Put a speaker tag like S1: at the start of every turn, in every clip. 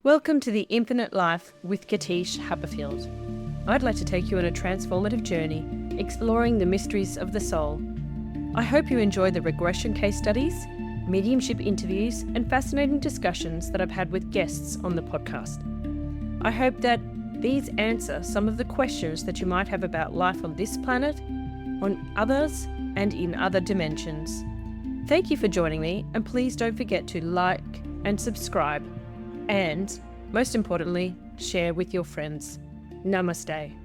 S1: Welcome to the Infinite Life with Katische Haberfield. I'd like to take you on a transformative journey, exploring the mysteries of the soul. I hope you enjoy the regression case studies, mediumship interviews, and fascinating discussions that I've had with guests on the podcast. I hope that these answer some of the questions that you might have about life on this planet, on others, and in other dimensions. Thank you for joining me, and please don't forget to like and subscribe. And, most importantly, share with your friends. Namaste.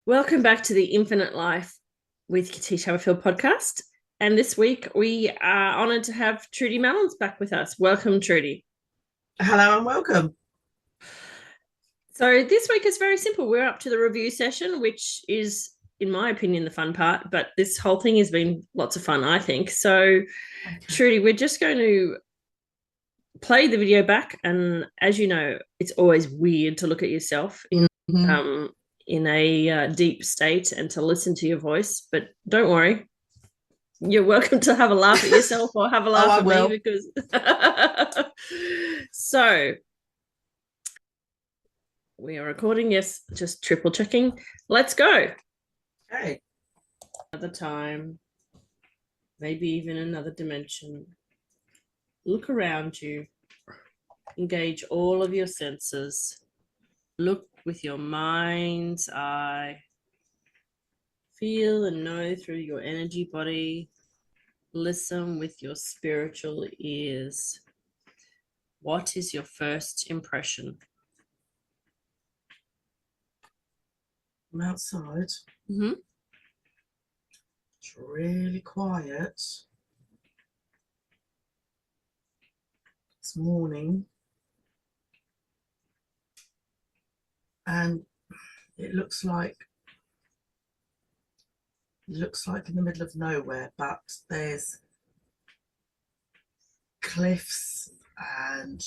S1: Welcome back to the Infinite Life with Katische Haberfield podcast. And this week we are honoured to have Trudy Malins back with us. Welcome, Trudy.
S2: Hello and welcome.
S1: So this week is very simple. We're up to the review session, which is, in my opinion, the fun part, but this whole thing has been lots of fun, I think. So, okay. Trudy, we're just going to play the video back, and as you know, it's always weird to look at yourself in a deep state and to listen to your voice, but don't worry. You're welcome to have a laugh at yourself or have a laugh at me because... So, we are recording, yes, just triple checking. Let's go.
S2: Okay.
S1: Another time, maybe even another dimension. Look around you. Engage all of your senses. Look with your mind's eye. Feel and know through your energy body. Listen with your spiritual ears. What is your first impression?
S2: I'm outside.
S1: Mm-hmm.
S2: It's really quiet. It's morning. And it looks like in the middle of nowhere, but there's cliffs and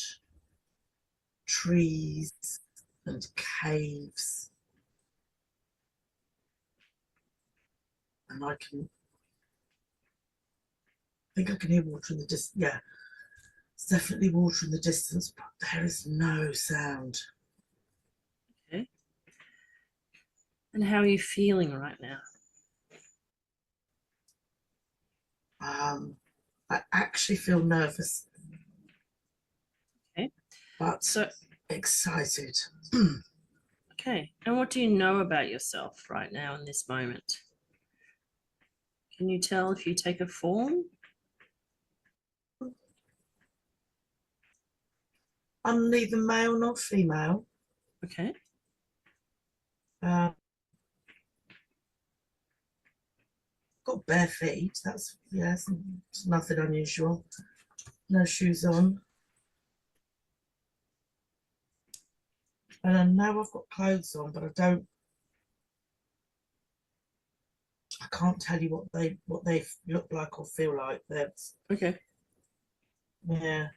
S2: trees and caves. And I think I can hear water in the distance. Yeah, it's definitely water in the distance, but there is no sound.
S1: Okay. And how are you feeling right now?
S2: I actually feel nervous.
S1: Okay.
S2: But excited.
S1: Okay. And what do you know about yourself right now in this moment? Can you tell if you take a form?
S2: I'm neither male nor female.
S1: Okay.
S2: Got bare feet. That's, yes, it's nothing unusual. No shoes on. And I know I've got clothes on, but I can't tell you what they look like or feel like. That's
S1: okay.
S2: Yeah.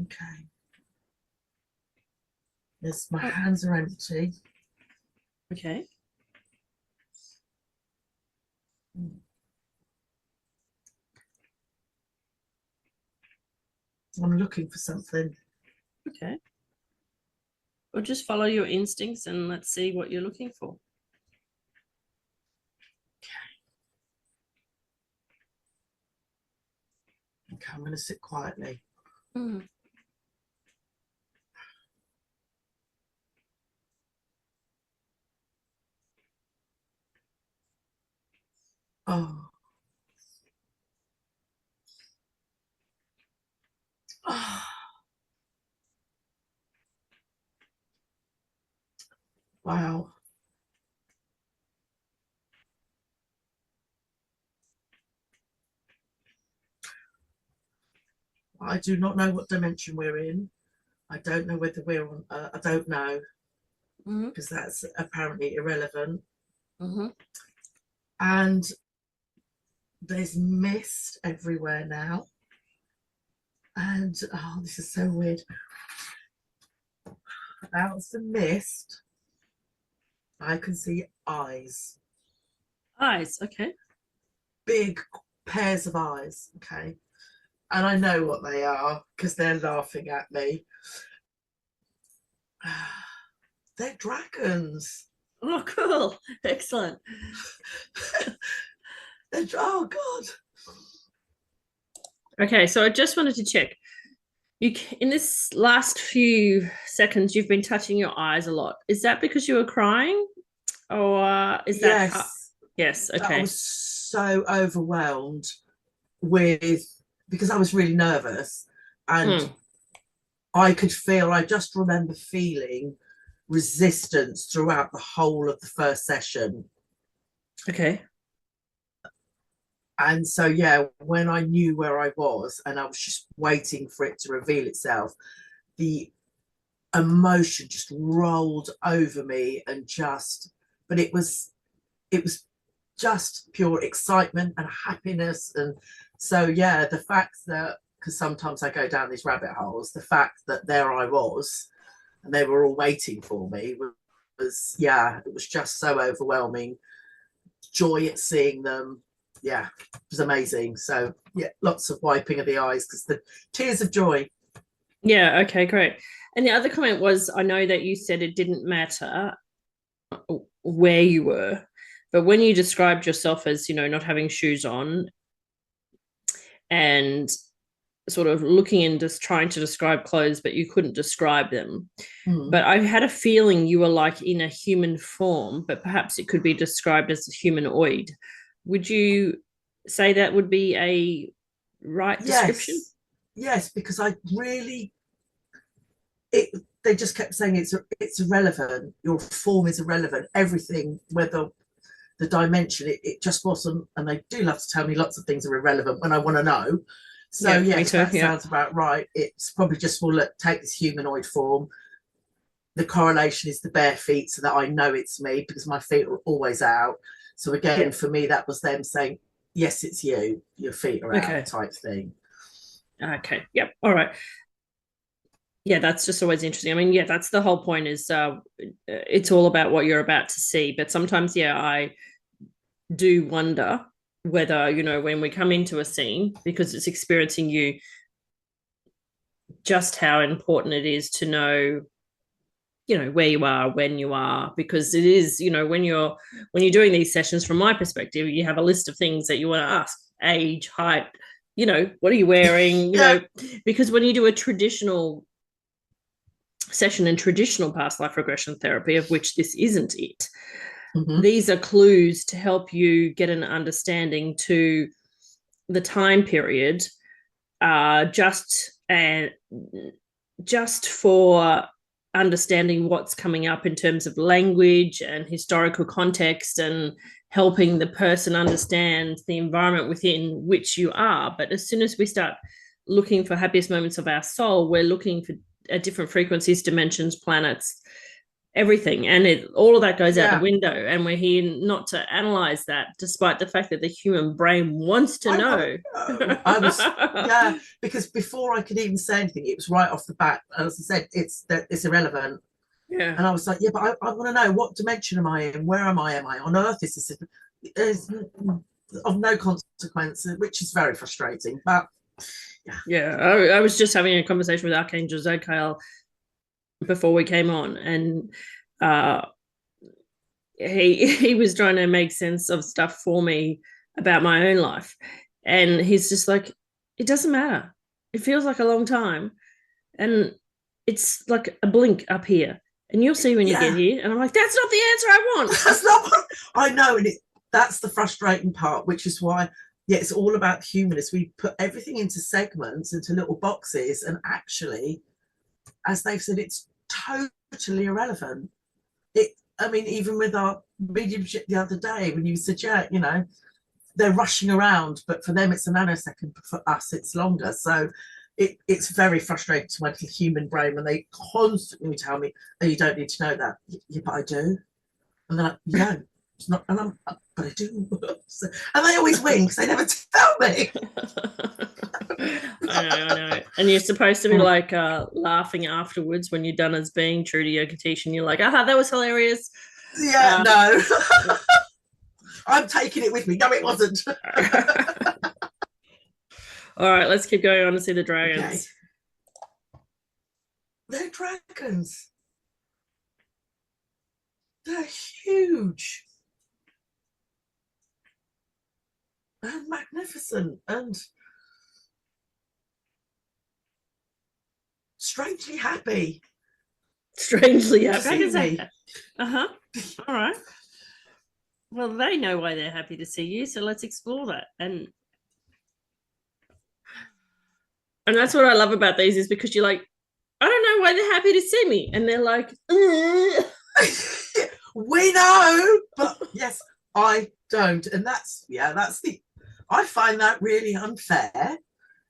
S2: Okay. Yes, my hands are empty.
S1: Okay.
S2: I'm looking for something.
S1: Okay. Well, just follow your instincts and let's see what you're looking for.
S2: Okay, I'm going to sit quietly.
S1: Mm.
S2: Oh. Oh. Wow. I do not know what dimension we're in. I don't know whether we're on, I don't know, because that's apparently irrelevant. And there's mist everywhere now. And, oh, this is so weird. Out of the mist, I can see eyes.
S3: Eyes, okay.
S2: Big pairs of eyes, okay? And I know what they are because they're laughing at me. They're dragons.
S3: Oh, cool. Excellent.
S2: Oh, God.
S3: Okay, so I just wanted to check. In this last few seconds, you've been touching your eyes a lot. Is that because you were crying? Or is that... Yes, okay.
S2: I was so overwhelmed because I was really nervous, and I just remember feeling resistance throughout the whole of the first session.
S3: Okay.
S2: And so, yeah, when I knew where I was and I was just waiting for it to reveal itself, the emotion just rolled over me, but it was just pure excitement and happiness. And so, yeah, the fact that, because sometimes I go down these rabbit holes, the fact that there I was and they were all waiting for me was it was just so overwhelming. Joy at seeing them. Yeah, it was amazing. So, yeah, lots of wiping of the eyes because the tears of joy.
S3: Yeah, okay, great. And the other comment was, I know that you said it didn't matter where you were, but when you described yourself as, not having shoes on and sort of looking and just trying to describe clothes, but you couldn't describe them. But I had a feeling you were like in a human form, but perhaps it could be described as a humanoid. Would you say that would be a right description?
S2: Yes, because I really... they just kept saying it's irrelevant. Your form is irrelevant. Everything, whether the dimension, it just wasn't. And they do love to tell me lots of things are irrelevant when I want to know. So that sounds about right. It's probably just, well, look, take this humanoid form. The correlation is the bare feet, so that I know it's me because my feet are always out. So again, for me, that was them saying, yes, it's you. Your feet are out, type thing.
S3: Okay. Yep. All right. Yeah, that's just always interesting. I mean, yeah, that's the whole point is it's all about what you're about to see. But sometimes, I do wonder whether, when we come into a scene, because it's experiencing you, just how important it is to know, where you are, when you are, because it is, when you're doing these sessions, from my perspective, you have a list of things that you want to ask: age, height, what are you wearing, because when you do a traditional session in traditional past life regression therapy, of which this isn't it, these are clues to help you get an understanding to the time period, just for understanding what's coming up in terms of language and historical context, and helping the person understand the environment within which you are. But as soon as we start looking for happiest moments of our soul, we're looking for different frequencies, dimensions, planets, everything, and all of that goes out the window, and we're here not to analyze that, despite the fact that the human brain wants to know.
S2: I was because before I could even say anything, it was right off the bat. As I said, it's irrelevant.
S3: Yeah.
S2: And I was like, but I want to know, what dimension am I in? Where am I? Am I on Earth? Is of no consequence, which is very frustrating. But
S3: I was just having a conversation with Archangel Zodkiel before we came on, and he was trying to make sense of stuff for me about my own life, and he's just like, it doesn't matter, it feels like a long time, and it's like a blink up here, and you'll see when you get here. And I'm like, that's not the answer I want.
S2: That's not what I know. And that's the frustrating part, which is why it's all about humanists. We put everything into segments, into little boxes, and actually, as they've said, it's totally irrelevant. Even with our mediumship the other day, when you said, they're rushing around, but for them it's a nanosecond, but for us it's longer. So it's very frustrating to my little human brain when they constantly tell me, oh, you don't need to know that. Yeah, but I do. And they're like, yeah, it's not, and but I do. And they always win because they never tell me.
S3: I know. And you're supposed to be like laughing afterwards when you're done as being Trudy or Katische, and you're like, that was hilarious.
S2: Yeah, no. I'm taking it with me. No, it wasn't.
S3: All right, let's keep going on to see the dragons.
S2: Okay. They're dragons. They're huge and magnificent and strangely happy.
S3: Strangely
S2: To
S3: happy.
S2: see me.
S3: All right. Well, they know why they're happy to see you, so let's explore that. And that's what I love about these, is because you're like, I don't know why they're happy to see me, and they're like,
S2: we know, but yes, I don't. And that's I find that really unfair,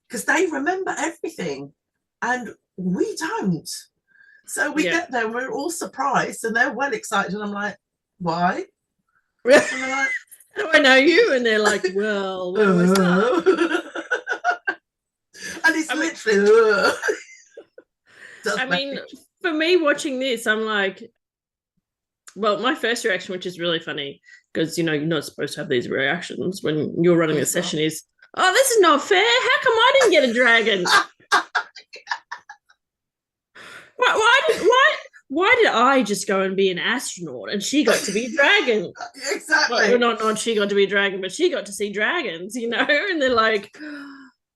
S2: because they remember everything and we don't. So we get there and we're all surprised and they're well excited, and I'm like, why? And they're like,
S3: how do I know you? And they're like, well, where was that?
S2: And it's literally
S3: I mean, for me watching this, I'm like, well, my first reaction, which is really funny, because you're not supposed to have these reactions when you're running a session, is, oh, this is not fair. How come I didn't get a dragon? Why did I just go and be an astronaut and she got to be a dragon?
S2: Exactly.
S3: Well, not she got to be a dragon, but she got to see dragons, and they're like,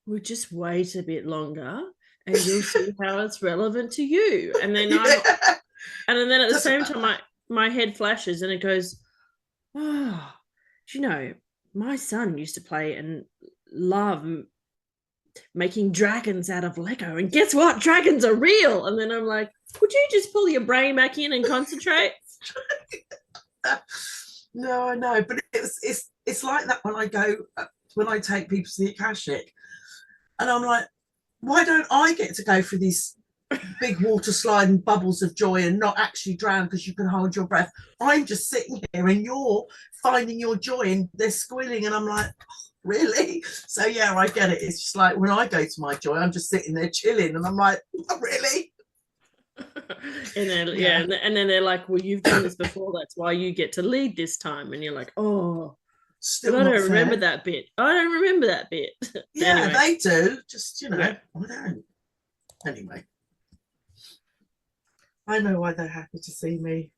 S3: we'll just wait a bit longer and you'll see how it's relevant to you. And then and then at the same time my head flashes and it goes, oh, my son used to play and love making dragons out of Lego, and guess what? Dragons are real. And then I'm like, would you just pull your brain back in and concentrate?
S2: No, I know, but it's like that when I take people to the Akashic, and I'm like, why don't I get to go through these big water slide and bubbles of joy and not actually drown because you can hold your breath? I'm just sitting here and you're finding your joy and they're squealing, and I'm like, really? So yeah, I get it. It's just like when I go to my joy, I'm just sitting there chilling, and I'm like, oh, really?
S3: And then and then they're like, well, you've done this before, that's why you get to lead this time. And you're like, oh, still I don't remember that bit.
S2: Yeah, anyway. They do. Just I don't. Anyway, I know why they're happy to see me,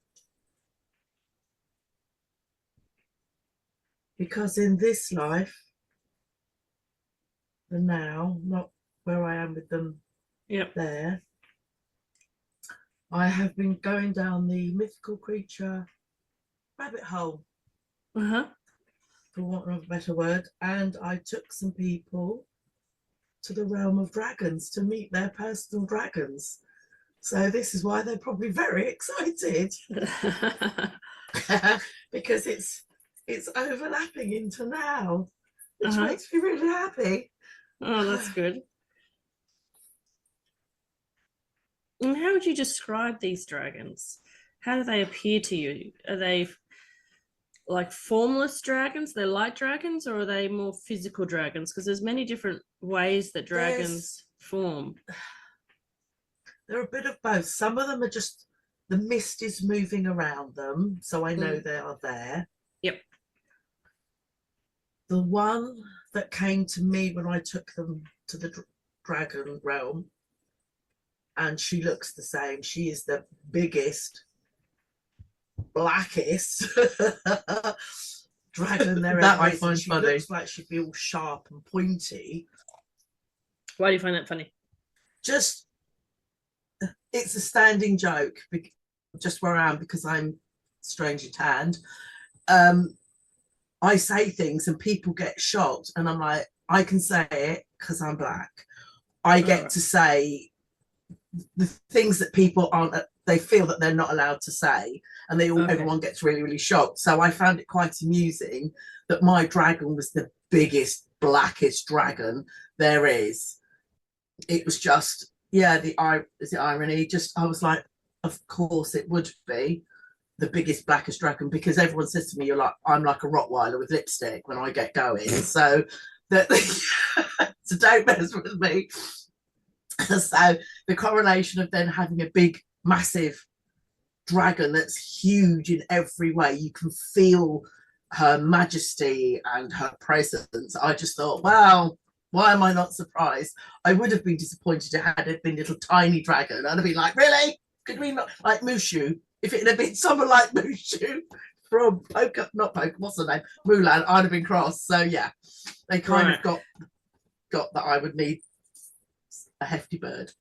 S2: because in this life, the now, not where I am with them there, I have been going down the mythical creature rabbit hole, for want of a better word, and I took some people to the realm of dragons to meet their personal dragons. So this is why they're probably very excited, because it's overlapping into now, which makes me really happy.
S3: Oh, that's good. And how would you describe these dragons? How do they appear to you? Are they like formless dragons? They're light dragons, or are they more physical dragons? Because there's many different ways that dragons form.
S2: They're a bit of both. Some of them are just, the mist is moving around them, so I know they are there.
S3: Yep.
S2: The one that came to me when I took them to the dragon realm, and she looks the same. She is the biggest, blackest dragon there
S3: that
S2: ever
S3: I find
S2: she
S3: funny.
S2: Looks like she'd be all sharp and pointy.
S3: Why do you find that funny?
S2: Just, it's a standing joke, just where I am, because I'm strangely tanned. I say things and people get shocked, and I'm like, I can say it because I'm black. I get to say the things that people aren't, they feel that they're not allowed to say, and everyone gets really, really shocked. So I found it quite amusing that my dragon was the biggest, blackest dragon there is. It was just, is it irony? Just, I was like, of course it would be the biggest, blackest dragon, because everyone says to me, I'm like a Rottweiler with lipstick when I get going. So so don't mess with me. So the correlation of then having a big, massive dragon that's huge in every way, you can feel her majesty and her presence, I just thought, wow, why am I not surprised? I would have been disappointed had it been little tiny dragon. I'd have been like, really? Could we not, like Mushu? If it had been someone like Mushu from not Poker, what's the name? Mulan, I'd have been cross. So yeah, they kind of got that I would need a hefty bird.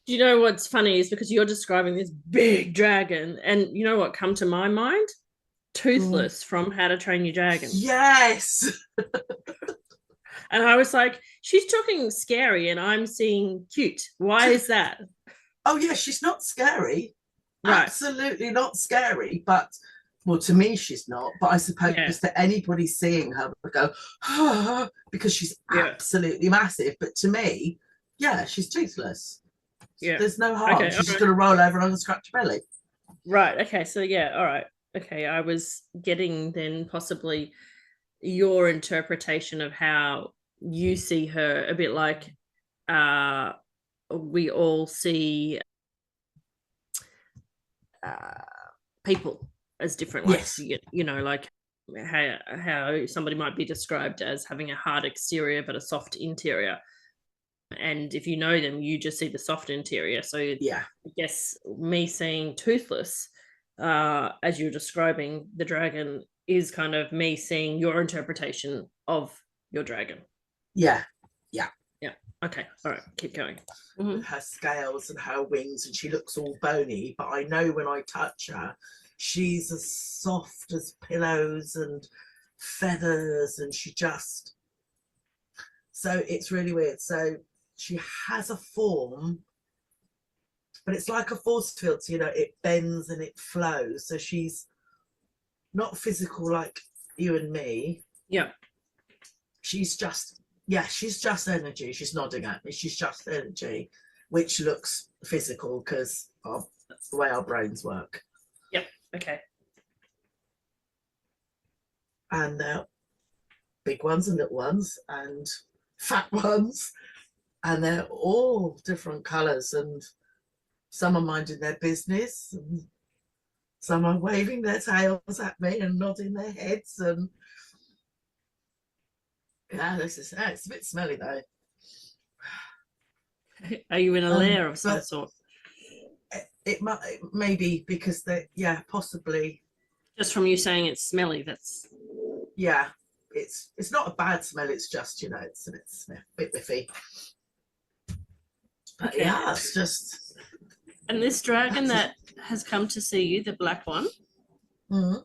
S3: Do you know what's funny is because you're describing this big dragon, and you know what come to my mind? Toothless from How to Train Your Dragon.
S2: Yes.
S3: And I was like, she's talking scary and I'm seeing cute. Why is that?
S2: Oh yeah, she's not scary.
S3: Right.
S2: Absolutely not scary. But well, to me she's not. But I suppose that anybody seeing her would go, oh, because she's absolutely massive. But to me, yeah, she's toothless. Yeah. There's no harm. Okay, she's just going to roll over and I'm going to scratch her belly.
S3: Right. Okay. So yeah. All right. Okay. I was getting then possibly your interpretation of how you see her, a bit like we all see people as different. Like, yes. You know, like how somebody might be described as having a hard exterior but a soft interior. And if you know them, you just see the soft interior. So yeah, I guess me seeing toothless, as you're describing the dragon, is kind of me seeing your interpretation of your dragon.
S2: Yeah.
S3: Okay. All right. Keep going.
S2: With her scales and her wings, and she looks all bony, but I know when I touch her, she's as soft as pillows and feathers, and she just, so it's really weird. So she has a form, but it's like a force field, so, you know, it bends and it flows. So she's not physical like you and me.
S3: Yeah.
S2: She's just energy. She's nodding at me. She's just energy, which looks physical because of the way our brains work.
S3: Yep. Okay.
S2: And they're big ones and little ones and fat ones, and they're all different colours, and some are minding their business and some are waving their tails at me and nodding their heads, and yeah, it's a bit smelly though.
S3: Are you in a lair of some sort?
S2: It might, maybe because possibly. Just
S3: from you saying it's smelly, that's.
S2: Yeah, it's not a bad smell. It's just, you know, it's a bit biffy. But okay. Yeah, it's just.
S3: And this dragon that has come to see you, the black one.
S2: Mm-hmm.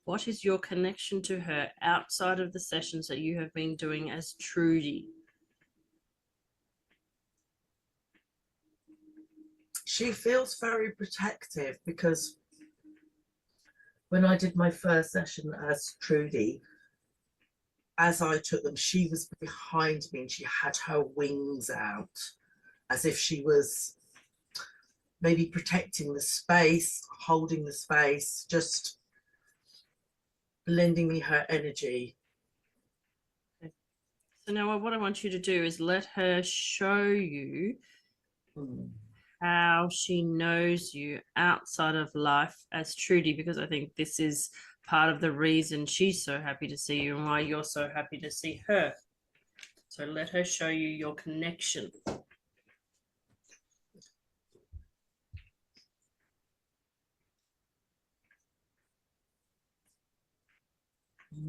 S3: What is your connection to her outside of the sessions that you have been doing as Trudy?
S2: She feels very protective because when I did my first session as Trudy, as I took them, she was behind me and she had her wings out as if she was maybe protecting the space, holding the space, just lending me her energy.
S3: So now what I want you to do is let her show you how she knows you outside of life as Trudy, because I think this is part of the reason she's so happy to see you and why you're so happy to see her. So let her show you your connection.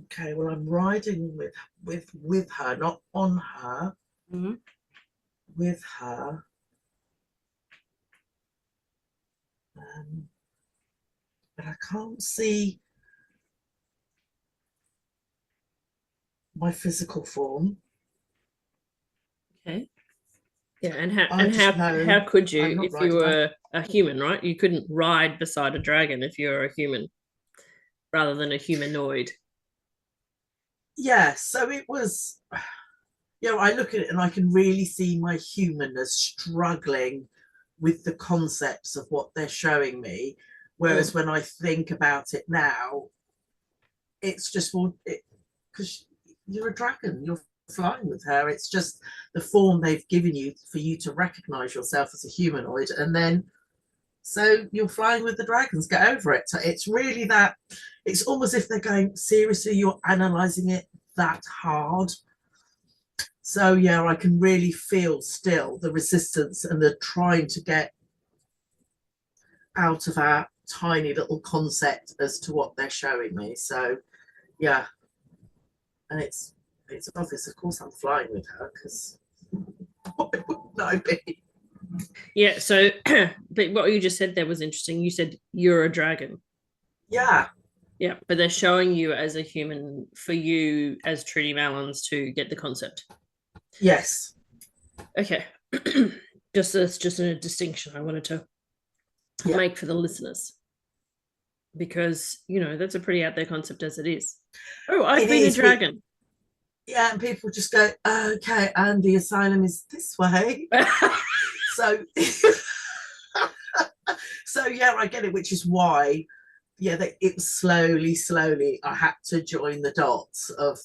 S2: Okay, well, I'm riding with her, not on her, with her. But I can't see my physical form.
S3: Okay. Yeah, and how could you if you were a human, right? You couldn't ride beside a dragon if you're a human rather than a humanoid.
S2: Yeah, so it was, you know, I look at it and I can really see my humanness struggling with the concepts of what they're showing me. Whereas when I think about it now, it's just, because you're a dragon, you're flying with her. It's just the form they've given you for you to recognize yourself as a humanoid. And then So you're flying with the dragons, get over it. So it's really that, it's almost if they're going, seriously, you're analysing it that hard. So yeah, I can really feel still the resistance and the trying to get out of our tiny little concept as to what they're showing me. So yeah, and it's obvious, of course I'm flying with her, because why wouldn't I be?
S3: Yeah, so but what you just said there was interesting. You said you're a dragon.
S2: Yeah.
S3: Yeah, but they're showing you as a human for you as Trudy Malins to get the concept.
S2: Yes.
S3: Okay. Just a distinction I wanted to make for the listeners. Because, that's a pretty out there concept as it is. Oh, I've been a dragon.
S2: Yeah, and people just go, okay, and the asylum is this way. So so yeah, I get it, which is why it was slowly I had to join the dots of,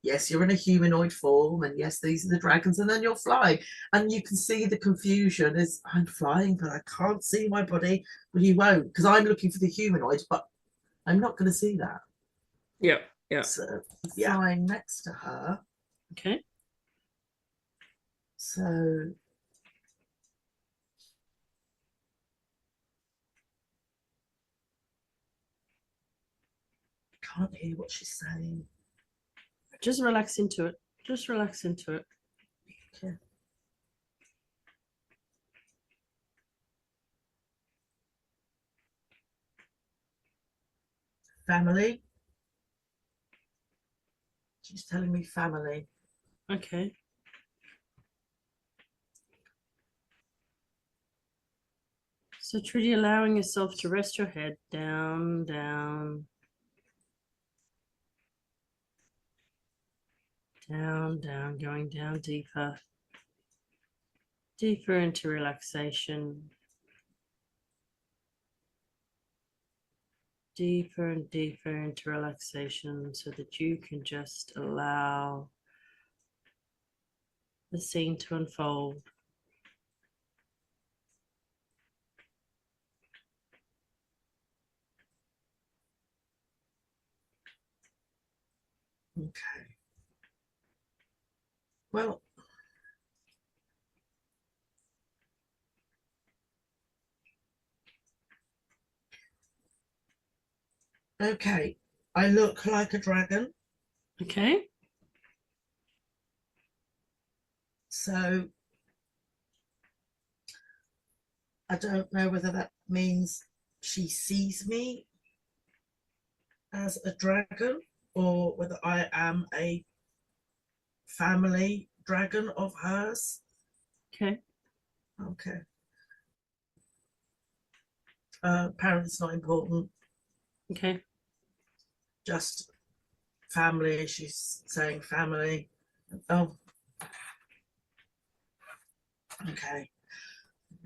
S2: yes, you're in a humanoid form, and yes, these are the dragons, and then you're flying, and you can see the confusion is, I'm flying but I can't see my body. Well, you won't, because I'm looking for the humanoid, but I'm not going to see that.
S3: Yeah.
S2: So flying next to her.
S3: Okay.
S2: So can't hear what she's saying.
S3: Just relax into it.
S2: Okay. Family. She's telling me family.
S3: Okay. So Trudy, allowing yourself to rest your head down, down, down, down, going down deeper into relaxation, deeper and deeper into relaxation, so that you can just allow the scene to unfold.
S2: Okay. Well, okay, I look like a dragon.
S3: Okay.
S2: So I don't know whether that means she sees me as a dragon, or whether I am a family dragon of hers.
S3: Okay.
S2: Okay. Apparently it's not important.
S3: Okay.
S2: Just family. She's saying family. Oh. Okay.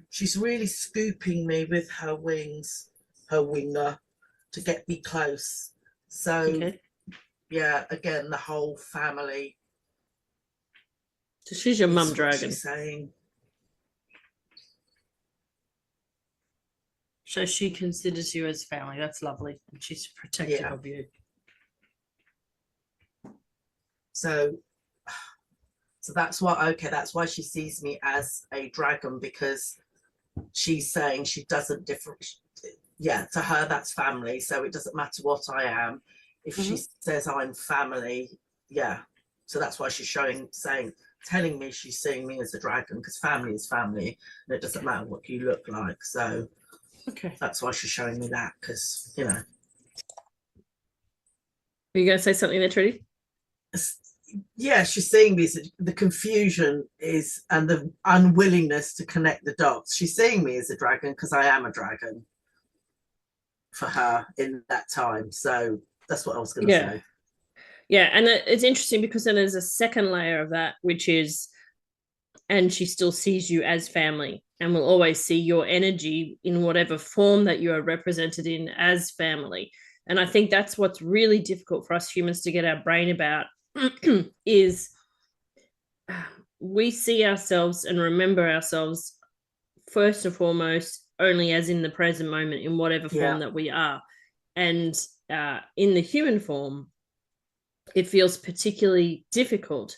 S2: She's really scooping me with her wings, her winger, to get me close. So yeah, again, the whole family.
S3: So she's your mum dragon.
S2: She's saying.
S3: So she considers you as family. That's lovely. And she's protective of you.
S2: So that's why, that's why she sees me as a dragon, because she's saying she doesn't to her that's family, so it doesn't matter what I am. If she says I'm family, so that's why she's telling me she's seeing me as a dragon, because family is family, and it doesn't matter what you look like. So that's why she's showing me that, because Are
S3: you going to say something there, Trudy?
S2: Yeah, she's seeing the confusion is, and the unwillingness to connect the dots. She's seeing me as a dragon because I am a dragon for her in that time. So that's what I was going to say.
S3: Yeah, and it's interesting because then there's a second layer of that, which is, and she still sees you as family and will always see your energy in whatever form that you are represented in as family. And I think that's what's really difficult for us humans to get our brain about is we see ourselves and remember ourselves first and foremost only as in the present moment, in whatever form that we are. And in the human form, it feels particularly difficult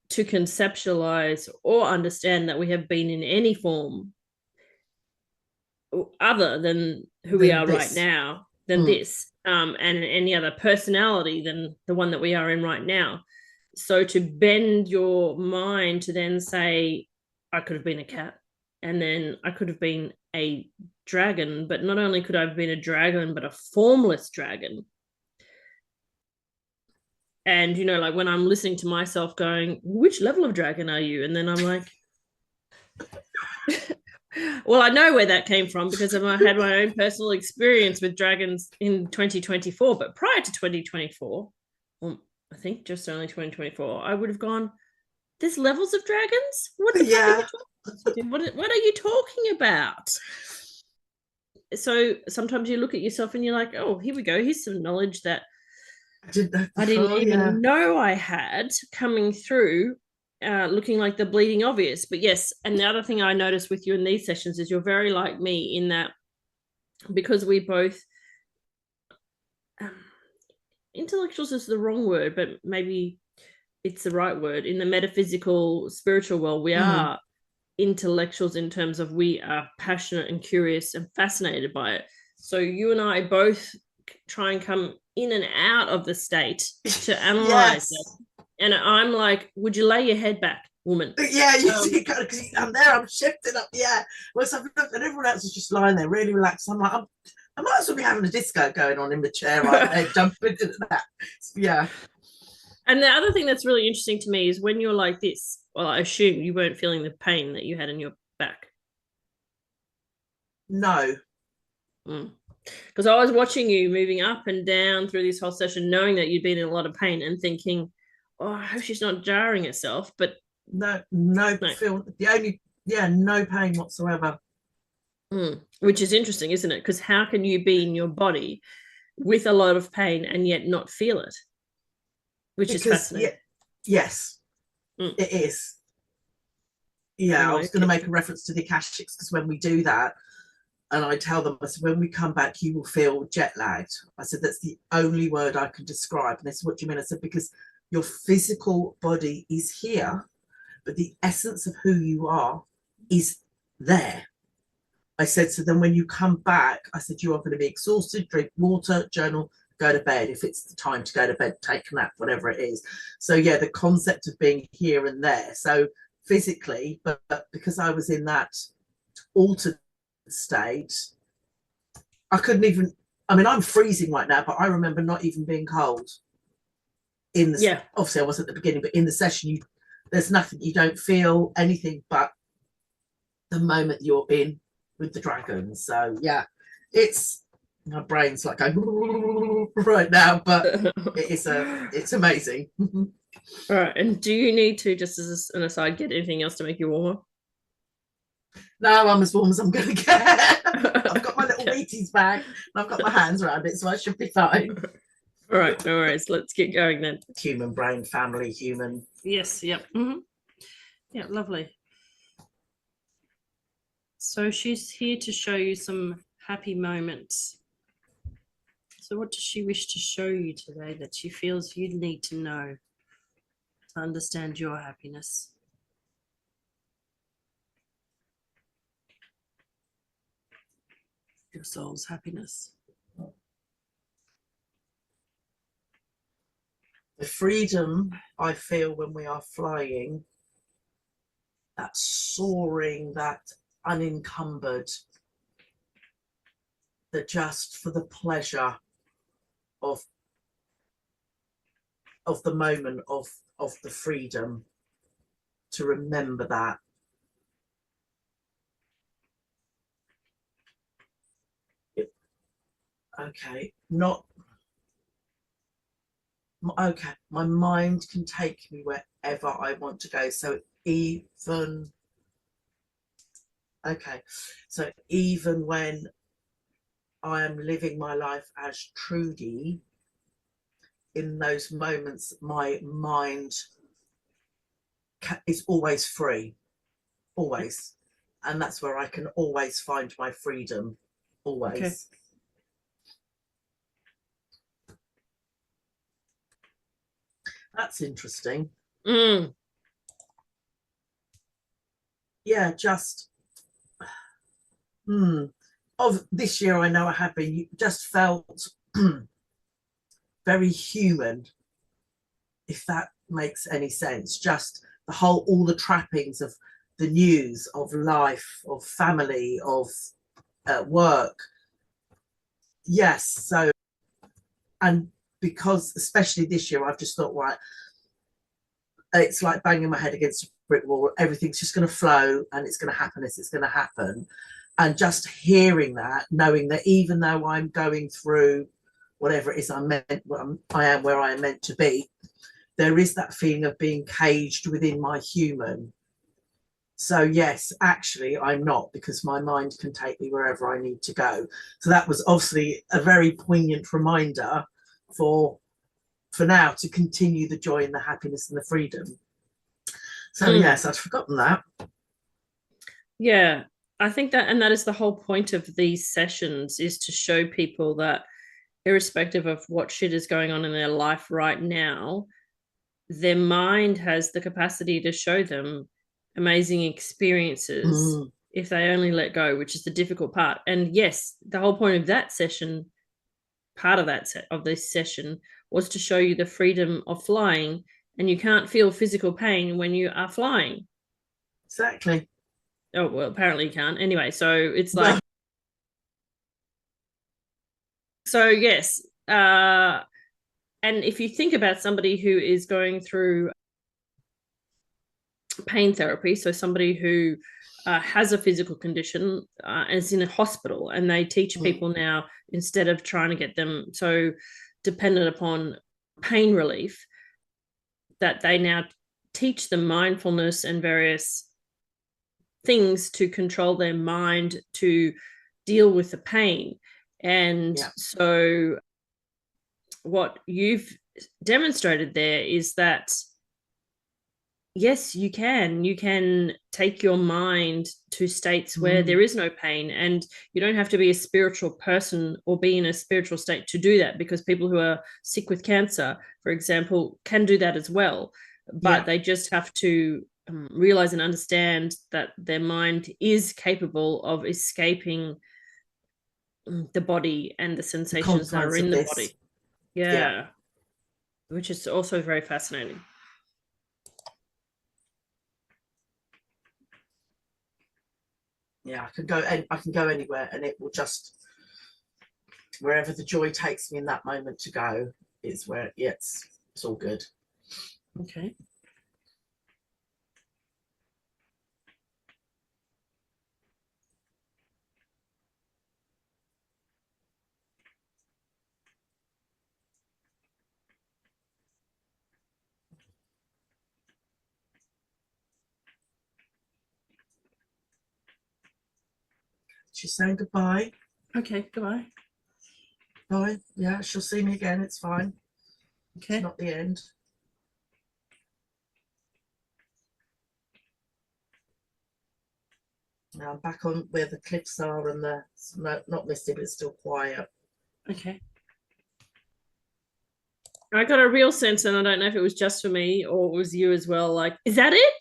S3: to conceptualize or understand that we have been in any form other than who we are right now, than this, and any other personality than the one that we are in right now. So to bend your mind to then say, I could have been a cat, and then I could have been a dragon, but not only could I have been a dragon, but a formless dragon. And, you know, like when I'm listening to myself going, which level of dragon are you? And then I'm like, well, I know where that came from because I had my own personal experience with dragons in 2024. But prior to 2024, well, I think just only 2024, I would have gone, there's levels of dragons? What the fuck what are you talking about? So sometimes you look at yourself and you're like, oh, here we go. Here's some knowledge that I didn't even know I had coming through, looking like the bleeding obvious. But yes, and the other thing I noticed with you in these sessions is you're very like me in that, because we both, intellectuals is the wrong word, but maybe it's the right word. In the metaphysical, spiritual world, we are intellectuals in terms of we are passionate and curious and fascinated by it. So you and I both try and come in and out of the state to analyze it. And I'm like, would you lay your head back, woman?
S2: Yeah, you see, because I'm there, I'm shifting up. Yeah. Whereas I've looked and everyone else is just lying there, really relaxed. I'm like, I might as well be having a disco going on in the chair right there, jumping into that. Yeah.
S3: And the other thing that's really interesting to me is when you're like this, well, I assume you weren't feeling the pain that you had in your back.
S2: No.
S3: Because I was watching you moving up and down through this whole session, knowing that you'd been in a lot of pain and thinking, oh, I hope she's not jarring herself. But
S2: no. Feel the only, no pain whatsoever.
S3: Which is interesting, isn't it? Because how can you be in your body with a lot of pain and yet not feel it? Which is fascinating.
S2: Yes, it is. Yeah, anyway, I was going to make a reference to the Katische, because when we do that, and I tell them, I said, when we come back, you will feel jet lagged. I said, that's the only word I can describe. And they said, what do you mean? I said, because your physical body is here, but the essence of who you are is there. I said, so then when you come back, I said, you are going to be exhausted, drink water, journal, go to bed. If it's the time to go to bed, take a nap, whatever it is. So yeah, the concept of being here and there. So physically, but because I was in that altered state, I couldn't even, I mean, I'm freezing right now, but I remember not even being cold. Obviously I was at the beginning, but in the session, there's nothing, you don't feel anything but the moment you're in with the dragons. So yeah, it's, my brain's like going right now, but it's amazing.
S3: All right. And do you need to, just as an aside, get anything else to make you warmer?
S2: No, I'm as warm as I'm going to get. I've got my little Wheaties bag and I've got my hands around it, so I should be fine.
S3: All right, no worries. Let's get going then.
S2: Human brain, family, human.
S3: Yes, yep. Yeah, lovely. So she's here to show you some happy moments. So what does she wish to show you today that she feels you need to know to understand your happiness? Your soul's happiness.
S2: The freedom I feel when we are flying, that soaring, that unencumbered, that just for the pleasure of the moment of the freedom, to remember that. My mind can take me wherever I want to go. So even when I am living my life as Trudy, in those moments, my mind is always free, always. And that's where I can always find my freedom. Always.
S3: Okay.
S2: That's interesting.
S3: Mm.
S2: Yeah, just of this year, I know I have been just felt very human, if that makes any sense. Just the whole, all the trappings of the news, of life, of family, of work. Yes. So, and because especially this year, I've just thought, right, it's like banging my head against a brick wall. Everything's just going to flow and it's going to happen as it's going to happen. And just hearing that, knowing that even though I'm going through whatever it is I am where I am meant to be, there is that feeling of being caged within my human. So yes, actually I'm not, because my mind can take me wherever I need to go. So that was obviously a very poignant reminder for now to continue the joy and the happiness and the freedom. So yes, I'd forgotten that.
S3: Yeah, I think that, and that is the whole point of these sessions, is to show people that irrespective of what shit is going on in their life right now, their mind has the capacity to show them amazing experiences if they only let go, which is the difficult part. And yes, the whole point of that session, part of that of this session, was to show you the freedom of flying, and you can't feel physical pain when you are flying.
S2: Exactly.
S3: Oh, well, apparently you can't. Anyway, so it's like, so yes. And if you think about somebody who is going through pain therapy, so somebody who has a physical condition and is in a hospital, and they teach people now, instead of trying to get them so dependent upon pain relief, that they now teach them mindfulness and various things to control their mind to deal with the pain. And so what you've demonstrated there is that yes, you can take your mind to states where there is no pain, and you don't have to be a spiritual person or be in a spiritual state to do that, because people who are sick with cancer, for example, can do that as well. But they just have to realize and understand that their mind is capable of escaping the body and the sensations that are in the body. Yeah. Which is also very fascinating.
S2: Yeah, I can go anywhere, and it will just, wherever the joy takes me in that moment to go is where it's all good.
S3: Okay.
S2: She's saying goodbye.
S3: Okay, goodbye.
S2: Bye. Yeah, she'll see me again. It's fine.
S3: Okay.
S2: It's not the end. Now I'm back on where the cliffs are, and the not misty, but it's still quiet.
S3: Okay. I got a real sense, and I don't know if it was just for me or it was you as well. Like, is that it?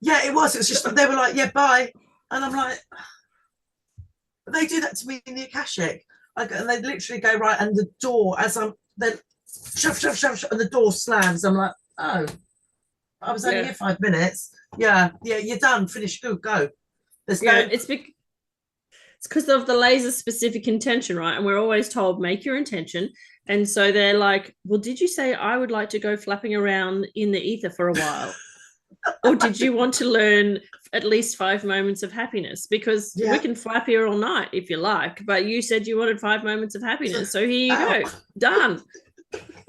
S2: Yeah, it was. It was just, they were like, yeah, bye. And I'm like, they do that to me in the Akashic. And they literally go right, and the door, as I'm then shove, shove, shove, shove, and the door slams. I'm like, oh, I was only here 5 minutes. Yeah, you're done. Finish. Go. There's no.
S3: It's because of the laser specific intention, right? And we're always told, make your intention. And so they're like, well, did you say I would like to go flapping around in the ether for a while? Or did you want to learn at least 5 moments of happiness? Because we can flap here all night if you like, but you said you wanted 5 moments of happiness. So here you go. Done.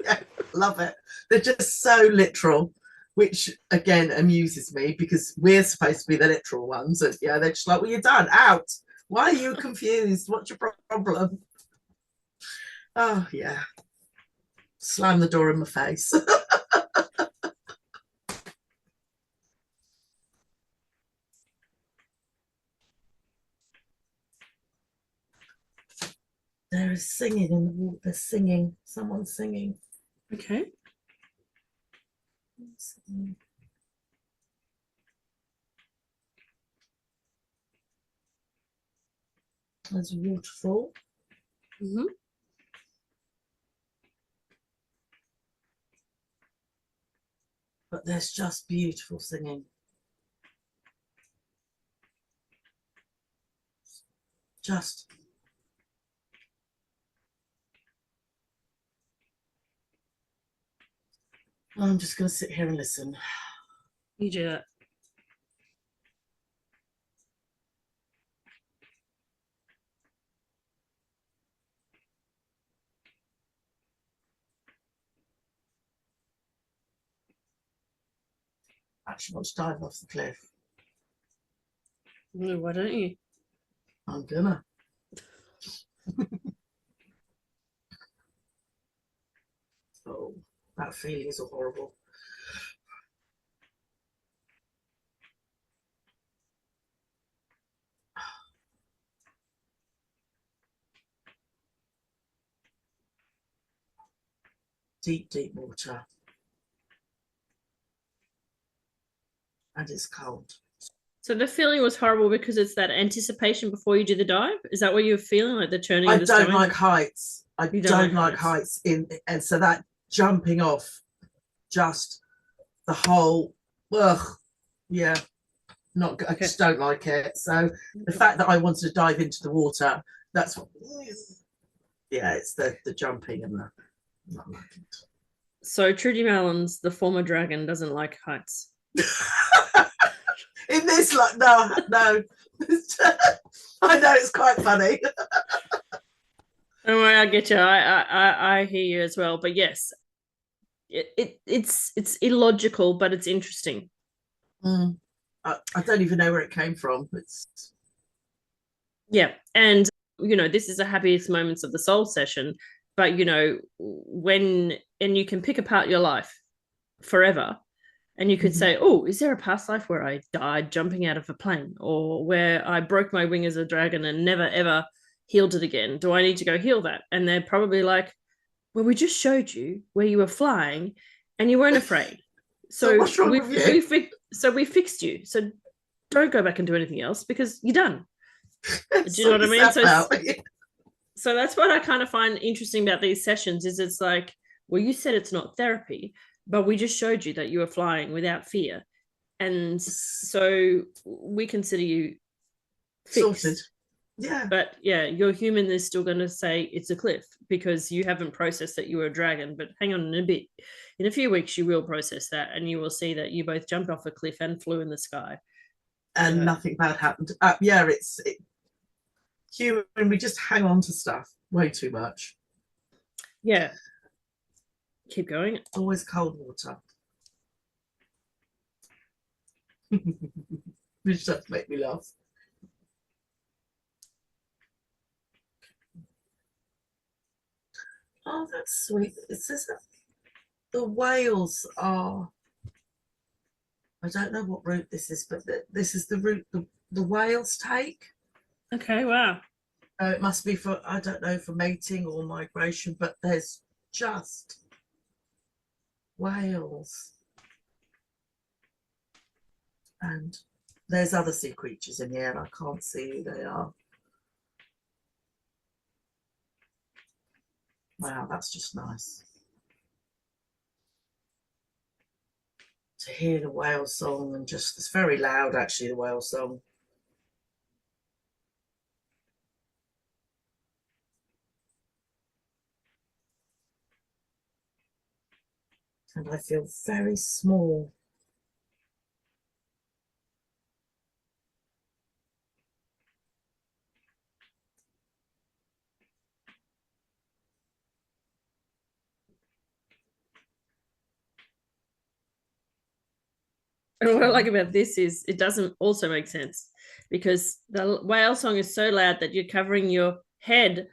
S2: Yeah, love it. They're just so literal, which again amuses me, because we're supposed to be the literal ones. And they're just like, well, you're done. Out. Why are you confused? What's your problem? Oh, yeah. Slam the door in my face. There is singing in the water. They're singing. Someone's singing.
S3: Okay.
S2: There's a waterfall.
S3: Mm-hmm.
S2: But there's just beautiful singing. Just. I'm just going to sit here and listen.
S3: You do that.
S2: I actually want to dive off the cliff.
S3: No, why don't you?
S2: I'm gonna. Oh, that feeling is horrible. Deep, deep water. And it's cold.
S3: So the feeling was horrible because it's that anticipation before you do the dive. Is that what you were feeling, like the churning
S2: I
S3: of the
S2: don't
S3: stomach?
S2: like heights. I don't like heights. And so that jumping off, just the whole, yeah, not good. I just don't like it. So the fact that I wanted to dive into the water, that's what, yeah, it's the jumping and the not liking it.
S3: So Trudy Malins, the former dragon, doesn't like heights.
S2: In this, like, no. I know, it's quite funny.
S3: Don't worry, I get you. I hear you as well. But yes, it's illogical, but it's interesting.
S2: I don't even know where it came from.
S3: Yeah, and this is a happiest moments of the soul session. But and you can pick apart your life forever. And you could say, oh, is there a past life where I died jumping out of a plane, or where I broke my wing as a dragon and never, ever healed it again? Do I need to go heal that? And they're probably like, well, we just showed you where you were flying and you weren't afraid. So
S2: what's wrong with you?
S3: We fixed you. So don't go back and do anything else because you're done. Do you know what I mean? So that's what I kind of find interesting about these sessions is it's like, well, you said it's not therapy, but we just showed you that you were flying without fear. And so we consider you fixed. Sorted.
S2: Yeah.
S3: But yeah, your human is still going to say it's a cliff because you haven't processed that you were a dragon. But hang on a bit. In a few weeks, you will process that and you will see that you both jumped off a cliff and flew in the sky.
S2: And nothing bad happened. It's human. We just hang on to stuff way too much.
S3: Yeah. Keep going.
S2: Always cold water. Which does make me laugh. Oh, that's sweet. It says that the whales are, I don't know what route this is, but this is the route the whales take.
S3: Okay, wow.
S2: It must be for, I don't know, for mating or migration, but there's just whales. And there's other sea creatures in here and I can't see who they are. Wow, that's just nice. To hear the whale song and just, it's very loud actually, the whale song. And I feel very small.
S3: And what I like about this is it doesn't also make sense because the whale song is so loud that you're covering your head,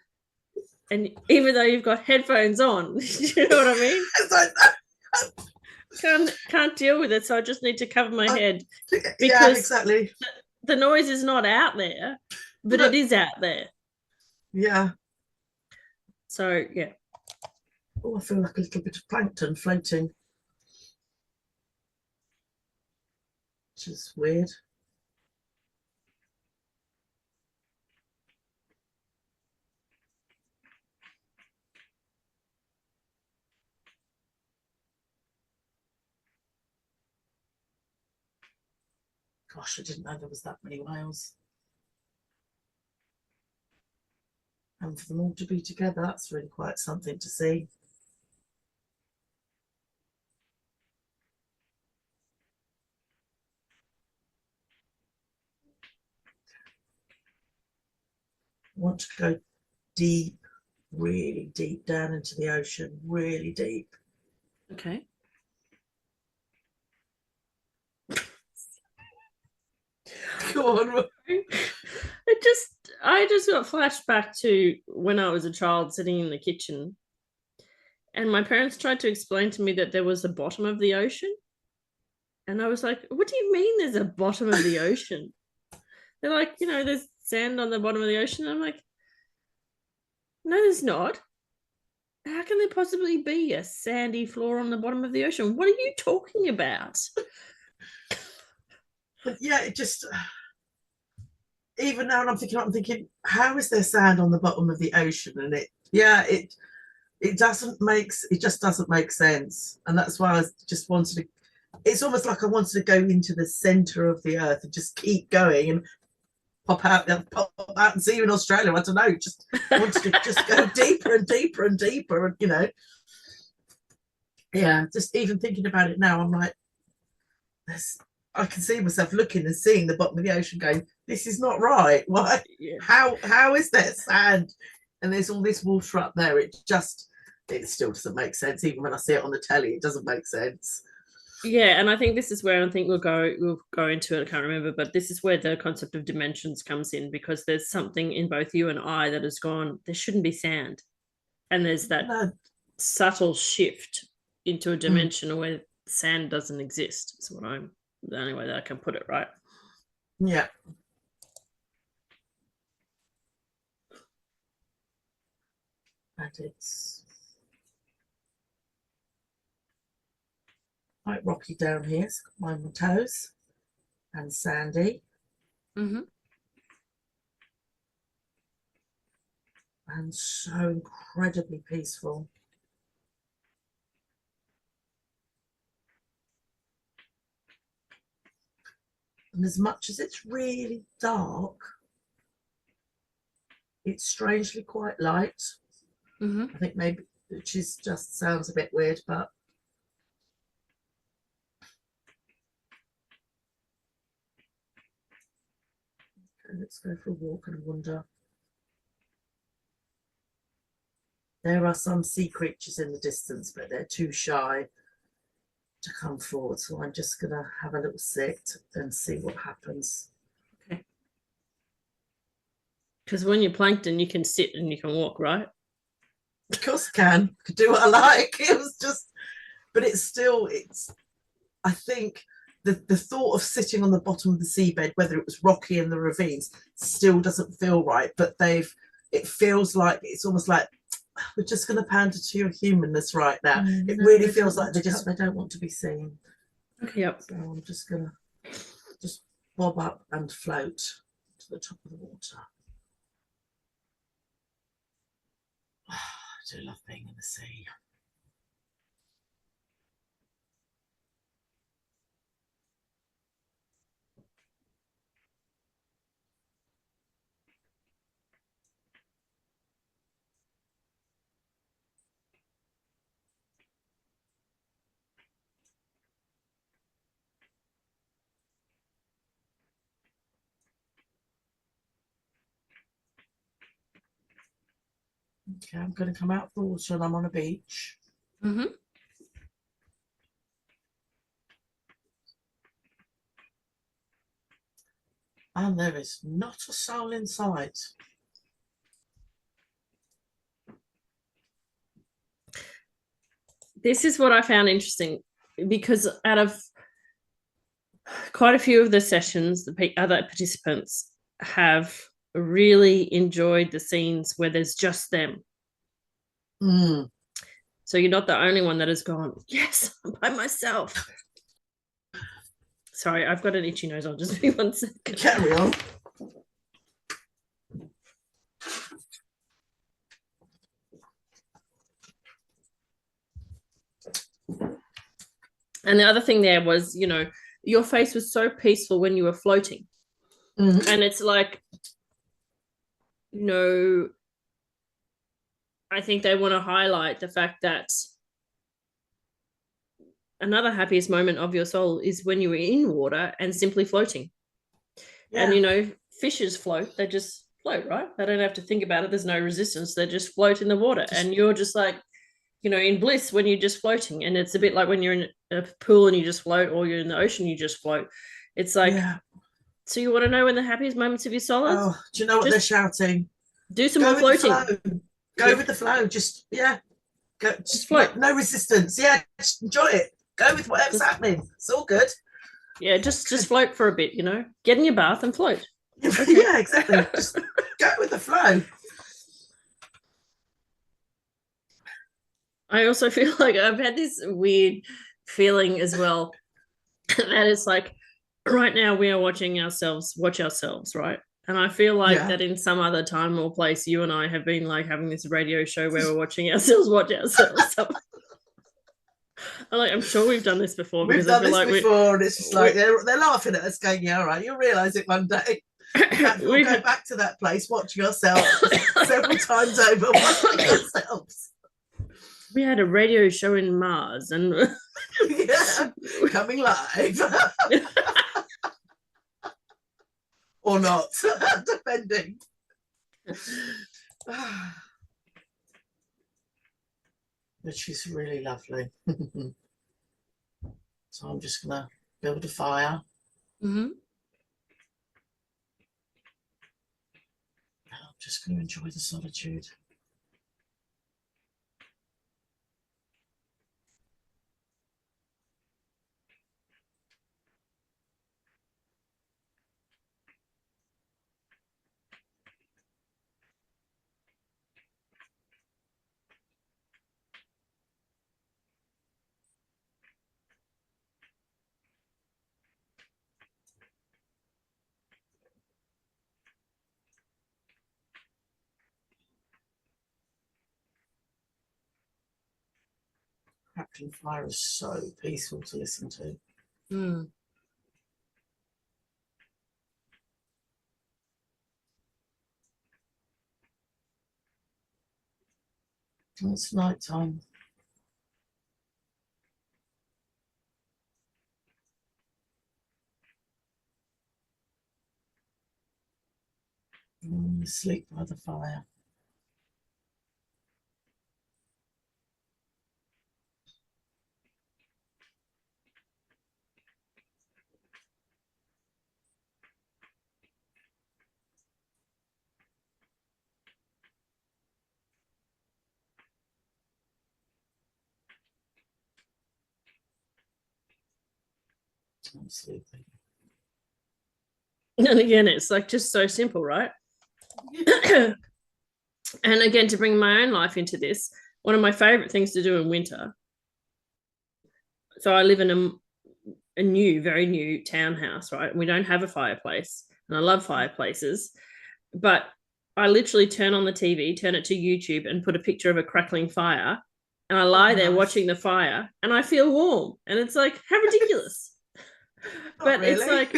S3: and even though you've got headphones on, you know what I mean? Can't deal with it, so I just need to cover my head because
S2: yeah, exactly.
S3: The noise is not out there, but it is out there.
S2: Yeah.
S3: So yeah.
S2: Oh, I feel like a little bit of plankton floating, which is weird. Gosh, I didn't know there was that many whales. And for them all to be together, that's really quite something to see. I want to go deep, really deep down into the ocean, really deep.
S3: Okay.
S2: Go on.
S3: I just got flashed back to when I was a child sitting in the kitchen, and my parents tried to explain to me that there was a bottom of the ocean. And I was like, what do you mean there's a bottom of the ocean? They're like, there's sand on the bottom of the ocean. And I'm like, no, there's not. How can there possibly be a sandy floor on the bottom of the ocean? What are you talking about?
S2: But yeah, it just, even now I'm thinking, how is there sand on the bottom of the ocean? And it just doesn't make sense. And that's why I just wanted to, it's almost like I wanted to go into the center of the earth and just keep going and pop out and see you in Australia. I don't know, just wanted to just go deeper and deeper and deeper. And, yeah, just even thinking about it now, I'm like, I can see myself looking and seeing the bottom of the ocean going, this is not right. Why? Yeah. How is there sand? And there's all this water up there. It still doesn't make sense. Even when I see it on the telly, it doesn't make sense.
S3: Yeah, and I think this is where I think we'll go into it. I can't remember, but this is where the concept of dimensions comes in, because there's something in both you and I that has gone, there shouldn't be sand. And there's that subtle shift into a dimension where sand doesn't exist. It's the only way that I can put it, right?
S2: Yeah. And it's quite rocky down here. It's got my toes and sandy.
S3: Mm-hmm.
S2: And so incredibly peaceful. And as much as it's really dark, it's strangely quite light.
S3: Mm-hmm.
S2: I think maybe which is just sounds a bit weird, but okay, let's go for a walk and wander. There are some sea creatures in the distance, but they're too shy to come forward. So I'm just going to have a little sit and see what happens.
S3: Okay. Because when you're plankton, you can sit and you can walk, right?
S2: Of course I can do what I like. It was just, but it's I think the thought of sitting on the bottom of the seabed, whether it was rocky in the ravines, still doesn't feel right. But it feels like it's almost like we're just going to pander to your humanness right now. It really feels like they don't want to be seen.
S3: Okay, yep.
S2: So I'm just going to just bob up and float to the top of the water. Oh, I do love being in the sea. Okay, I'm going to come out the water and I'm on a beach.
S3: Mm-hmm.
S2: And there is not a soul in sight.
S3: This is what I found interesting, because out of quite a few of the sessions, the other participants have really enjoyed the scenes where there's just them.
S2: Mm.
S3: So you're not the only one that has gone, yes, I'm by myself. Sorry, I've got an itchy nose. I'll just be 1 second.
S2: Carry on.
S3: And the other thing there was, you know, your face was so peaceful when you were floating.
S2: Mm.
S3: And it's like, you know, I think they want to highlight the fact that another happiest moment of your soul is when you were in water and simply floating.
S2: Yeah.
S3: And, you know, fishes float. They just float, right? They don't have to think about it. There's no resistance. They just float in the water. And you're just like, you know, in bliss when you're just floating. And it's a bit like when you're in a pool and you just float, or you're in the ocean, you just float. It's like, so you want to know when the happiest moments of your soul are?
S2: Oh, do you know what they're shouting?
S3: Do some more floating.
S2: Go with the flow. Just, go,
S3: just float.
S2: No resistance. Yeah, just enjoy it. Go with whatever's happening. It's all good.
S3: Yeah, just float for a bit, you know. Get in your bath and float.
S2: Okay. Yeah, exactly. Just go with the flow.
S3: I also feel like I've had this weird feeling as well that it's like right now we are watching ourselves watch ourselves, right? And I feel like that in some other time or place, you and I have been like having this radio show where we're watching ourselves watch ourselves. I'm sure we've done this before.
S2: We've done this before, and it's just like they're laughing at us, going, "Yeah, all right, you'll realise it one day." We'll go back to that place, watching ourselves several times over, watching ourselves.
S3: We had a radio show in Mars, and
S2: coming live, or not, depending. But she's really lovely. So I'm just gonna build a fire. I'm just gonna enjoy the solitude. Crackling fire is so peaceful to listen to. It's night time. Sleep by the fire. I'm sleeping.
S3: And again, it's like just so simple, right? And again, to bring my own life into this, one of my favorite things to do in winter. So I live in a new, very new townhouse, right? We don't have a fireplace, and I love fireplaces, but I literally turn on the TV, turn it to YouTube, and put a picture of a crackling fire, and I lie there watching the fire, and I feel warm, and it's like, how ridiculous. But really? It's like,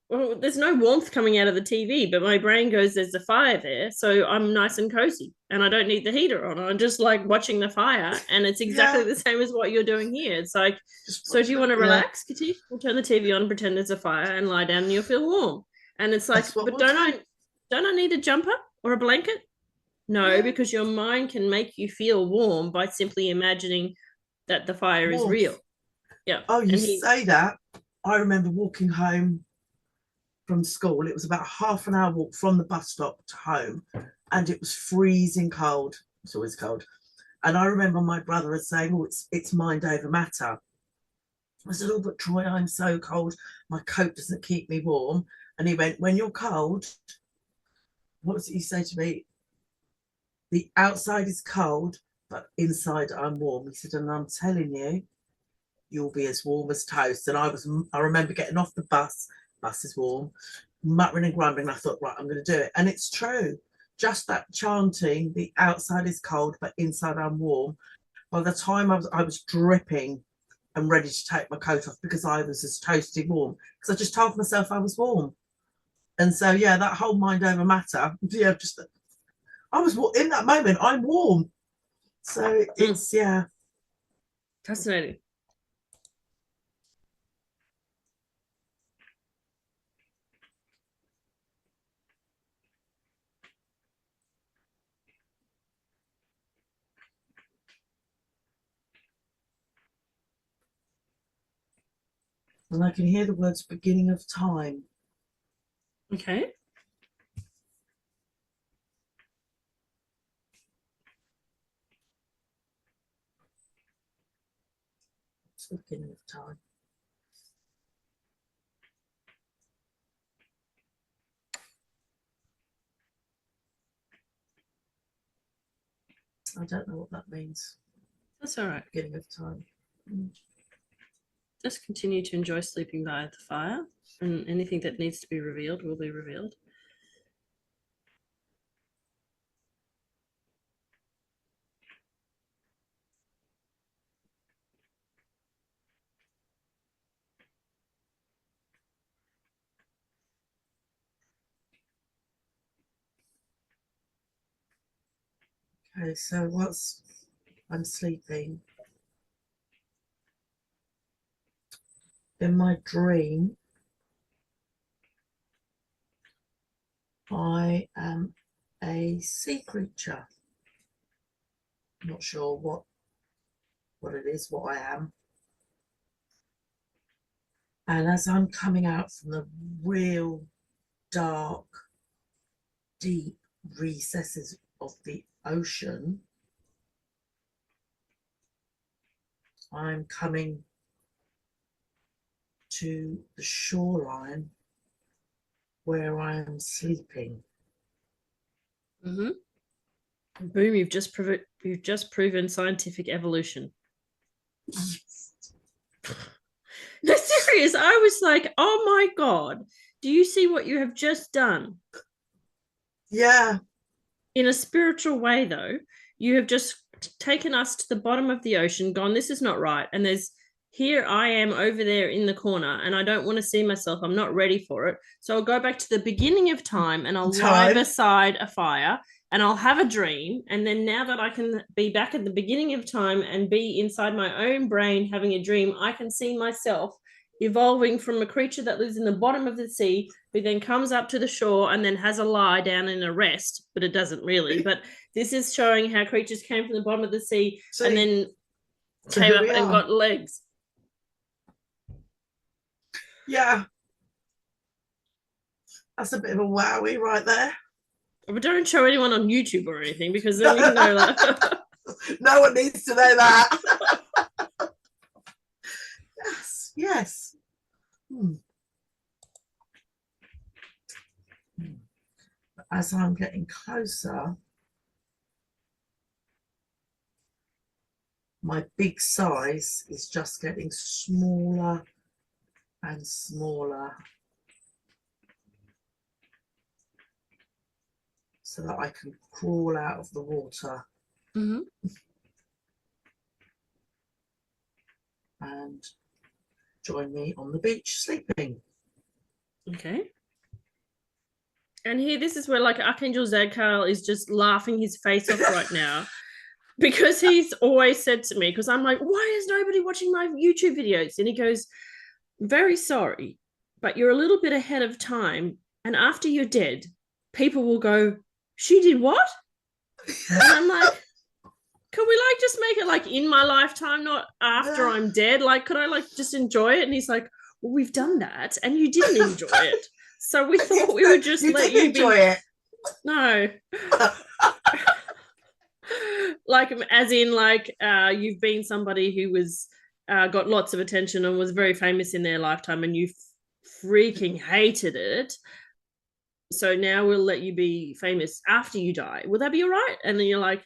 S3: well, there's no warmth coming out of the TV, but my brain goes, there's a fire there, so I'm nice and cozy, and I don't need the heater on. I'm just like watching the fire, and it's exactly the same as what you're doing here. It's like, so do you want to relax, Katische? We'll turn the TV on and pretend there's a fire and lie down, and you'll feel warm. And it's like, but don't I need a jumper or a blanket? No, because your mind can make you feel warm by simply imagining that the fire is real. Yeah.
S2: Oh, you say that. I remember walking home from school. It was about half an hour walk from the bus stop to home, and it was freezing cold. It's always cold. And I remember my brother was saying, "Oh, it's mind over matter." I said, "Oh, but Troy, I'm so cold. My coat doesn't keep me warm." And he went, "When you're cold," what was it you say to me? the outside is cold, but inside I'm warm. He said, and I'm telling you, you'll be as warm as toast. And I remember getting off the bus is warm, muttering and grumbling. I thought, right, I'm going to do it. And it's true. Just that chanting, the outside is cold, but inside I'm warm. By the time I was dripping and ready to take my coat off because I was as toasty warm, because I just told myself I was warm. And so, yeah, that whole mind over matter, yeah, just I was in that moment, I'm warm. So it's, yeah.
S3: Fascinating.
S2: And I can hear the words beginning of time.
S3: Okay.
S2: It's the beginning of time. I don't know what that means.
S3: That's all right.
S2: Beginning of time.
S3: Just continue to enjoy sleeping by the fire, and anything that needs to be revealed will be revealed.
S2: Okay, so whilst I'm sleeping, in my dream, I am a sea creature. I'm not sure what it is, what I am. And as I'm coming out from the real dark, deep recesses of the ocean, I'm coming to the shoreline where I am sleeping.
S3: Mm-hmm. Boom! You've just proven scientific evolution. No, serious. I was like, oh my God, do you see what you have just done?
S2: Yeah.
S3: In a spiritual way, though, you have just taken us to the bottom of the ocean, gone, this is not right. And here I am over there in the corner, and I don't want to see myself. I'm not ready for it. So I'll go back to the beginning of time, and I'll lie beside a fire, and I'll have a dream. And then now that I can be back at the beginning of time and be inside my own brain having a dream, I can see myself evolving from a creature that lives in the bottom of the sea, who then comes up to the shore and then has a lie down in a rest, but it doesn't really. But this is showing how creatures came from the bottom of the sea and then came up and got legs.
S2: Yeah. That's a bit of a wowie right there.
S3: But don't show anyone on YouTube or anything, because then you know that.
S2: No one needs to know that. Yes. As I'm getting closer, my big size is just getting smaller and smaller, so that I can crawl out of the water.
S3: Mm-hmm.
S2: And join me on the beach sleeping.
S3: Okay. And here, this is where like Archangel Zadkiel is just laughing his face off right now, because he's always said to me, because I'm like, why is nobody watching my YouTube videos? And he goes, very sorry, but you're a little bit ahead of time. And after you're dead, people will go, she did what? And I'm like, could we like just make it like in my lifetime, not after I'm dead? Like, could I like just enjoy it? And he's like, well, we've done that and you didn't enjoy it. So we thought we would just let you
S2: enjoy it.
S3: No. Like, as in like you've been somebody who was got lots of attention and was very famous in their lifetime, and you freaking hated it. so now we'll let you be famous after you die. Will that be all right? And then you're like,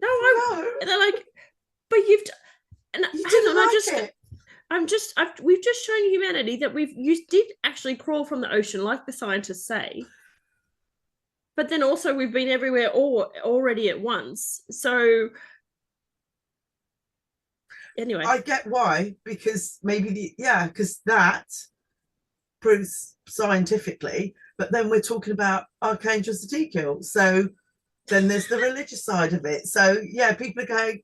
S3: no, I. And they're like, but you've. And
S2: You
S3: hang
S2: didn't
S3: on,
S2: like it.
S3: we've just shown humanity that you did actually crawl from the ocean, like the scientists say. But then also we've been everywhere already at once. So anyway,
S2: I get why, because maybe because that proves scientifically, but then we're talking about Archangel Ezekiel. So then there's the religious side of it. So yeah, people are going,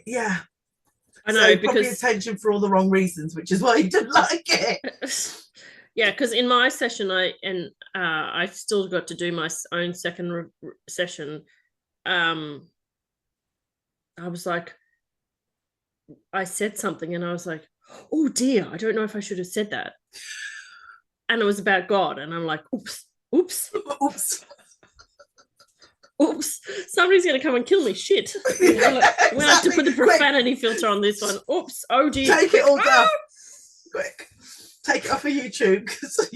S2: yeah.
S3: I know,
S2: so probably attention for all the wrong reasons, which is why you didn't like it.
S3: Yeah, because in my session, I still got to do my own second session. I was like, I said something, and I was like, oh dear, I don't know if I should have said that. And it was about God, and I'm like, oops, somebody's gonna come and kill me. Shit. We're gonna have to put the profanity filter on this one. Oops, oh dear.
S2: Take it all down. Quick. Take it off of YouTube, because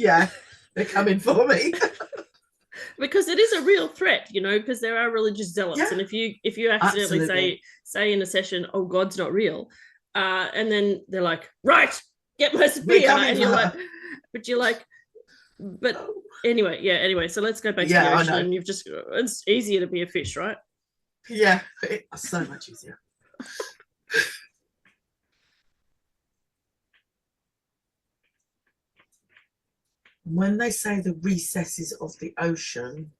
S2: they're coming for me.
S3: Because it is a real threat, because there are religious zealots, and if you accidentally say in a session, oh, God's not real, and then they're like, right, get my spear, and you're like, but anyway, so let's go back to the ocean. And it's easier to be a fish, right?
S2: Yeah, it's so much easier. When they say the recesses of the ocean,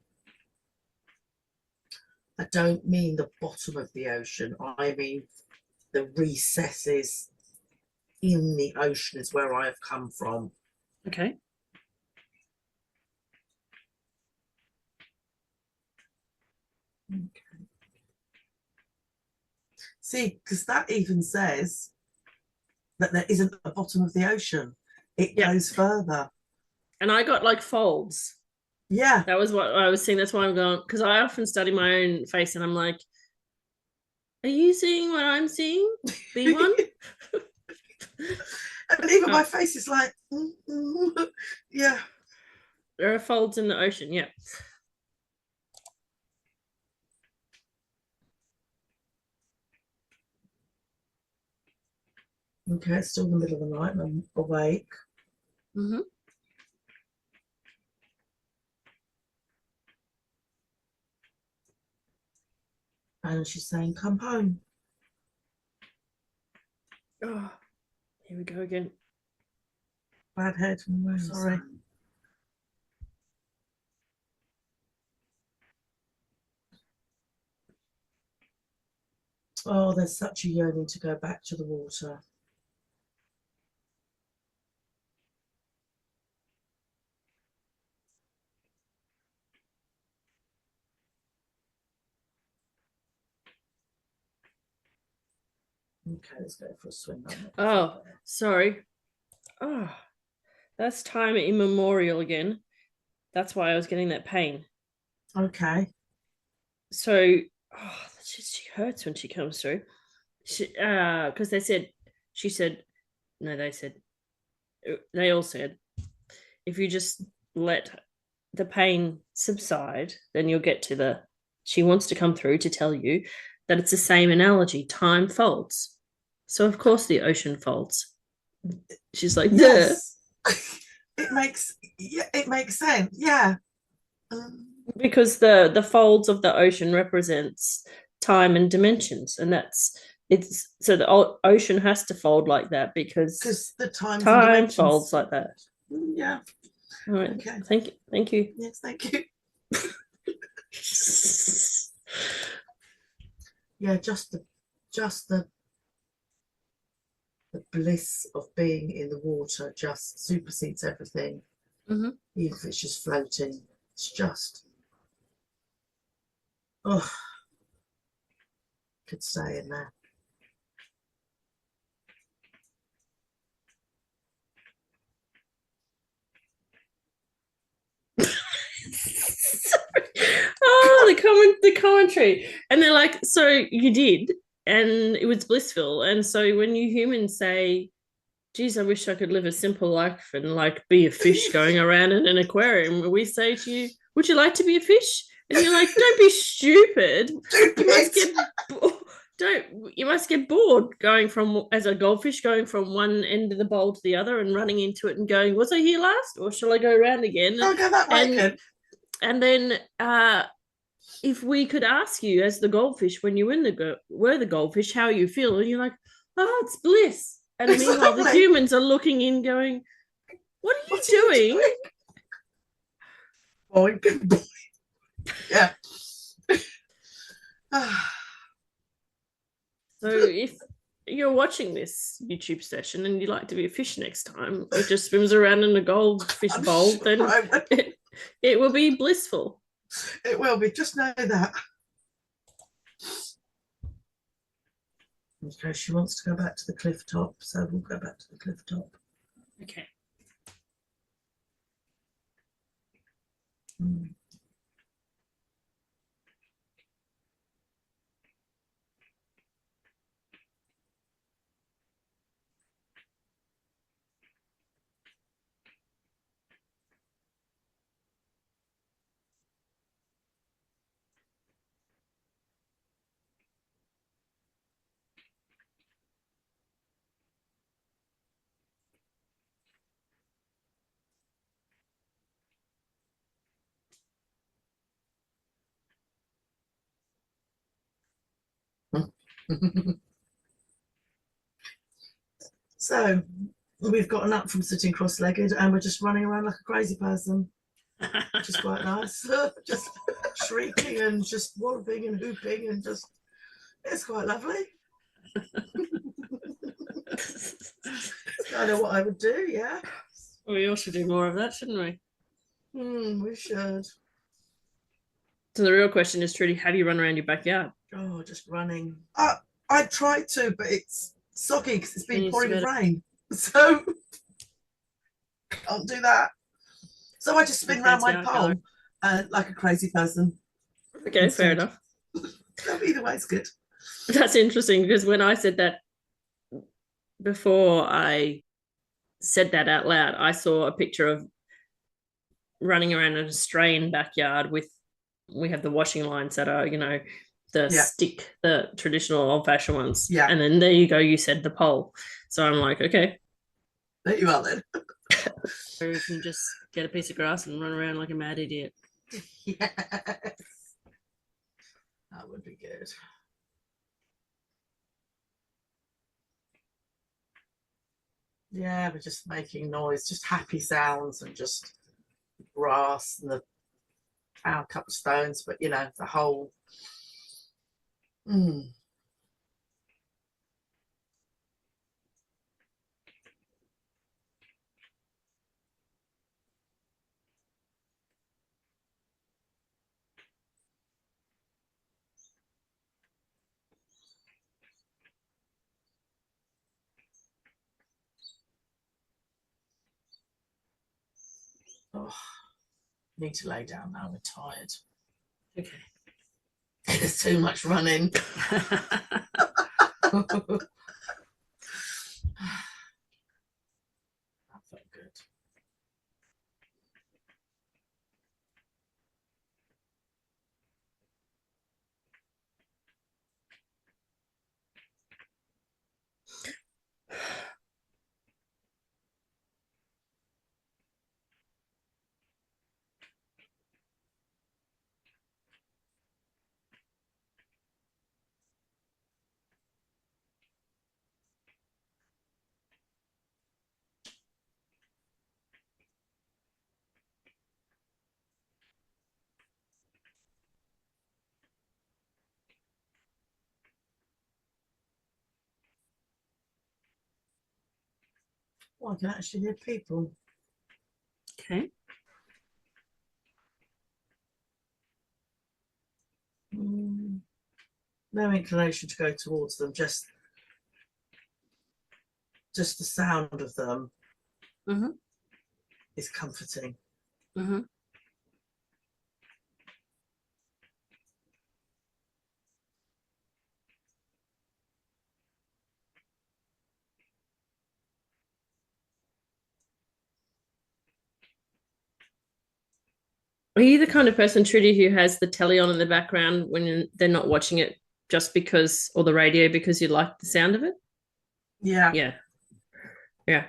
S2: I don't mean the bottom of the ocean. I mean the recesses in the ocean is where I have come from.
S3: Okay.
S2: See, because that even says that there isn't a bottom of the ocean. It goes further.
S3: And I got like folds.
S2: Yeah.
S3: That was what I was seeing. That's why I'm going, because I often study my own face and I'm like, are you seeing what I'm seeing? B1?
S2: And even my face is like, yeah.
S3: There are folds in the ocean, yeah.
S2: Okay, it's still the middle of the night and I'm awake.
S3: Mm-hmm.
S2: And she's saying, come home.
S3: Oh, here we go again.
S2: Bad head. Sorry. Oh, there's such a yearning to go back to the water. Okay, let's go for a swim.
S3: Oh, sorry. Oh, that's time immemorial again. That's why I was getting that pain.
S2: Okay.
S3: So, she hurts when she comes through. Because they all said, if you just let the pain subside, then you'll get to she wants to come through to tell you that it's the same analogy. Time folds. So, of course, the ocean folds. She's like,
S2: yes. It makes sense. Yeah.
S3: Because the folds of the ocean represents time and dimensions, and so the ocean has to fold like that because
S2: the time
S3: folds like that.
S2: Yeah.
S3: All right. Okay. Thank you.
S2: Yes, thank you. Yeah, just the bliss of being in the water just supersedes everything.
S3: Mm-hmm.
S2: Even if it's just floating, it's just could stay in there.
S3: The commentary, and they're like, so you did, and it was blissful. And so when you humans say geez, I wish I could live a simple life and like be a fish going around in an aquarium. We say to you, would you like to be a fish? And you're like, don't be stupid. You must get you must get bored going from as a goldfish going from one end of the bowl to the other and running into it and going, was I here last or shall I go around again?
S2: I'll go that way again.
S3: And then if we could ask you as the goldfish when you were the goldfish, how you feel, and you're like, oh, it's bliss. And meanwhile, the humans are looking in going, what are you doing?
S2: Boy, good boy. Yeah.
S3: So if you're watching this YouTube session and you'd like to be a fish next time, it just swims around in a goldfish bowl, then it will be blissful.
S2: It will be. Just know that. Okay, she wants to go back to the cliff top, so we'll go back to the cliff top.
S3: Okay.
S2: So we've gotten up from sitting cross-legged and we're just running around like a crazy person, which is quite nice. Just shrieking and just walloping and hooping and just, it's quite lovely. It's kind of what I would do, yeah.
S3: We all should do more of that, shouldn't we?
S2: We should.
S3: So the real question is, Trudy, have you run around your backyard?
S2: Oh, just running. I tried to, but it's soggy because it's been pouring with rain. So can't do that. So I just spin around my pole like a crazy person.
S3: Okay, fair enough.
S2: Either way, it's good.
S3: That's interesting because when I said that, before I said that out loud, I saw a picture of running around an Australian backyard we have the washing lines that are, the stick, the traditional old-fashioned ones.
S2: Yeah.
S3: And then there you go, you said the pole. So I'm like, okay.
S2: There you are then.
S3: Or you can just get a piece of grass and run around like a mad idiot.
S2: Yes. That would be good. Yeah, we're just making noise, just happy sounds and just grass and found a couple of stones, but the whole need to lay down now, we're tired.
S3: Okay.
S2: There's too much running. That felt good. Oh, I can actually hear people.
S3: Okay.
S2: No inclination to go towards them, just the sound of them is comforting.
S3: Are you the kind of person, Trudy, who has the telly on in the background when they're not watching it just because, or the radio because you like the sound of it?
S2: Yeah.
S3: Yeah. Yeah.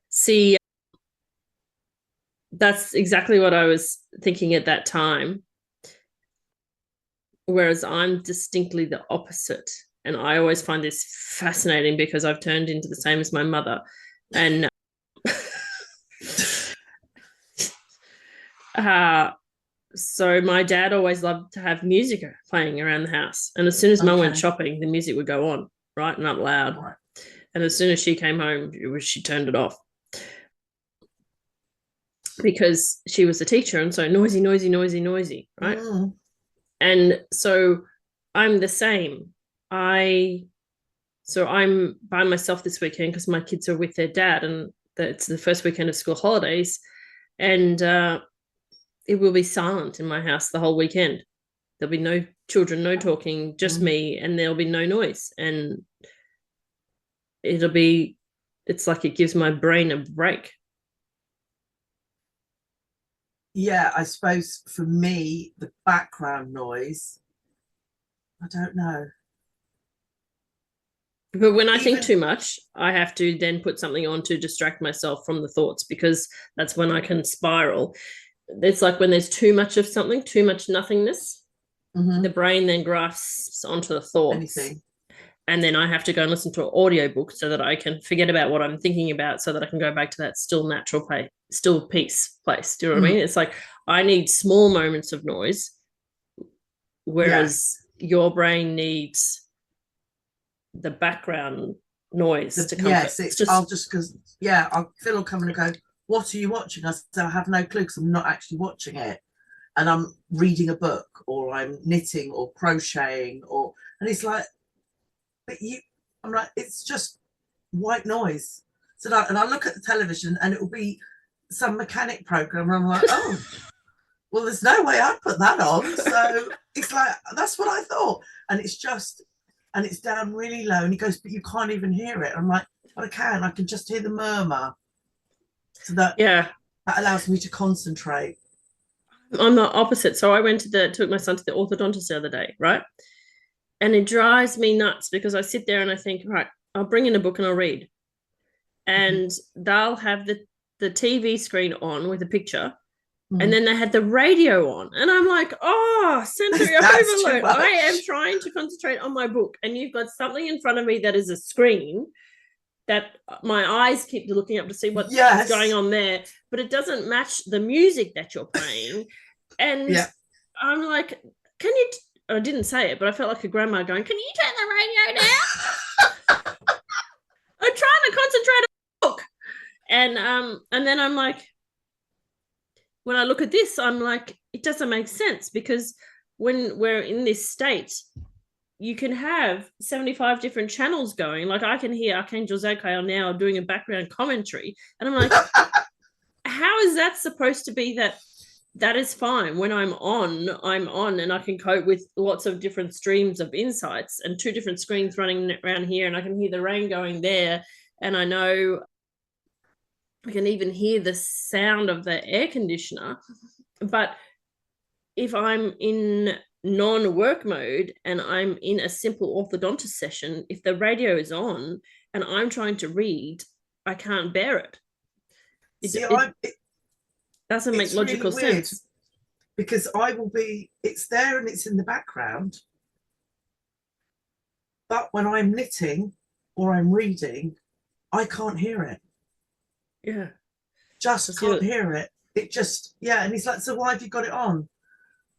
S3: See, that's exactly what I was thinking at that time. Whereas I'm distinctly the opposite. And I always find this fascinating because I've turned into the same as my mother. And so my dad always loved to have music playing around the house. And as soon as Mum went shopping, the music would go on, right? And up loud. Right. And as soon as she came home, she turned it off. Because she was a teacher, and so noisy, noisy, noisy, noisy, right? Mm. And so I'm the same. So I'm by myself this weekend because my kids are with their dad, and it's the first weekend of school holidays, and it will be silent in my house the whole weekend. There'll be no children, no talking, just me, and there'll be no noise. And it's like it gives my brain a break.
S2: Yeah, I suppose for me, the background noise, I don't know.
S3: But when I think too much, I have to then put something on to distract myself from the thoughts, because that's when I can spiral. It's like when there's too much of something, too much nothingness, the brain then grasps onto the thoughts. Anything. And then I have to go and listen to an audiobook so that I can forget about what I'm thinking about, so that I can go back to that still natural place, still peace place. Do you know what I mean? It's like I need small moments of noise, whereas your brain needs the background noise to come.
S2: Yes, I'll just because Phil will come in and go, "What are you watching?" I said, "I have no clue because I'm not actually watching it, and I'm reading a book, or I'm knitting, or crocheting, and he's like, but I'm like, it's just white noise." So and I look at the television and it will be some mechanic program, and I'm like, oh, well, there's no way I'd put that on. So it's like, that's what I thought. And it's down really low. And he goes, but you can't even hear it. I'm like, but I can just hear the murmur. So that allows me to concentrate.
S3: I'm the opposite. So I took my son to the orthodontist the other day, right? And it drives me nuts because I sit there and I think, right, I'll bring in a book and I'll read. And they'll have the TV screen on with a picture. And then they had the radio on. And I'm like, oh, sensory overload. I am trying to concentrate on my book. And you've got something in front of me that is a screen that my eyes keep looking up to see what's going on there. But it doesn't match the music that you're playing. And I'm like, I didn't say it, but I felt like a grandma going, can you turn the radio down? I'm trying to concentrate on the book. And then I'm like, when I look at this, I'm like, it doesn't make sense, because when we're in this state, you can have 75 different channels going. Like I can hear Archangel Zadkiel now doing a background commentary. And I'm like, how is that supposed to be that is fine? When I'm on and I can cope with lots of different streams of insights and two different screens running around here, and I can hear the rain going there. And I know I can even hear the sound of the air conditioner. But if I'm in non-work mode and I'm in a simple orthodontist session, if the radio is on and I'm trying to read, I can't bear it. It doesn't make logical sense.
S2: Because it's there and it's in the background. But when I'm knitting or I'm reading, I can't hear it.
S3: Yeah.
S2: Just can't hear it. It just, and he's like, so why have you got it on?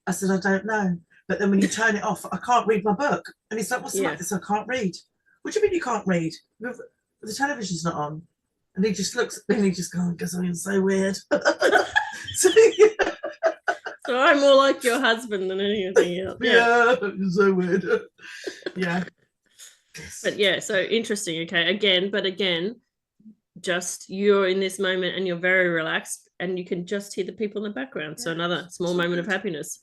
S2: I said, I don't know. But then when you turn it off, I can't read my book. And he's like, what's the matter? I can't read. What do you mean you can't read? The television's not on. And he just looks at me and he just goes, because I'm so weird. So
S3: I'm more like your husband than anything else.
S2: Yeah, so weird. Yeah.
S3: But so interesting. Okay. Again, just you're in this moment and you're very relaxed and you can just hear the people in the background. So another small moment of happiness.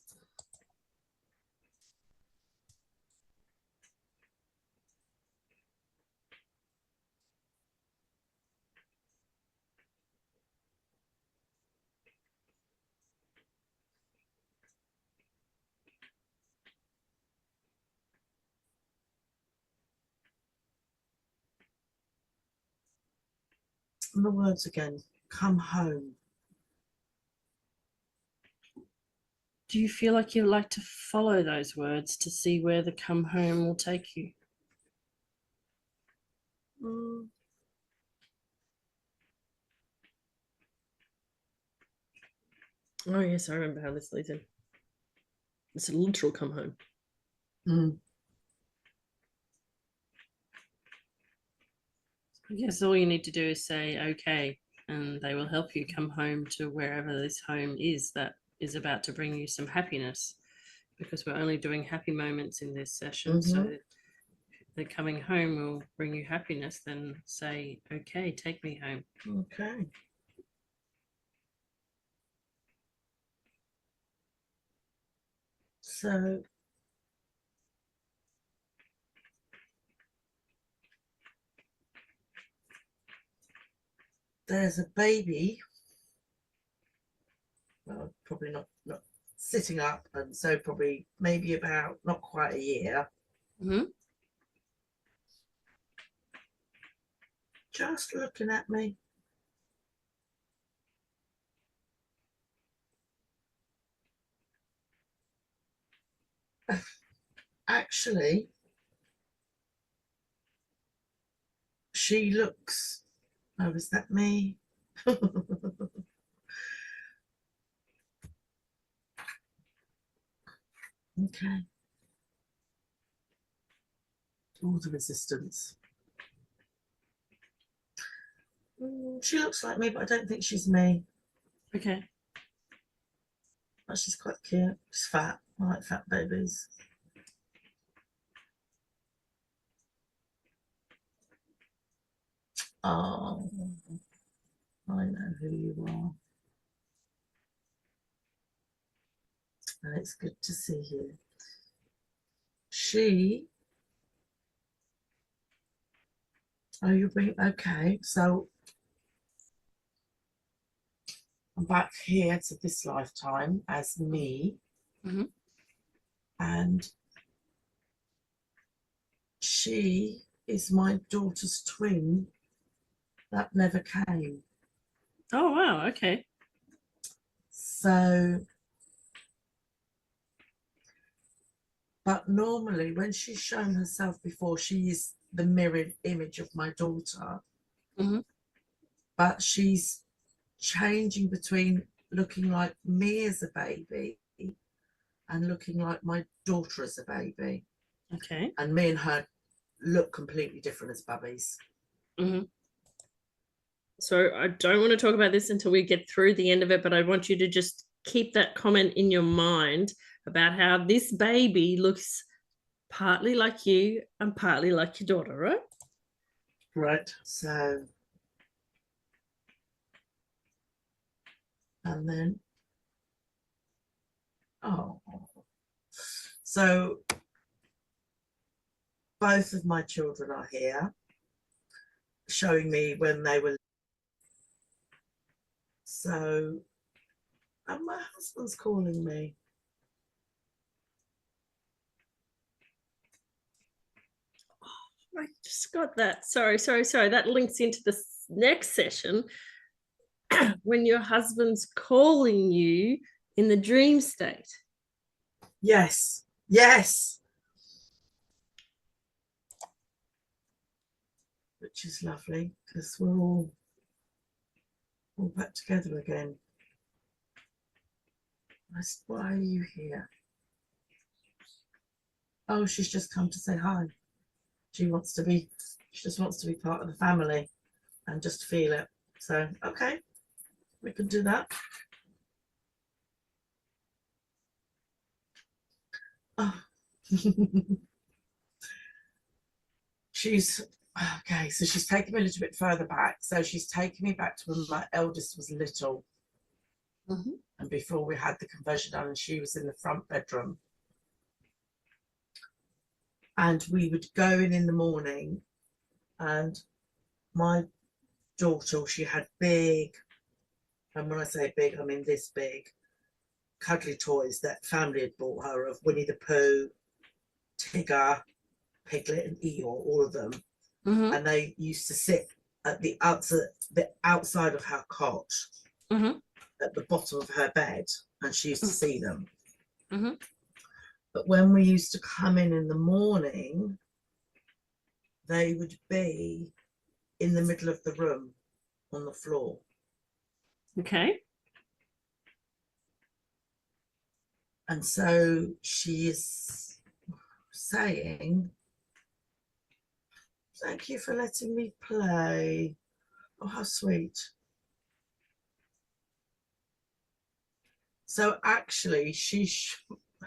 S2: And the words again, come home.
S3: Do you feel like you'd like to follow those words to see where the come home will take you?
S2: Mm.
S3: Oh, yes, I remember how this leads in. It's a literal come home.
S2: Mm.
S3: I guess all you need to do is say, okay, and they will help you come home to wherever this home is that is about to bring you some happiness, because we're only doing happy moments in this session. So the coming home will bring you happiness. Then say, okay, take me home.
S2: Okay. So there's a baby, well, probably not sitting up, and so probably maybe about not quite a year.
S3: Mm-hmm.
S2: Just looking at me. Actually, she looks, oh, is that me? Okay. All the resistance. She looks like me, but I don't think she's me.
S3: Okay.
S2: But she's quite cute. She's fat. I like fat babies. Oh, I know who you are. And it's good to see you. Oh, you bring, okay, so I'm back here to this lifetime as me.
S3: Mm-hmm.
S2: And she is my daughter's twin that never came.
S3: Oh, wow. Okay.
S2: So, but normally when she's shown herself before, she is the mirrored image of my daughter.
S3: Mm-hmm.
S2: But she's changing between looking like me as a baby and looking like my daughter as a baby.
S3: Okay.
S2: And me and her look completely different as bubbies.
S3: Mm-hmm. So I don't want to talk about this until we get through the end of it, but I want you to just keep that comment in your mind about how this baby looks partly like you and partly like your daughter, right?
S2: Right. So, and then, oh, so both of my children are here showing me when they were. So, and my husband's calling me.
S3: I just got that. Sorry. That links into the next session when your husband's calling you in the dream state.
S2: Yes. Yes. Which is lovely because we're all back together again. I said, why are you here? Oh, she's just come to say hi. She just wants to be part of the family and just feel it. So, okay, we can do that. Oh. She's okay, so she's taken me a little bit further back. So she's taken me back to when my eldest was little.
S3: Mm-hmm.
S2: And before we had the conversion done, and she was in the front bedroom. And we would go in the morning, and my daughter, she had big, and when I say big, I mean this big, cuddly toys that family had bought her of Winnie the Pooh, Tigger, Piglet and Eeyore, all of them.
S3: Mm-hmm.
S2: And they used to sit at the outside of her cot, at the bottom of her bed, and she used to see them. But when we used to come in the morning, they would be in the middle of the room on the floor.
S3: Okay.
S2: And so she is saying, thank you for letting me play. Oh, how sweet. So actually,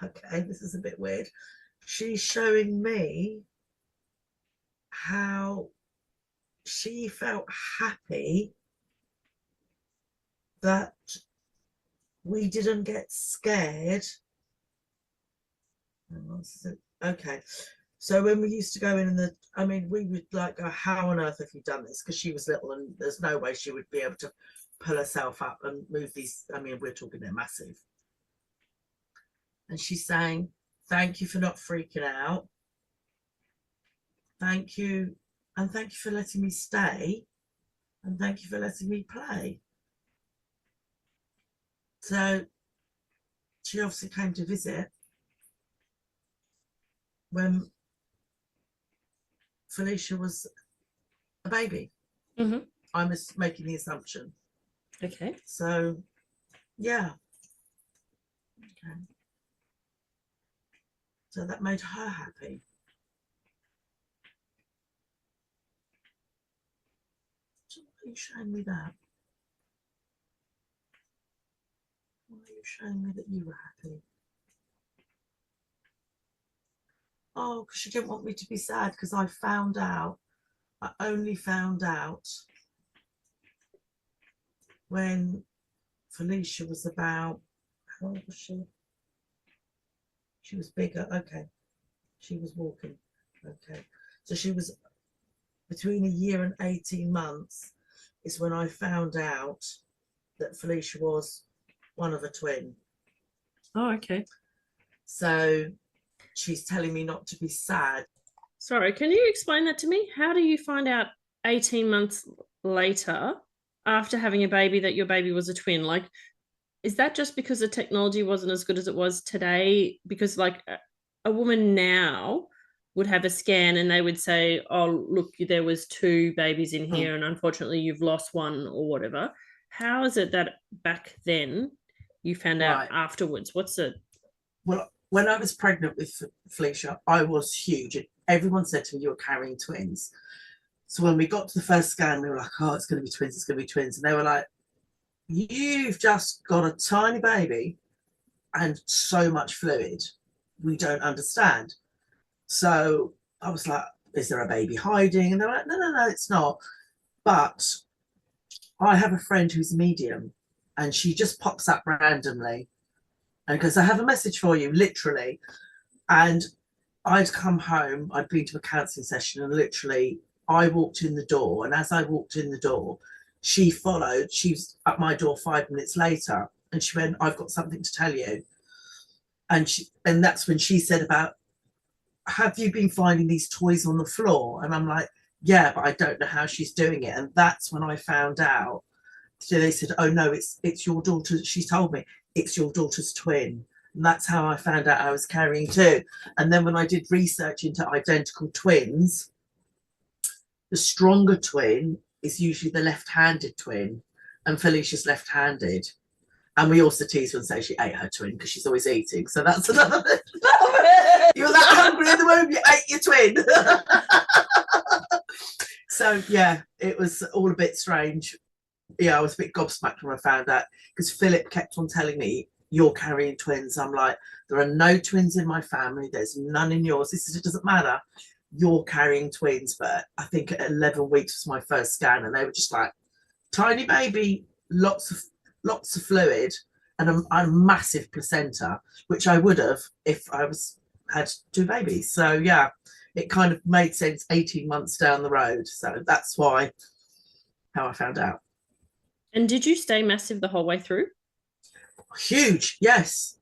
S2: okay, this is a bit weird. She's showing me how she felt happy that we didn't get scared. Okay, so when we used to go in we would like go, how on earth have you done this? Because she was little and there's no way she would be able to pull herself up and move these. I mean, we're talking they're massive. And she's saying, thank you for not freaking out. Thank you. And thank you for letting me stay. And thank you for letting me play. So she obviously came to visit when Felicia was a baby. I was making the assumption.
S3: Okay.
S2: So, yeah. Okay. So that made her happy. So why are you showing me that? Why are you showing me that you were happy? Oh, because she didn't want me to be sad, because I only found out when Felicia was about, how old was she? She was bigger. Okay. She was walking. Okay. So she was between a year and 18 months is when I found out that Felicia was one of a twin.
S3: Oh, okay.
S2: So she's telling me not to be sad.
S3: Sorry, can you explain that to me? How do you find out 18 months later after having a baby that your baby was a twin? Like, is that just because the technology wasn't as good as it was today? Because like a woman now would have a scan and they would say, oh, look, there was 2 babies in here and unfortunately you've lost one or whatever. How is it that back then you found out afterwards? What's it?
S2: Well, when I was pregnant with Felicia, I was huge. Everyone said to me, you're carrying twins. So when we got to the first scan, we were like, oh, it's going to be twins, it's going to be twins. And they were like, you've just got a tiny baby and so much fluid. We don't understand. So I was like, is there a baby hiding? And they're like, no, it's not. But I have a friend who's a medium and she just pops up randomly and goes, I have a message for you, literally. And I'd come home, I'd been to a counselling session, and literally I walked in the door. And as I walked in the door, she followed. She was at my door 5 minutes later and she went, I've got something to tell you. And that's when she said about, have you been finding these toys on the floor? And I'm like, yeah, but I don't know how she's doing it. And that's when I found out. So they said, oh no, it's your daughter. She told me it's your daughter's twin. And that's how I found out I was carrying 2. And then when I did research into identical twins, the stronger twin is usually the left-handed twin, and Felicia's left-handed. And we also tease her and say she ate her twin because she's always eating. So that's another. You were that hungry in the womb, you ate your twin. So yeah, it was all a bit strange. Yeah, I was a bit gobsmacked when I found out, because Philip kept on telling me, you're carrying twins. I'm like, there are no twins in my family. There's none in yours. He said, it doesn't matter. You're carrying twins. But I think at 11 weeks was my first scan, and they were just like tiny baby, lots of fluid, and a massive placenta, which I would have if I had 2 babies. So yeah, it kind of made sense 18 months down the road. So that's how I found out.
S3: And did you stay massive the whole way through?
S2: Huge, yes,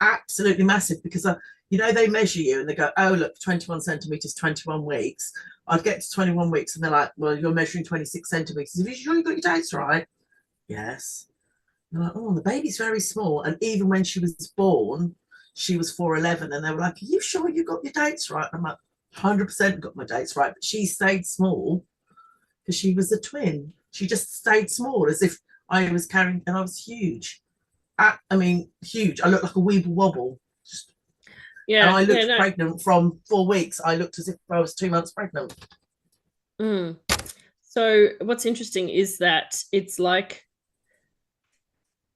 S2: absolutely massive, because you know, they measure you and they go, oh, look, 21 centimeters, 21 weeks. I'd get to 21 weeks and they're like, well, you're measuring 26 centimeters. Are you sure you got your dates right? Yes. And they're like, oh, the baby's very small. And even when she was born, she was 4'11". And they were like, are you sure you got your dates right? And I'm like, 100% got my dates right. But she stayed small because she was a twin. She just stayed small as if I was carrying, and I was huge. I mean, huge. I looked like a weeble wobble. And I looked pregnant from 4 weeks. I looked as if I was 2 months pregnant.
S3: So what's interesting is that it's like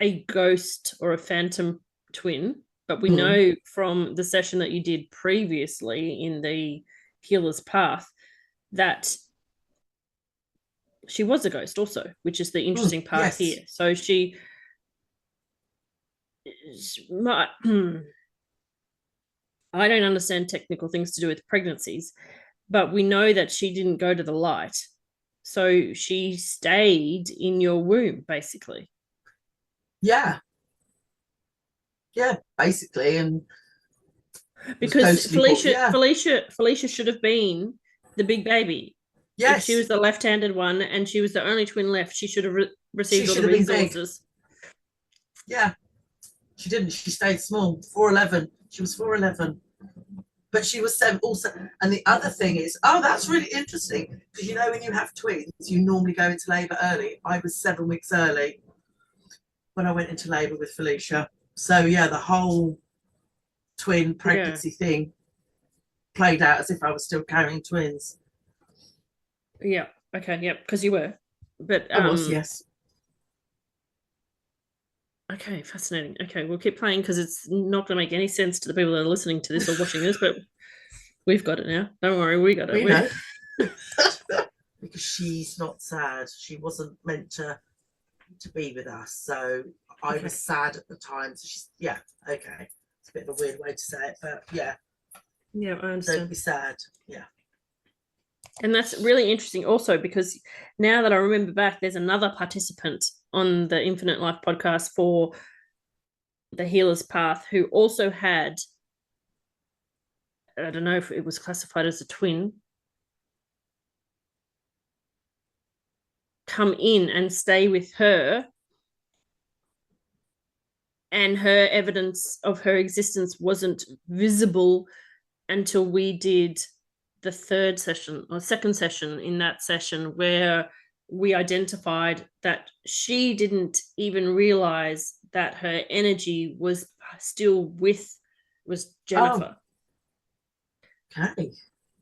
S3: a ghost or a phantom twin, but we know from the session that you did previously in the healer's path that she was a ghost also, which is the interesting part here. So I don't understand technical things to do with pregnancies, but we know that she didn't go to the light. So she stayed in your womb, basically.
S2: Yeah. Yeah, basically. And
S3: because Felicia should have been the big baby. Yes. If she was the left-handed one and she was the only twin left, she should have received all the resources.
S2: Yeah. She didn't. She stayed small. 4'11". She was 4'11". But she was 7 also. And the other thing is, that's really interesting. Because you know, when you have twins, you normally go into labour early. I was 7 weeks early when I went into labour with Felicia. So yeah, the whole twin pregnancy thing played out as if I was still carrying twins.
S3: Yeah. Okay. Yeah. Because you were. But
S2: I was, yes.
S3: Okay, fascinating. Okay, we'll keep playing because it's not going to make any sense to the people that are listening to this or watching this, but we've got it now. Don't worry, we got it.
S2: We know. Because she's not sad. She wasn't meant to be with us. So I was sad at the time. So she's, okay. It's a bit of a weird way to say it, but yeah.
S3: Yeah, I understand.
S2: Don't be sad. Yeah.
S3: And that's really interesting also because now that I remember back, there's another participant on the Infinite Life podcast for the Healer's Path who also had, I don't know if it was classified as a twin, come in and stay with her, and her evidence of her existence wasn't visible until we did the third session or second session in that session where we identified that she didn't even realize that her energy was still was Jennifer.
S2: Okay.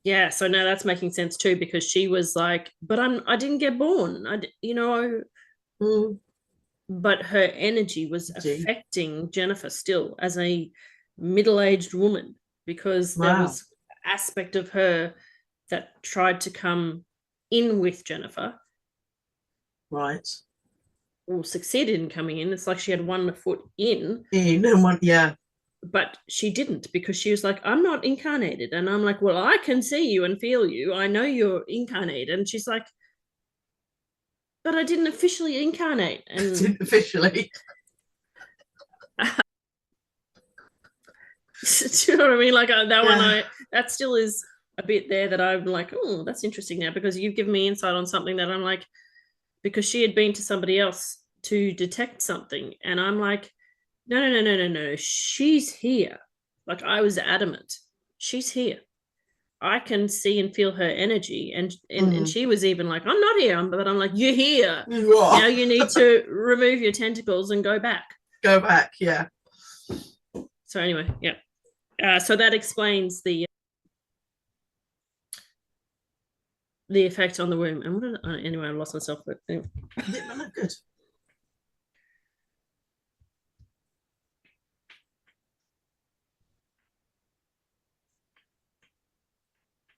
S3: Yeah, so now that's making sense too because she was like, but I didn't get born. But her energy was affecting Jennifer still as a middle-aged woman because there was aspect of her that tried to come in with Jennifer.
S2: Right.
S3: Or succeeded in coming in. It's like she had one foot in. But she didn't because she was like, I'm not incarnated. And I'm like, well, I can see you and feel you. I know you're incarnated. And she's like, but I didn't officially incarnate. And
S2: didn't officially.
S3: Do you know what I mean? Like that one, that still is a bit there that I'm like, oh, that's interesting now because you've given me insight on something that I'm like, because she had been to somebody else to detect something. And I'm like, no. She's here. Like I was adamant. She's here. I can see and feel her energy. And she was even like, I'm not here. But I'm like, you're here.
S2: You are.
S3: Now you need to remove your tentacles and go back.
S2: Go back, yeah.
S3: So anyway, yeah. So that explains the effect on the womb. And anyway, I lost myself. But anyway.
S2: Yeah, no, good.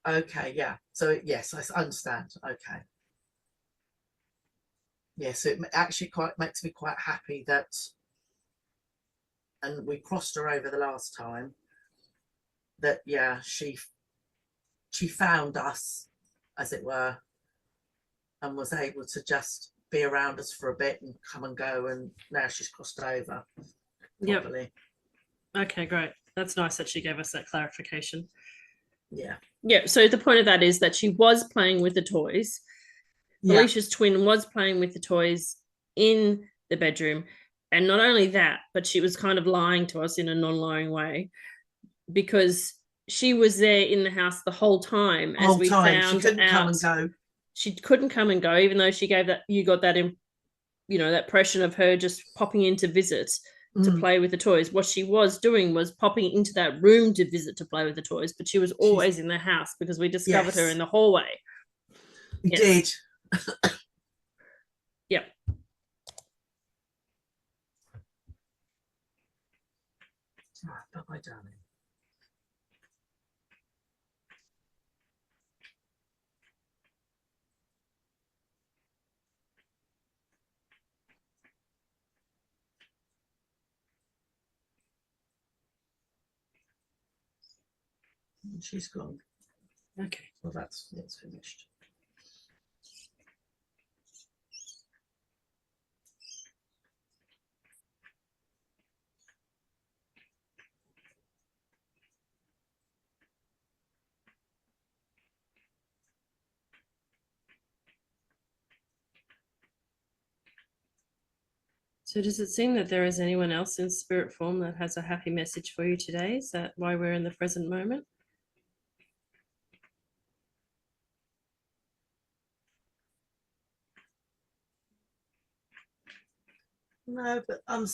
S2: Okay, yeah. So yes, I understand. Okay. Yes, so it actually makes me quite happy that, and we crossed her over the last time, that she found us, as it were, and was able to just be around us for a bit and come and go, and now she's crossed over properly.
S3: Okay, great. That's nice that she gave us that clarification.
S2: Yeah.
S3: Yeah. So the point of that is that she was playing with the toys.
S2: Yeah.
S3: Alicia's twin was playing with the toys in the bedroom. And not only that, but she was kind of lying to us in a non-lying way, because she was there in the house the whole time as we found
S2: she couldn't come
S3: out.
S2: and go.
S3: She couldn't come and go, even though she gave that, you got that in, that impression of her just popping in to visit to play with the toys. What she was doing was popping into that room to visit to play with the toys, but she was always in the house because we discovered her in the hallway.
S2: We did.
S3: Yep.
S2: Bye-bye, darling. She's gone.
S3: Okay.
S2: Well, that's finished.
S3: So does it seem that there is anyone else in spirit form that has a happy message for you today? Is that why we're in the present moment?
S2: No, but I'm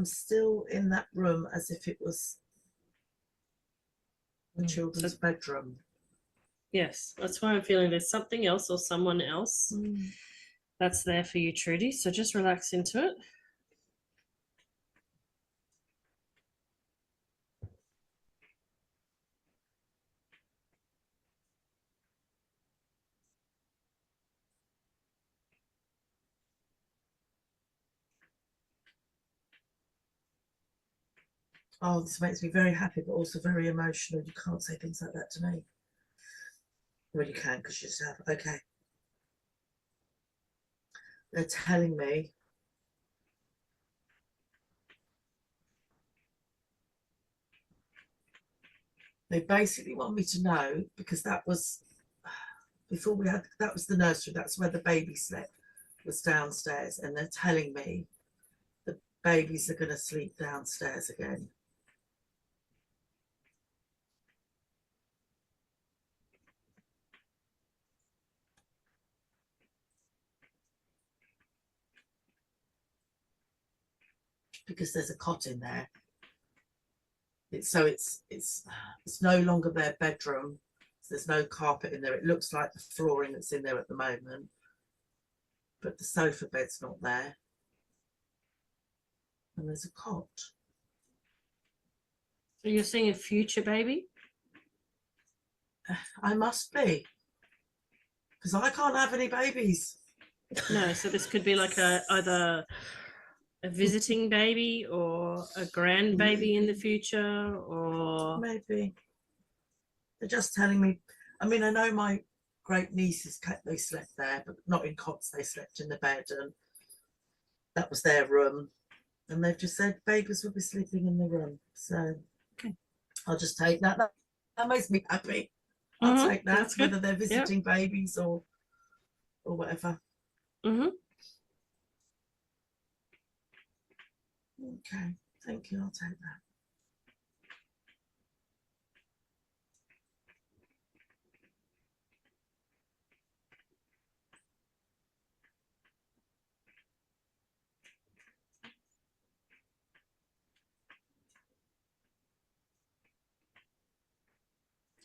S2: still in that room as if it was the children's bedroom.
S3: Yes, that's why I'm feeling there's something else or someone else that's there for you, Trudy. So just relax into it.
S2: Oh, this makes me very happy, but also very emotional. You can't say things like that to me. Well, you can, because you just have. Okay. They're telling me they basically want me to know, because that was before we had, that was the nursery, that's where the baby slept, was downstairs, and they're telling me the babies are going to sleep downstairs again. Because there's a cot in there. It's no longer their bedroom. So there's no carpet in there. It looks like the flooring that's in there at the moment, but the sofa bed's not there. And there's a cot.
S3: So you're seeing a future baby?
S2: I must be, because I can't have any babies.
S3: No, so this could be like either a visiting baby or a grandbaby in the future, or
S2: maybe they're just telling me. I mean, I know my great nieces, they slept there, but not in cots. They slept in the bed, and that was their room. And they've just said babies will be sleeping in the room. So
S3: okay,
S2: I'll just take that. That makes me happy. I'll take that, whether they're visiting babies or whatever. Okay, thank you. I'll take that.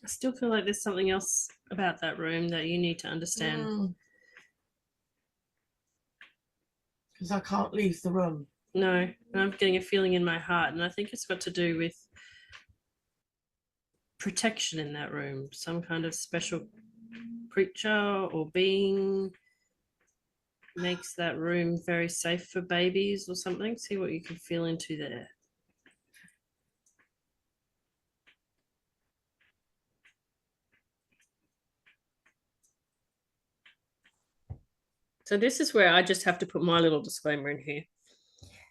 S3: I still feel like there's something else about that room that you need to understand.
S2: Because I can't leave the room.
S3: No, and I'm getting a feeling in my heart, and I think it's got to do with protection in that room. Some kind of special creature or being makes that room very safe for babies or something. See what you can feel into there. So this is where I just have to put my little disclaimer in here.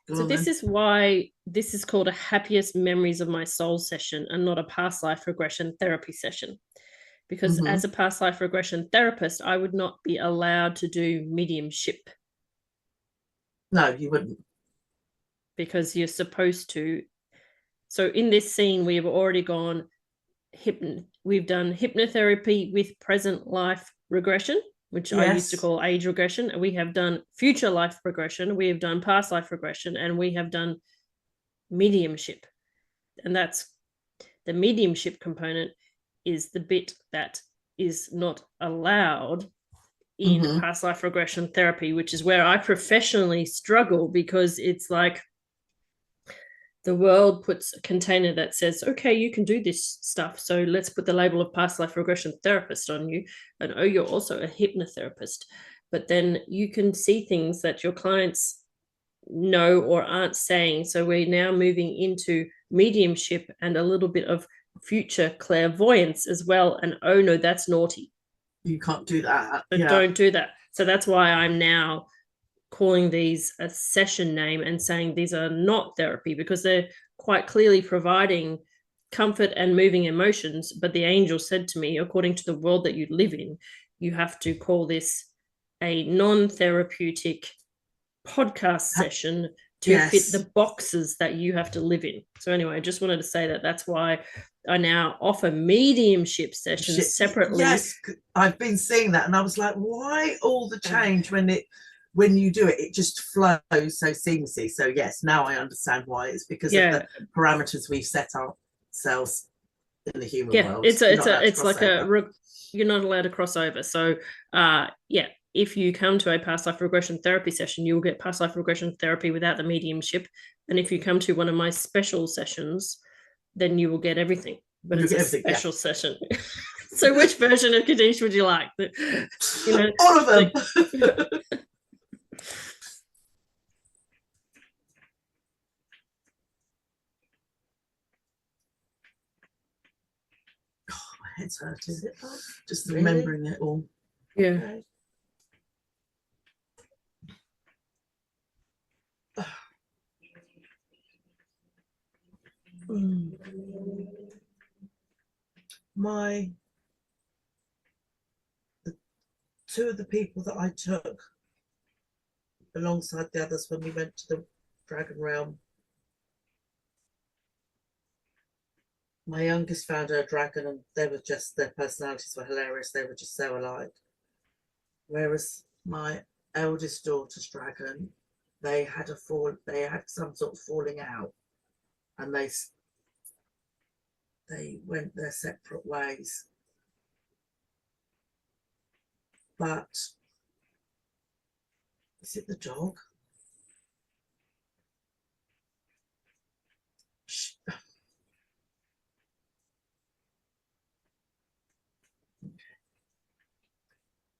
S3: So this is why this is called a happiest memories of my soul session and not a past life regression therapy session. Because as a past life regression therapist, I would not be allowed to do mediumship.
S2: No, you wouldn't.
S3: Because you're supposed to. So in this scene, we have already gone, we've done hypnotherapy with present life regression, which I used to call age regression. We have done future life regression. We have done past life regression, and we have done mediumship. And that's the mediumship component is the bit that is not allowed in past life regression therapy, which is where I professionally struggle, because it's like the world puts a container that says, okay, you can do this stuff, so let's put the label of past life regression therapist on you, and oh, you're also a hypnotherapist. But then you can see things that your clients know or aren't saying. So we're now moving into mediumship and a little bit of future clairvoyance as well. And oh no, that's naughty.
S2: You can't do that.
S3: So don't do that. So that's why I'm now calling these a session name and saying these are not therapy, because they're quite clearly providing comfort and moving emotions. But the angel said to me, according to the world that you live in, you have to call this a non-therapeutic podcast session to fit the boxes that you have to live in. So anyway, I just wanted to say that that's why I now offer mediumship sessions separately.
S2: Yes, I've been seeing that, and I was like, why all the change when you do it? It just flows so seamlessly. So yes, now I understand why. It's because of the parameters we've set ourselves in the human world.
S3: It's like you're not allowed to cross over. So if you come to a past life regression therapy session, you will get past life regression therapy without the mediumship. And if you come to one of my special sessions, then you will get everything. But it's a special session. So which version of Katische would you like?
S2: All of them. My head's hurting. Just remembering it all.
S3: Yeah.
S2: Okay. Two of the people that I took alongside the others when we went to the Dragon Realm, my youngest found her a dragon, and their personalities were hilarious. They were just so alike. Whereas my eldest daughter's dragon, they had some sort of falling out, and they went their separate ways. But is it the dog?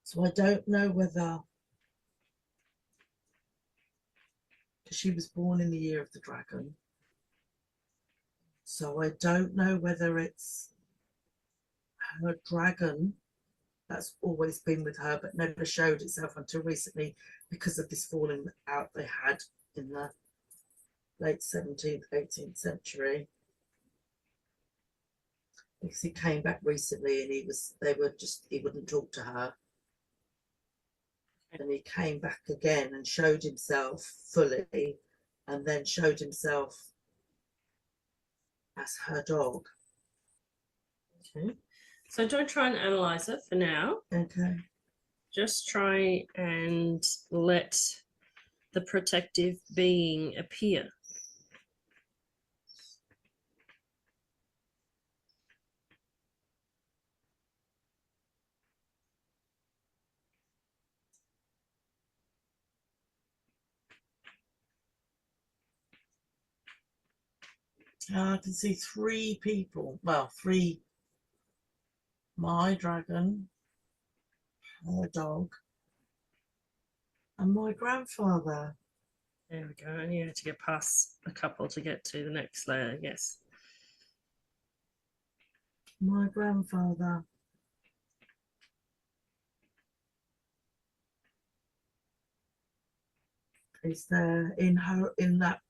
S2: So I don't know whether, because she was born in the year of the dragon, so I don't know whether it's her dragon that's always been with her but never showed itself until recently because of this falling out they had in the late 17th, 18th century. Because he came back recently and he wouldn't talk to her. And he came back again and showed himself fully, and then showed himself as her dog.
S3: Okay. So don't try and analyze it for now.
S2: Okay.
S3: Just try and let the protective being appear.
S2: I can see three people. Well, three. My dragon, her dog, and my grandfather.
S3: There we go. And you have to get past a couple to get to the next layer. Yes.
S2: My grandfather. is there in that.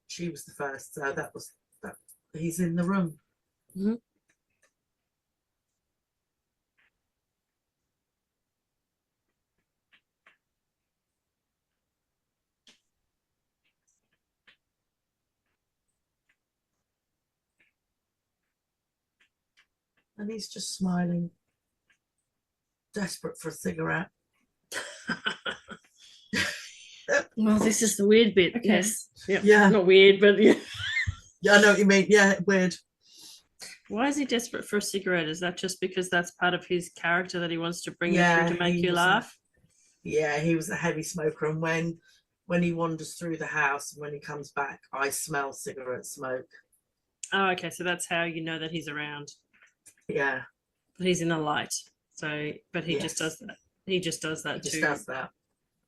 S2: She was the first, so that was that. He's in the room.
S3: Mhm.
S2: And he's just smiling, desperate for a cigarette.
S3: Well, this is the weird bit.
S1: Okay.
S3: Yes. Yep.
S2: Yeah.
S3: Not weird, but yeah.
S2: Yeah, I know what you mean. Yeah, weird.
S3: Why is he desperate for a cigarette? Is that just because that's part of his character that he wants to bring
S2: Yeah,
S3: you through to make
S2: he
S3: you
S2: was
S3: laugh?
S2: Yeah, he was a heavy smoker, and when he wanders through the house and when he comes back, I smell cigarette smoke.
S3: Oh, okay. So that's how you know that he's around.
S2: Yeah,
S3: But he's in the light. So, but he just
S2: Yes.
S3: does that. He just does that
S2: he just
S3: to
S2: does that.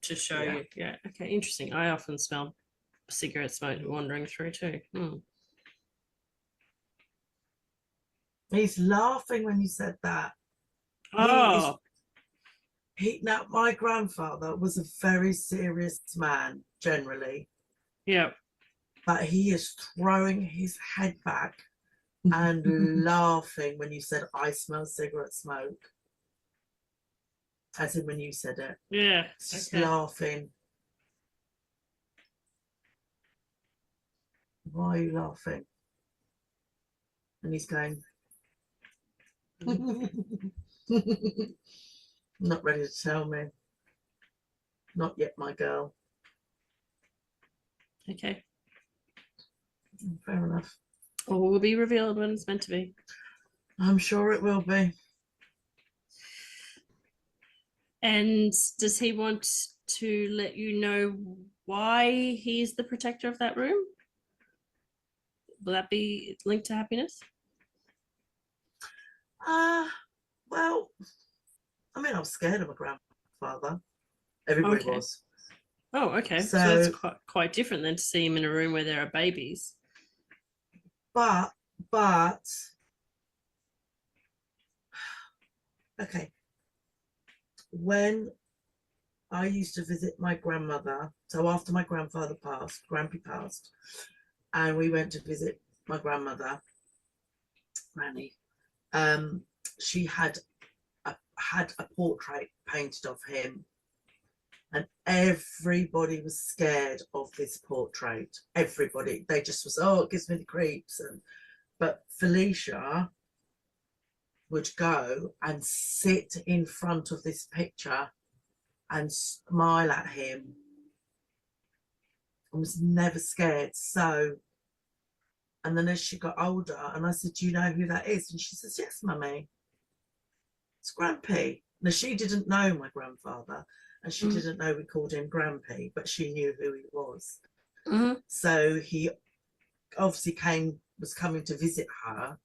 S3: to show
S2: Yeah.
S3: you. Yeah. Okay. Interesting. I often smell cigarette smoke wandering through too. Hmm.
S2: He's laughing when you said that.
S3: Oh,
S2: Now, my grandfather was a very serious man generally,
S3: yeah.
S2: but he is throwing his head back and laughing when you said, I smell cigarette smoke. As in when you said it.
S3: Yeah.
S2: He's just
S3: Okay.
S2: laughing. Why are you laughing? And he's going, not ready to tell me. Not yet, my girl.
S3: Okay.
S2: Fair enough.
S3: All will be revealed when it's meant to be.
S2: I'm sure it will be.
S3: And does he want to let you know why he's the protector of that room? Will that be linked to happiness?
S2: Well, I mean, I was scared of my grandfather. Everybody
S3: Okay.
S2: was.
S3: Oh, okay. So
S2: So,
S3: that's quite different than to see him in a room where there are babies.
S2: but, okay. When I used to visit my grandmother, so after my grandfather passed, Grampy passed, and we went to visit my grandmother, Granny. She had a portrait painted of him, and everybody was scared of this portrait. Everybody, they just was, oh, it gives me the creeps. But Felicia would go and sit in front of this picture and smile at him and was never scared. So, and then as she got older, and I said, do you know who that is? And she says, yes, mummy, it's Grampy. Now, she didn't know my grandfather, and she didn't know we called him Grampy, but she knew who he was. So he obviously was coming to visit her,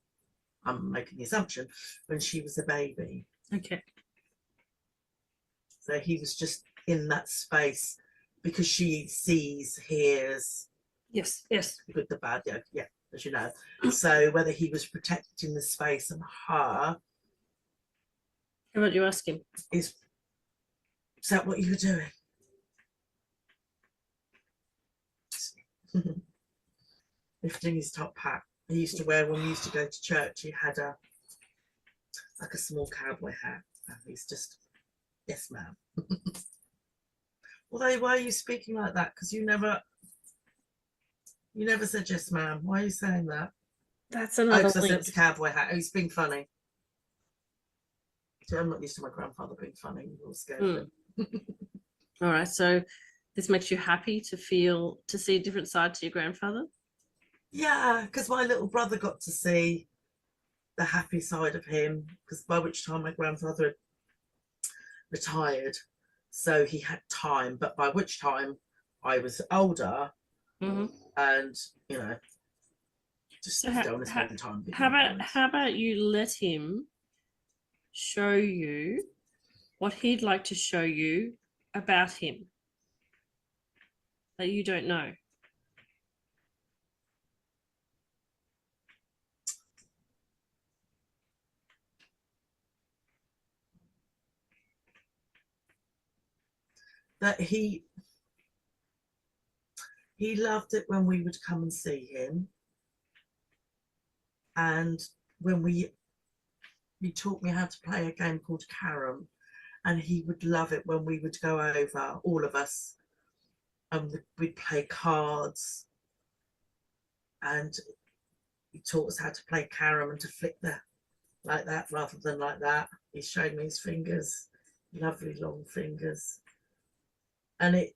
S2: I'm making the assumption, when she was a baby.
S3: Okay.
S2: So he was just in that space because she sees, hears
S3: Yes.
S2: the good, the bad, yeah, as you know. So whether he was protecting the space and her
S3: How about you ask him?
S2: is that what you were doing? Lifting his top hat. He used to wear when we used to go to church. He had like a small cowboy hat. And he's just, yes, ma'am. Although, why are you speaking like that? Because you never said yes, ma'am. Why are you saying that?
S3: That's
S2: Oh,
S3: another
S2: because I said
S3: link.
S2: it's a cowboy hat. Oh, he's being funny. So I'm not used to my grandfather being funny. We're all scared of him.
S3: All right. So this makes you happy to see a different side to your grandfather?
S2: Yeah, because my little brother got to see the happy side of him, because by which time my grandfather had retired, so he had time, but by which time I was older, and just
S3: So
S2: don't want to spend time with
S3: how about you let him show you what he'd like to show you about him that you don't know?
S2: that he He loved it when we would come and see him, and when he taught me how to play a game called carom, and he would love it when we would go over, all of us, and we'd play cards, and he taught us how to play carom and to flick the like that rather than like that. He showed me his fingers, lovely long fingers. And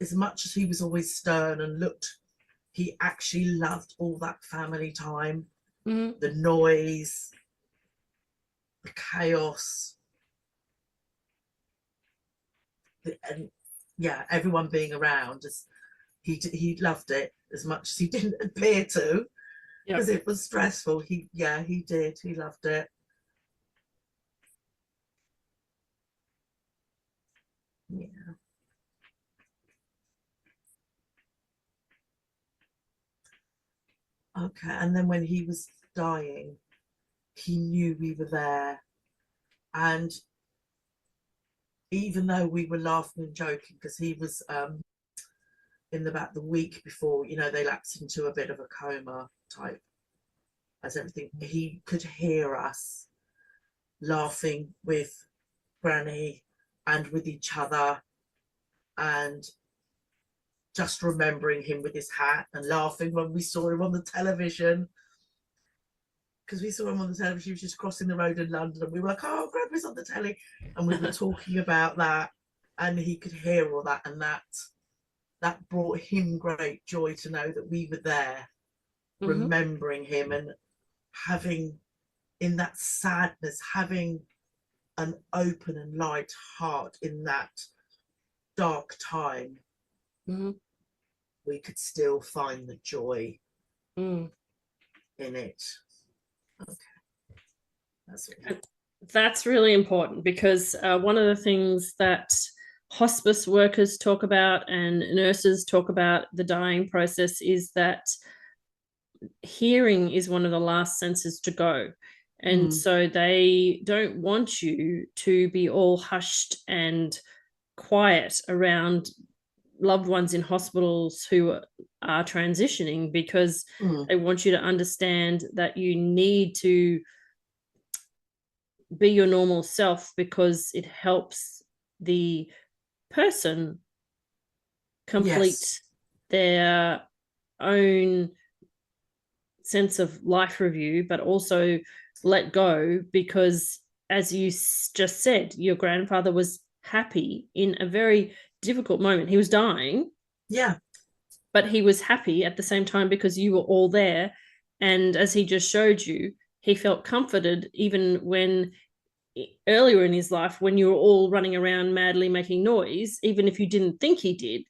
S2: as much as he was always stern and he actually loved all that family time, the noise, the chaos, and everyone being around. He loved it as much as he didn't appear to, because it was stressful. He did. He loved it. Yeah. Okay, and then when he was dying, he knew we were there, and even though we were laughing and joking, because he was in about the week before, they lapsed into a bit of a coma type as everything, he could hear us laughing with Granny and with each other, and just remembering him with his hat and laughing when we saw him on the television, because we saw him on the television. He was just crossing the road in London, and we were like, oh, Grandpa's on the telly, and we were talking about that, and he could hear all that, and that brought him great joy to know that we were there, remembering him, and having, in that sadness, having an open and light heart in that dark time. We could still find the joy in it. Okay,
S3: that's really important, because one of the things that hospice workers talk about and nurses talk about the dying process is that hearing is one of the last senses to go. And so they don't want you to be all hushed and quiet around loved ones in hospitals who are transitioning, because they want you to understand that you need to be your normal self, because it helps the person complete their own sense of life review, but also let go, because as you just said, your grandfather was happy in a very difficult moment. He was dying, but he was happy at the same time, because you were all there. And as he just showed you, he felt comforted even when earlier in his life, when you were all running around madly making noise, even if you didn't think he did,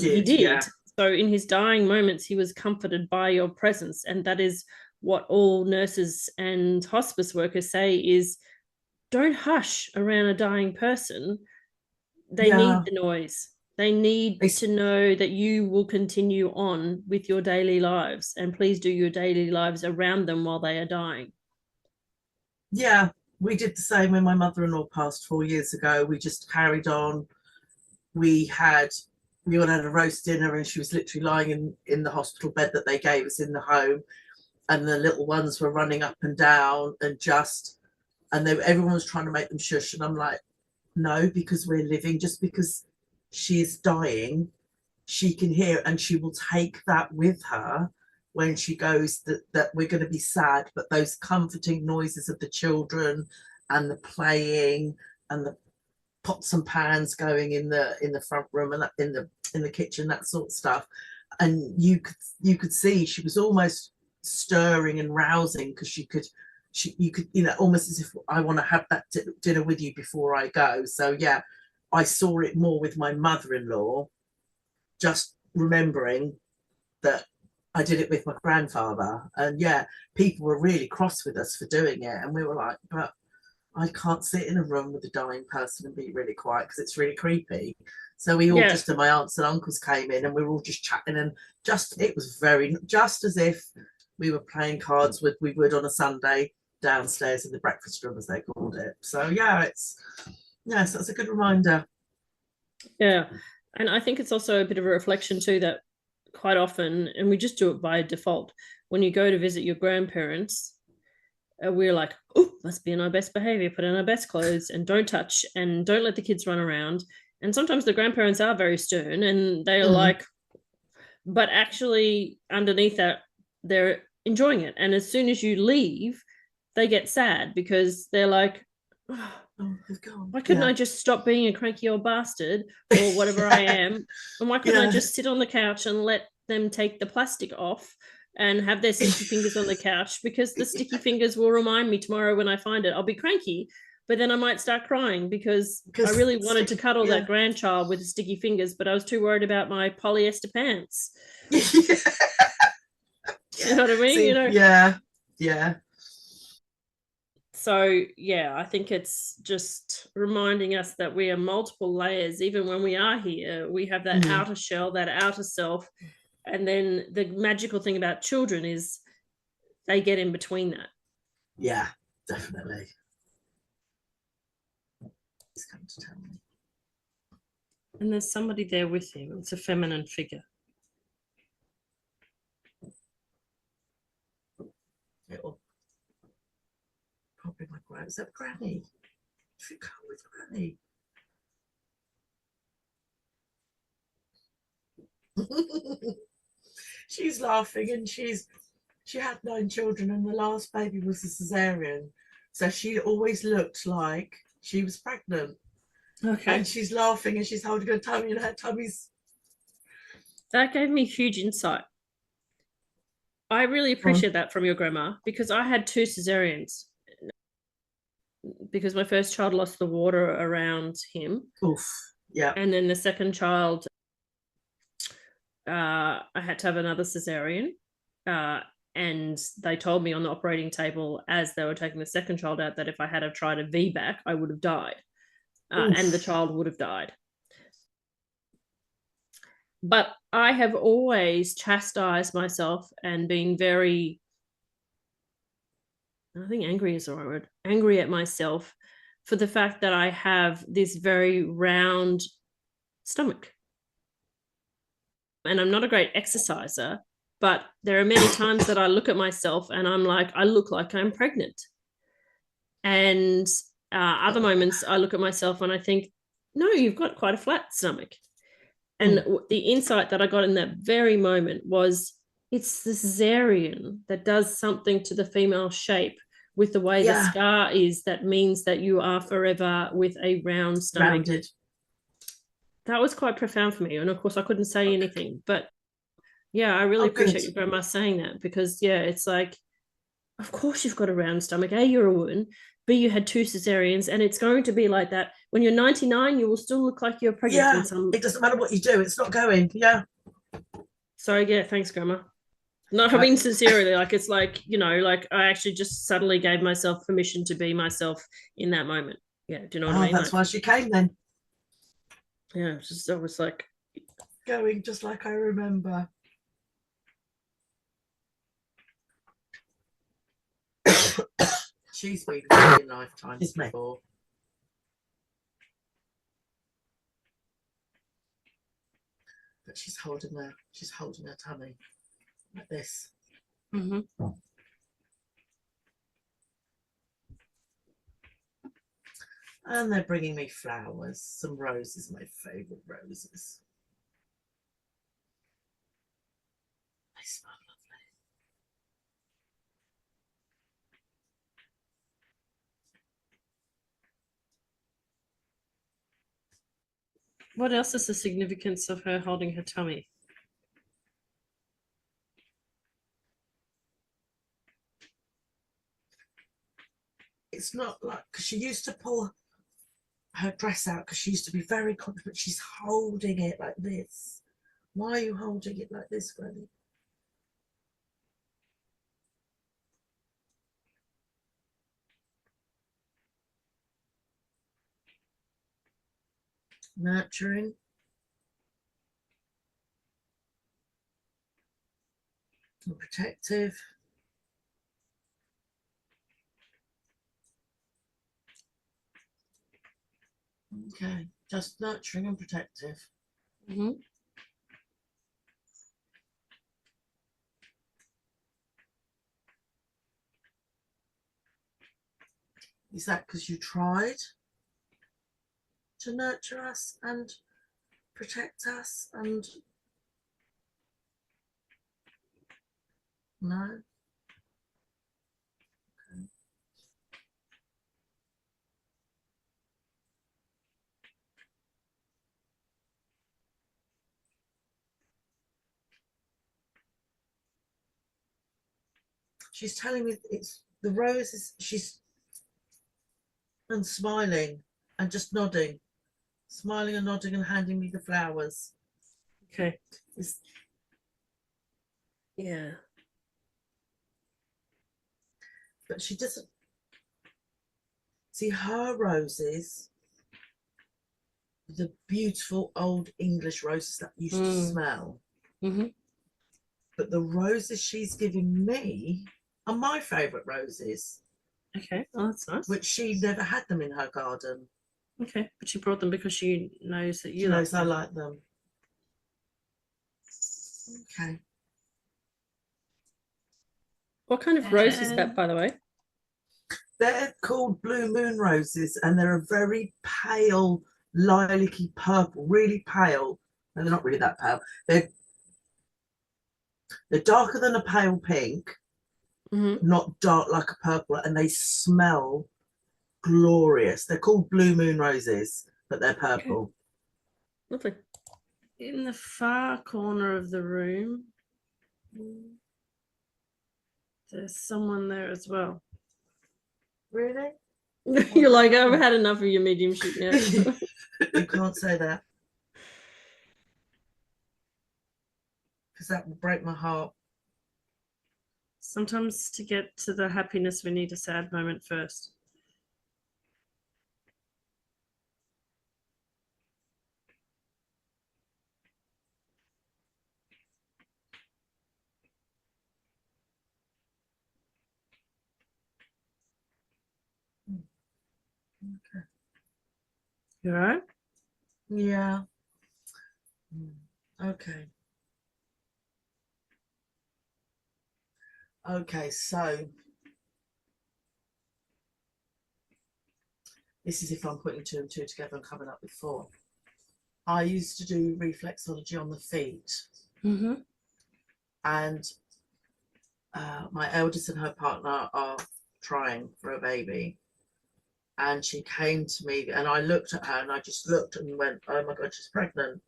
S3: he did. So in his dying moments, he was comforted by your presence. And that is what all nurses and hospice workers say is, don't hush around a dying person. They need the noise. They need to know that you will continue on with your daily lives, and please do your daily lives around them while they are dying.
S2: Yeah, we did the same when my mother-in-law passed 4 years ago. We just carried on. We all had a roast dinner, and she was literally lying in the hospital bed that they gave us in the home, and the little ones were running up and down, and everyone was trying to make them shush, and I'm like, no, because we're living. Just because she is dying, she can hear, and she will take that with her when she goes, that we're going to be sad, but those comforting noises of the children and the playing and the pots and pans going in the front room and in the kitchen, that sort of stuff, and you could see she was almost stirring and rousing, because you could almost as if, I want to have that dinner with you before I go. So I saw it more with my mother-in-law, just remembering that I did it with my grandfather, and people were really cross with us for doing it, and we were like, but I can't sit in a room with a dying person and be really quiet, because it's really creepy. So we all just, and my aunts and uncles came in, and we were all just chatting, and it was very, just as if we were playing cards we would on a Sunday downstairs in the breakfast room, as they called it. So so that's a good reminder.
S3: And I think it's also a bit of a reflection too that quite often, and we just do it by default, when you go to visit your grandparents, we're like, oh, must be in our best behavior, put in our best clothes and don't touch and don't let the kids run around. And sometimes the grandparents are very stern and they're like, but actually underneath that, they're enjoying it. And as soon as you leave, they get sad because they're like, oh, why couldn't I just stop being a cranky old bastard or whatever I am? And why couldn't I just sit on the couch and let them take the plastic off and have their sticky fingers on the couch? Because the sticky fingers will remind me tomorrow when I find it. I'll be cranky, but then I might start crying because I really wanted to cuddle that grandchild with the sticky fingers, but I was too worried about my polyester pants. You know what I mean?
S2: See, yeah.
S3: So, yeah, I think it's just reminding us that we are multiple layers. Even when we are here, we have that outer shell, that outer self. And then the magical thing about children is they get in between that.
S2: Yeah, definitely. He's come to tell me.
S3: And there's somebody there with you. It's a feminine figure.
S2: It'll probably my granny. Is that Granny? If you come with Granny. She's laughing and she had 9 children and the last baby was a cesarean. So she always looked like she was pregnant.
S3: Okay.
S2: And she's laughing and she's holding her tummy and her tummy's.
S3: That gave me huge insight. I really appreciate that from your grandma because I had 2 cesareans because my first child lost the water around him.
S2: Oof. Yeah.
S3: And then the second child, I had to have another cesarean. And they told me on the operating table as they were taking the second child out that if I had tried a VBAC, I would have died. And the child would have died. But I have always chastised myself and been very, I think angry is the right word, angry at myself for the fact that I have this very round stomach. And I'm not a great exerciser, but there are many times that I look at myself and I'm like, I look like I'm pregnant. And other moments I look at myself and I think, no, you've got quite a flat stomach. And the insight that I got in that very moment was it's the cesarean that does something to the female shape with the way the scar is that means that you are forever with a round stomach.
S2: Rounded.
S3: That was quite profound for me. And of course, I couldn't say anything. But yeah, I really appreciate your grandma saying that because, yeah, it's like, of course you've got a round stomach. A, you're a woman. B, you had 2 cesareans. And it's going to be like that. When you're 99, you will still look like you're pregnant.
S2: Yeah, it doesn't matter what you do. It's not going. Yeah.
S3: So, yeah, thanks, Grandma. Not having sincerely, like it's like, you know, like I actually just suddenly gave myself permission to be myself in that moment. Yeah, do you know what I mean?
S2: That's why she came then.
S3: Yeah, I was like
S2: going just like I remember. She's been in lifetimes before. But she's holding her tummy like this.
S3: Mm-hmm.
S2: And they're bringing me flowers, some roses, my favourite roses. They smell lovely.
S3: What else is the significance of her holding her tummy?
S2: It's not like, because she used to pull her dress out because she used to be very conscious, but she's holding it like this. Why are you holding it like this, Granny? Nurturing. And protective. Okay, just nurturing and protective.
S3: Mm-hmm.
S2: Is that because you tried to nurture us and protect us? And no. Okay. She's telling me it's the roses. She's and smiling and just nodding, smiling and nodding and handing me the flowers.
S3: Okay.
S2: It's,
S3: Yeah.
S2: but she doesn't see her roses, the beautiful old English roses that used to smell.
S3: Mm-hmm.
S2: But the roses she's giving me are my favourite roses.
S3: Okay. Oh, that's nice.
S2: Which she never had them in her garden.
S3: Okay, but she brought them because she knows that you
S2: She knows
S3: like
S2: I
S3: them.
S2: like them. Okay.
S3: What kind of rose is that, by the way?
S2: They're called blue moon roses, and they're a very pale, lilac-y purple, really pale. No, they're not really that pale. They're darker than a pale pink, not dark like a purple, and they smell glorious. They're called blue moon roses, but they're purple.
S3: Okay. Lovely. In the far corner of the room, there's someone there as well.
S2: Really?
S3: You're like, I've had enough of your mediumship now.
S2: You can't say that. Because that will break my heart.
S3: Sometimes to get to the happiness, we need a sad moment first.
S2: Okay.
S3: You all right?
S2: Yeah. Okay. Okay, so this is if I'm putting two and two together and coming up with four. I used to do reflexology on the feet. And my eldest and her partner are trying for a baby. And she came to me and I looked at her and I just looked and went, oh my God, she's pregnant.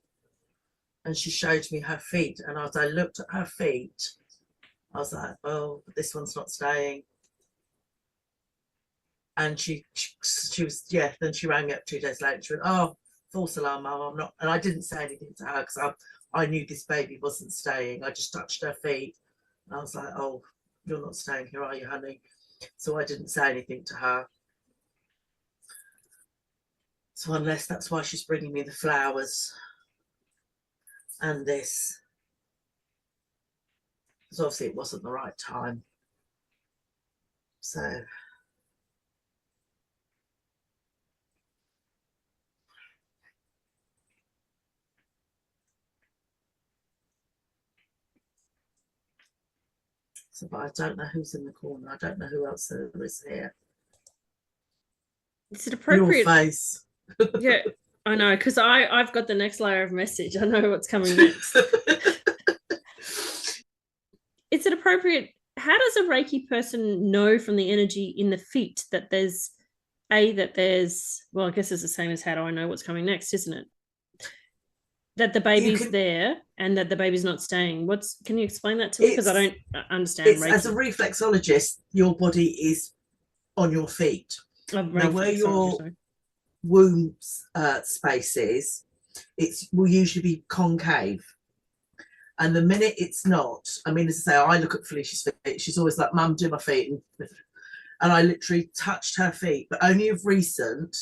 S2: And she showed me her feet. And as I looked at her feet, I was like, oh, but this one's not staying. And she was, yeah, then she rang me up 2 days later. She went, oh, false alarm, Mum, I'm not. And I didn't say anything to her because I knew this baby wasn't staying. I just touched her feet. And I was like, oh, you're not staying here, are you, honey? So I didn't say anything to her. So unless that's why she's bringing me the flowers and this. Because obviously it wasn't the right time. So but I don't know who's in the corner. I don't know who else there is here.
S3: Is it appropriate?
S2: Your face.
S3: Yeah, I know, because I've got the next layer of message. I know what's coming next. Is it appropriate? How does a Reiki person know from the energy in the feet that there's, well, I guess it's the same as how do I know what's coming next, isn't it? That the baby's there and that the baby's not staying. Can you explain that to me? Because I don't understand Reiki.
S2: As a reflexologist, your body is on your feet. Now, where your womb space is, it will usually be concave. And the minute it's not, I mean, as I say, I look at Felicia's feet. She's always like, Mum, do my feet. And I literally touched her feet. But only of recent,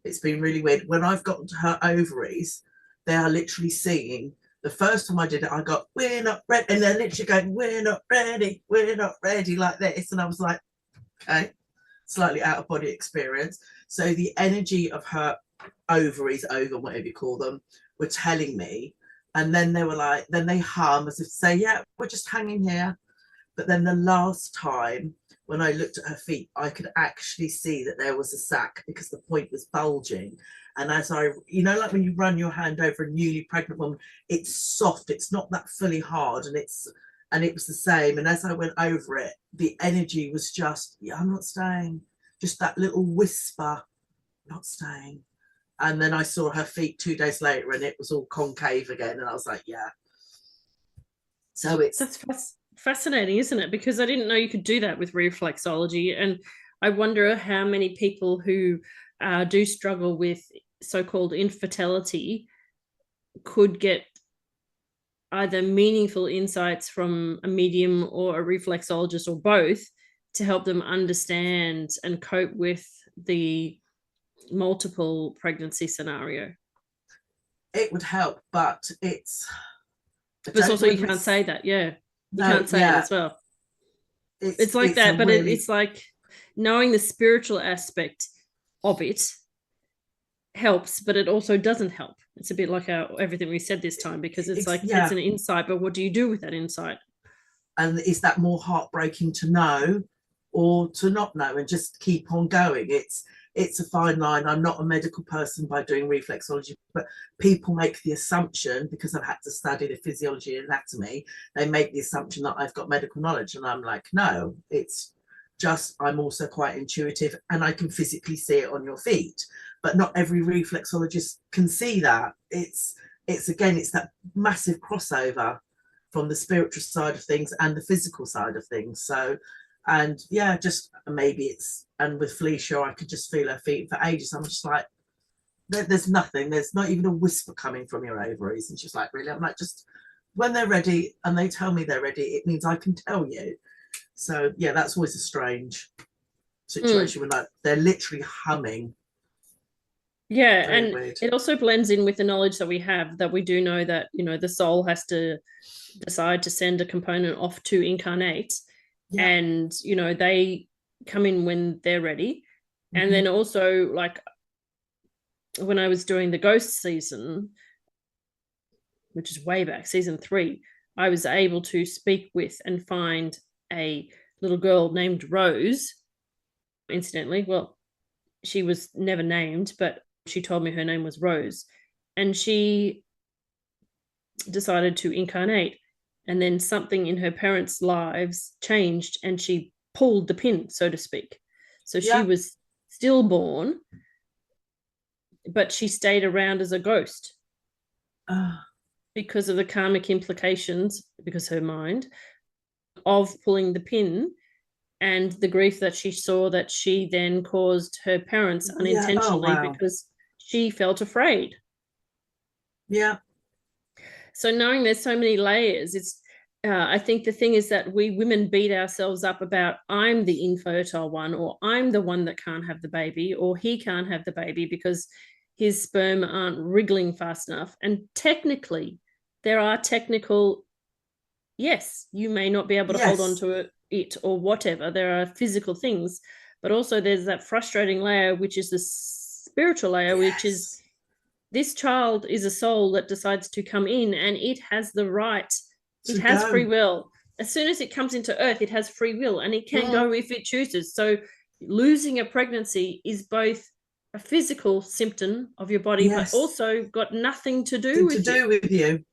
S2: it's been really weird. When I've gotten to her ovaries, they are literally seeing. The first time I did it, I got, we're not ready. And they're literally going, we're not ready, like this. And I was like, okay, slightly out of body experience. So the energy of her ovaries, whatever you call them, were telling me And then they were like, then they hum as if to say, yeah, we're just hanging here. But then the last time when I looked at her feet, I could actually see that there was a sac because the point was bulging. And as I, you know, like when you run your hand over a newly pregnant woman, it's soft, it's not that fully hard, and it was the same. And as I went over it, the energy was just, yeah, I'm not staying. Just that little whisper, not staying. And then I saw her feet 2 days later and it was all concave again. And I was like, yeah. So
S3: That's fascinating, isn't it? Because I didn't know you could do that with reflexology. And I wonder how many people who do struggle with so-called infertility could get either meaningful insights from a medium or a reflexologist or both to help them understand and cope with the multiple pregnancy scenario.
S2: It would help, but
S3: but also you can't say that. Yeah, you can't say it as well. It's like that, but really... it's like knowing the spiritual aspect of it helps, but it also doesn't help. It's a bit like everything we said this time, because it's like, it's an insight, but what do you do with that insight?
S2: And is that more heartbreaking to know or to not know and just keep on going? It's a fine line. I'm not a medical person by doing reflexology, but people make the assumption, because I've had to study the physiology and anatomy, they make the assumption that I've got medical knowledge. And I'm like, no, it's just, I'm also quite intuitive and I can physically see it on your feet. But not every reflexologist can see that. It's that massive crossover from the spiritual side of things and the physical side of things. So, and yeah, just maybe it's, and with Felicia, I could just feel her feet for ages. I'm just like, there's nothing, there's not even a whisper coming from your ovaries. And she's like, really? I'm like, just when they're ready and they tell me they're ready, it means I can tell you. So yeah, that's always a strange situation when like they're literally humming.
S3: Yeah, very and weird. It also blends in with the knowledge that we have, that we do know that, you know, the soul has to decide to send a component off to incarnate, and, you know, they come in when they're ready. And then also, like, when I was doing the ghost season, which is way back, season 3, I was able to speak with and find a little girl named Rose, incidentally. Well, she was never named, but she told me her name was Rose, and she decided to incarnate, and then something in her parents' lives changed and she pulled the pin, so to speak. So she was stillborn, but she stayed around as a ghost because of the karmic implications, because her mind, of pulling the pin and the grief that she saw that she then caused her parents unintentionally because she felt afraid.
S2: Yeah.
S3: So knowing there's so many layers, it's I think the thing is that we women beat ourselves up about, I'm the infertile one, or I'm the one that can't have the baby, or he can't have the baby because his sperm aren't wriggling fast enough. And technically, there are technical, yes, you may not be able to hold on to it or whatever. There are physical things, but also there's that frustrating layer, which is the spiritual layer, which is this child is a soul that decides to come in, and it has the right, it has free will. As soon as it comes into earth, it has free will, and it can go if it chooses. So losing a pregnancy is both a physical symptom of your body, but also got nothing to do with you.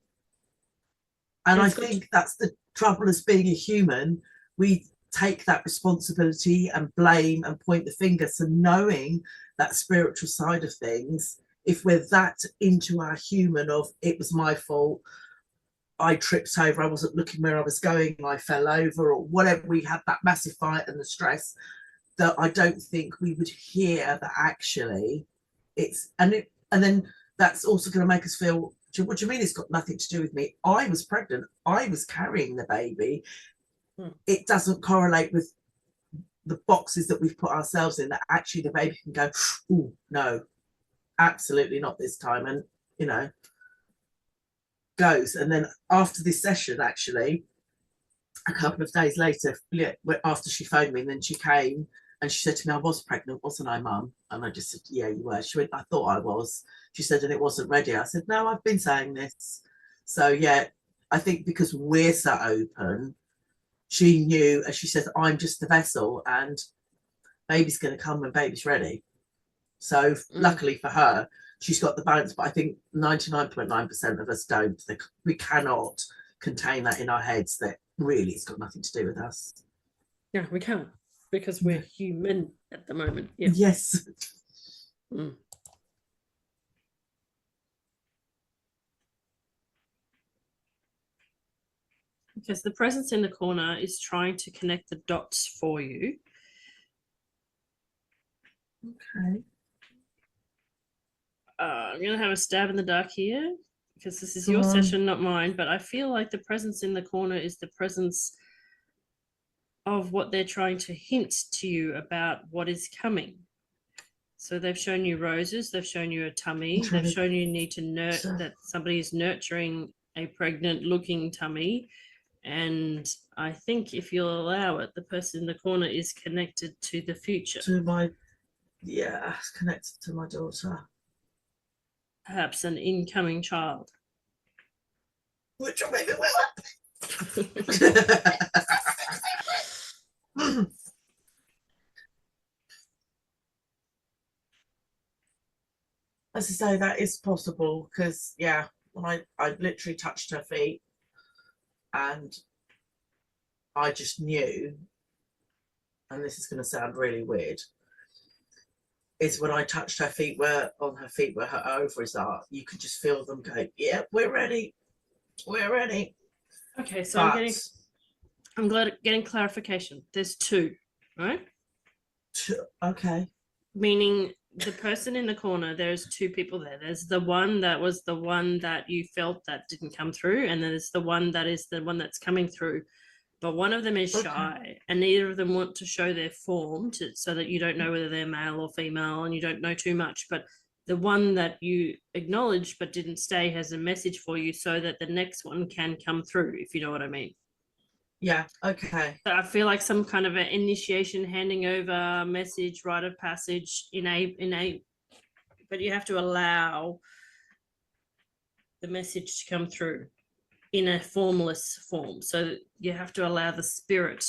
S2: And I think that's the trouble as being a human. We take that responsibility and blame and point the finger. So knowing that spiritual side of things, if we're that into our human of, it was my fault, I tripped over, I wasn't looking where I was going, I fell over, or whatever, we had that massive fight and the stress, that I don't think we would hear that actually it's, and then that's also going to make us feel, what do you mean it's got nothing to do with me? I was pregnant, I was carrying the baby. It doesn't correlate with the boxes that we've put ourselves in, that actually the baby can go, oh no, absolutely not this time, and you know, goes. And then after this session, actually a couple of days later, after she phoned me, and then she came and she said to me, I was pregnant, wasn't I, Mum? And I just said, yeah, you were. She went, I thought I was. She said, and it wasn't ready. I said, no, I've been saying this. So yeah, I think because we're so open, she knew, as she says, I'm just the vessel, and baby's going to come when baby's ready. So luckily for her, she's got the balance. But I think 99.9% of us don't. We cannot contain that in our heads that really it's got nothing to do with us.
S3: Yeah, we can't, because we're human at the moment. Yeah.
S2: Yes.
S3: Because the presence in the corner is trying to connect the dots for you.
S2: Okay.
S3: I'm going to have a stab in the dark here, because this is your session, not mine. But I feel like the presence in the corner is the presence of what they're trying to hint to you about what is coming. So they've shown you roses, they've shown you a tummy, they've shown you need to nurture, that somebody is nurturing a pregnant looking tummy. And I think if you'll allow it, the person in the corner is connected to the future.
S2: To my, yeah, it's connected to my daughter.
S3: Perhaps an incoming child.
S2: Which will make it well. As I say, that is possible, because yeah, when I literally touched her feet, and I just knew, and this is going to sound really weird, is when I touched her feet, where her ovaries are, you could just feel them go, yeah, we're ready.
S3: Okay, so I'm glad getting clarification. There's two, right?
S2: Okay.
S3: Meaning the person in the corner, there's two people there. There's the one that was the one that you felt that didn't come through, and then there's the one that is the one that's coming through. But one of them is shy, and neither of them want to show their form so that you don't know whether they're male or female, and you don't know too much. But the one that you acknowledged but didn't stay has a message for you, so that the next one can come through, if you know what I mean.
S2: Yeah, okay.
S3: So I feel like some kind of an initiation, handing over, message, rite of passage, but you have to allow the message to come through in a formless form. So you have to allow the spirit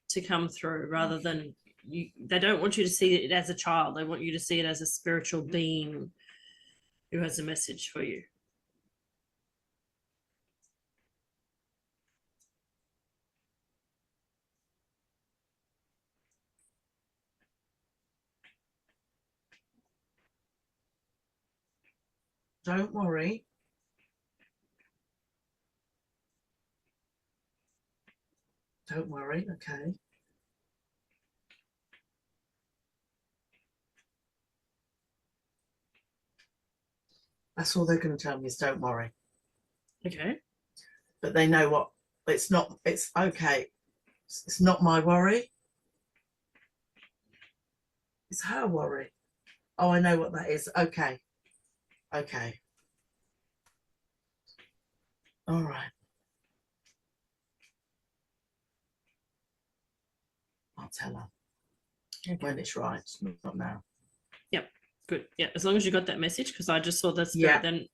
S3: to come through, rather than they don't want you to see it as a child. They want you to see it as a spiritual being who has a message for you.
S2: Don't worry. Don't worry, okay. That's all they're going to tell me is don't worry.
S3: Okay.
S2: But they know what, it's okay. It's not my worry. It's her worry. Oh, I know what that is. Okay. Okay. All right. I'll tell her when it's right, not now.
S3: Yep. Good. Yeah. As long as you got that message, because I just saw the spirit, then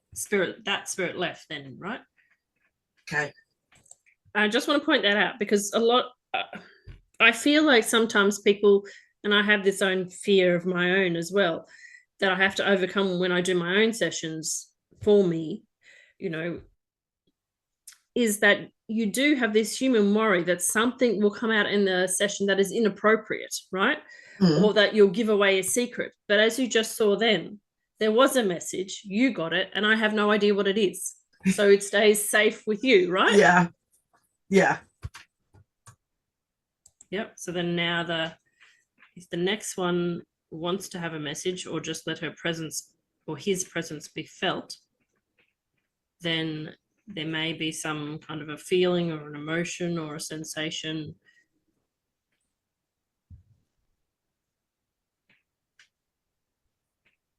S3: that spirit left then, right?
S2: Okay.
S3: I just want to point that out, because I feel like sometimes people, and I have this own fear of my own as well, that I have to overcome when I do my own sessions for me, is that you do have this human worry that something will come out in the session that is inappropriate, right? Or that you'll give away a secret. But as you just saw then, there was a message, you got it, and I have no idea what it is. So it stays safe with you, right?
S2: Yeah. Yeah.
S3: Yep. So then now if the next one wants to have a message, or just let her presence or his presence be felt, then there may be some kind of a feeling or an emotion or a sensation.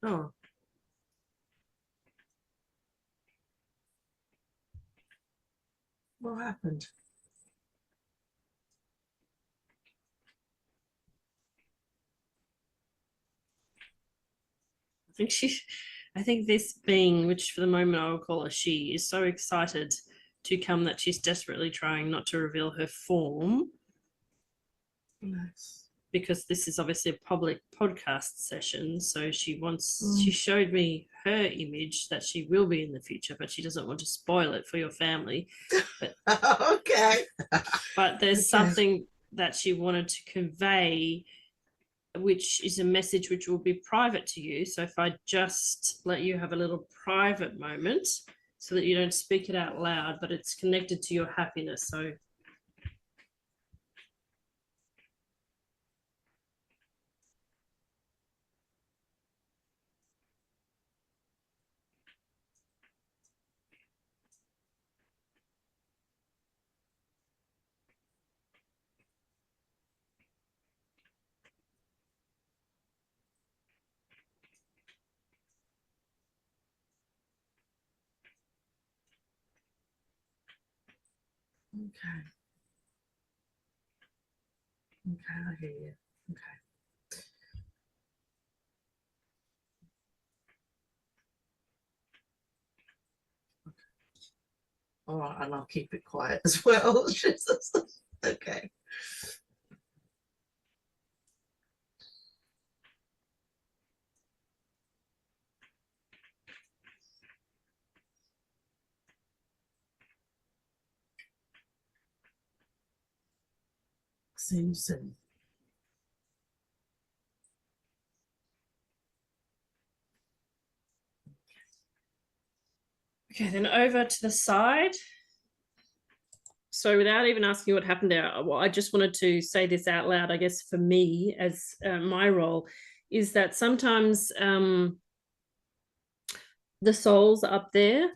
S3: Oh.
S2: What happened?
S3: I think I think this being, which for the moment I will call her she, is so excited to come that she's desperately trying not to reveal her form.
S2: Nice.
S3: Because this is obviously a public podcast session. So she showed me her image that she will be in the future, but she doesn't want to spoil it for your family. But,
S2: okay.
S3: But there's something that she wanted to convey, which is a message which will be private to you. So if I just let you have a little private moment so that you don't speak it out loud, but it's connected to your happiness. So
S2: Okay. Okay, I hear you. Okay. All right, and I'll keep it quiet as well. Okay. See you soon.
S3: okay, then over to the side. So without even asking what happened there, well, I just wanted to say this out loud, I guess, for me as my role is that sometimes the souls up there,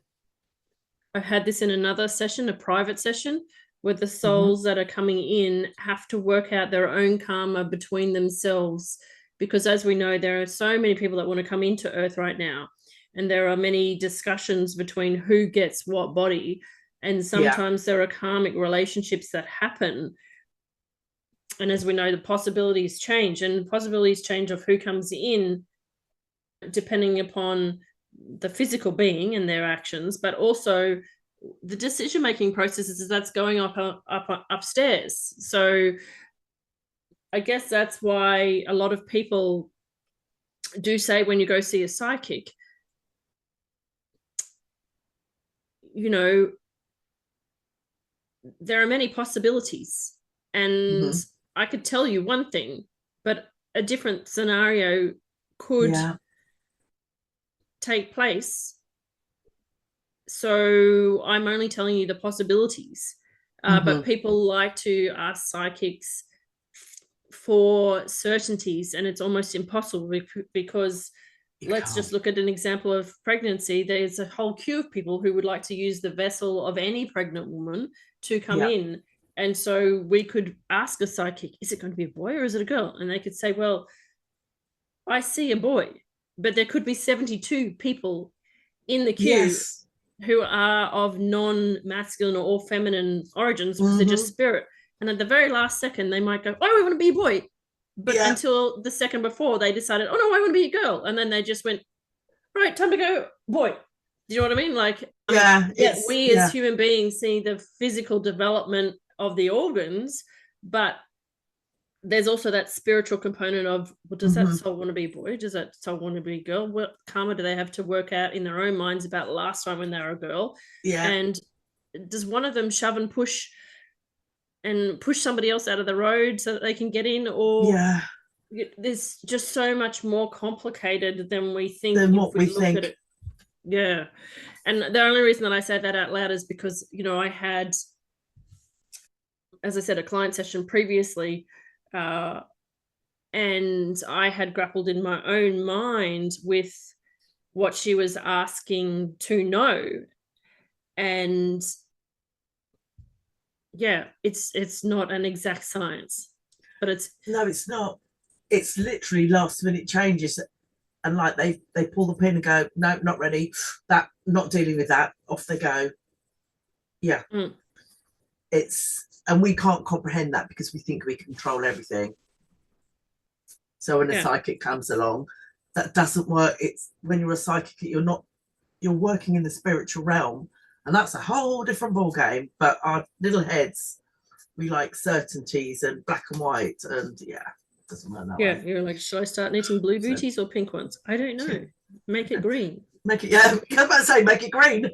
S3: I had this in another session, a private session, where the souls that are coming in have to work out their own karma between themselves. Because as we know, there are so many people that want to come into Earth right now. And there are many discussions between who gets what body. And sometimes there are karmic relationships that happen. And as we know, the possibilities change, and the possibilities change of who comes in depending upon the physical being and their actions, but also the decision-making processes that's going upstairs. So I guess that's why a lot of people do say when you go see a psychic, you know, there are many possibilities, and I could tell you one thing, but a different scenario could take place. So I'm only telling you the possibilities. But people like to ask psychics for certainties, and it's almost impossible because let's just look at an example of pregnancy. There's a whole queue of people who would like to use the vessel of any pregnant woman to come in. And so we could ask a psychic, is it going to be a boy or is it a girl? And they could say, well, I see a boy, but there could be 72 people in the queue who are of non-masculine or feminine origins because they're just spirit. And at the very last second, they might go, oh, I want to be a boy. But until the second before, they decided, oh, no, I want to be a girl. And then they just went, right, time to go, boy. Do you know what I mean? Like, we as human beings see the physical development of the organs, but there's also that spiritual component of, well, does that soul want to be a boy? Does that soul want to be a girl? What karma do they have to work out in their own minds about last time when they were a girl? And does one of them shove and push somebody else out of the road so that they can get in? Or there's just so much more complicated than we think.
S2: Than what we think.
S3: At it. Yeah. And the only reason that I say that out loud is because, you know, I had, as I said, a client session previously, and I had grappled in my own mind with what she was asking to know. And it's not an exact science, but it's
S2: not. It's literally last minute changes, and like they pull the pin and go, no, not ready, that, not dealing with that, off they go. And we can't comprehend that because we think we control everything. So when a psychic comes along, that doesn't work. It's when you're a psychic, you're working in the spiritual realm, and that's a whole different ball game. But our little heads, we like certainties and black and white, and doesn't work that way.
S3: You're like, should I start knitting blue booties or pink ones? I don't know. Make it green.
S2: Make it, I was about to say, make it green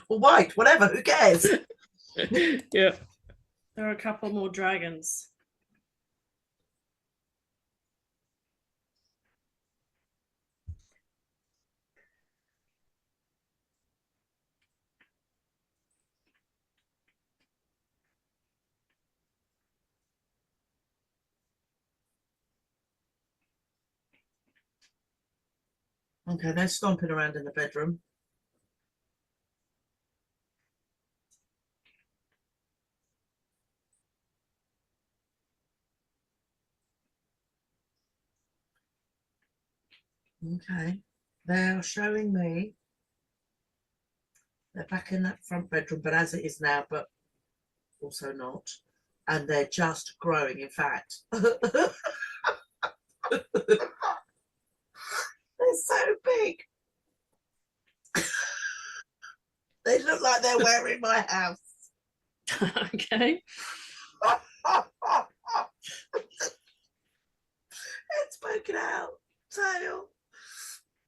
S2: or white, whatever, who cares?
S3: Yeah. There are a couple more dragons.
S2: Okay, they're stomping around in the bedroom. Okay, they're showing me they're back in that front bedroom, but as it is now, but also not. And they're just growing, in fact. They're so big. They look like they're wearing my house.
S3: Okay.
S2: It's poking out, tail,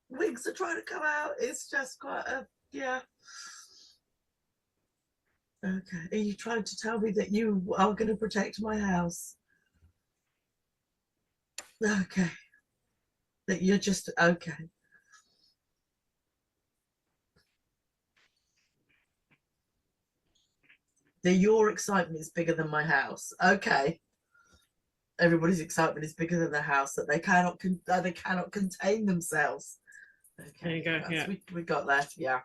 S2: wings are trying to come out. It's just quite a Okay, are you trying to tell me that you are going to protect my house? Okay, that you're just okay. That your excitement is bigger than my house. Okay. Everybody's excitement is bigger than the house, that they cannot contain themselves. Okay,
S3: there you go. Yeah,
S2: we got that. Yeah.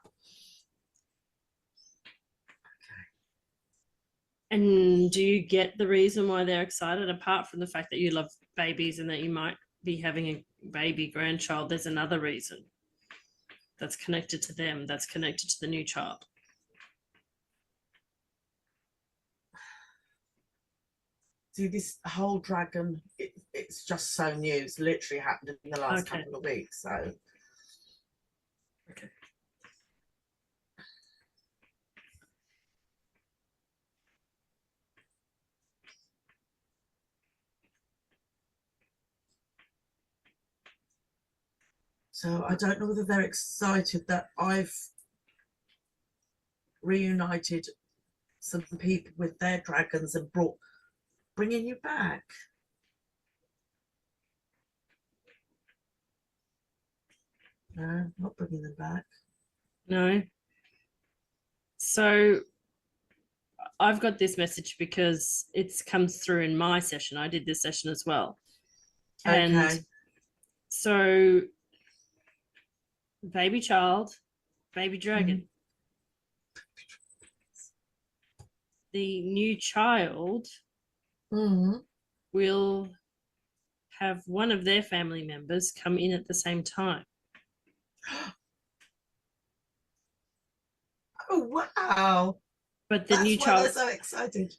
S3: And do you get the reason why they're excited, apart from the fact that you love babies and that you might be having a baby grandchild? There's another reason that's connected to them, that's connected to the new child.
S2: See, this whole dragon, it's just so new. It's literally happened in the last couple of weeks. So,
S3: okay.
S2: So I don't know whether they're excited that I've reunited some people with their dragons and bringing you back. No, not bringing them back.
S3: No. So I've got this message because it's comes through in my session. I did this session as well. And
S2: okay.
S3: So baby child, baby dragon. The new child will have one of their family members come in at the same time.
S2: Oh, wow.
S3: But the
S2: That's
S3: new
S2: why
S3: child,
S2: they're so excited.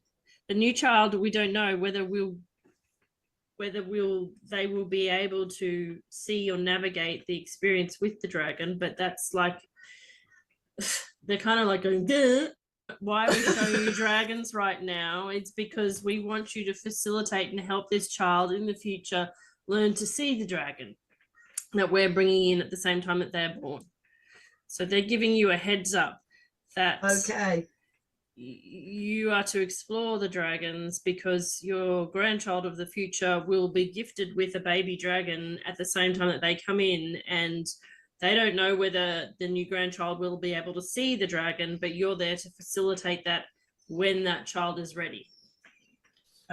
S3: The new child, we don't know whether they will be able to see or navigate the experience with the dragon, but that's like, they're kind of like going, duh. Why are we showing you dragons right now? It's because we want you to facilitate and help this child in the future learn to see the dragon that we're bringing in at the same time that they're born. So they're giving you a heads up that you are to explore the dragons, because your grandchild of the future will be gifted with a baby dragon at the same time that they come in, and they don't know whether the new grandchild will be able to see the dragon, but you're there to facilitate that when that child is ready.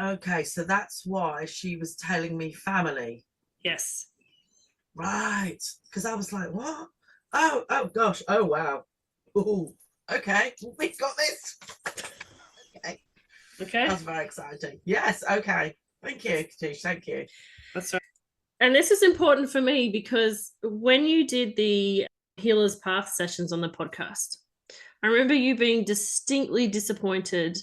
S2: Okay, so that's why she was telling me family.
S3: Yes.
S2: Right, because I was like, what? Oh gosh, oh wow. Ooh, okay, we've got this. Okay, that's very exciting. Yes, okay. Thank you, Katische. Thank you.
S3: That's right. And this is important for me because when you did the Healer's Path sessions on the podcast, I remember you being distinctly disappointed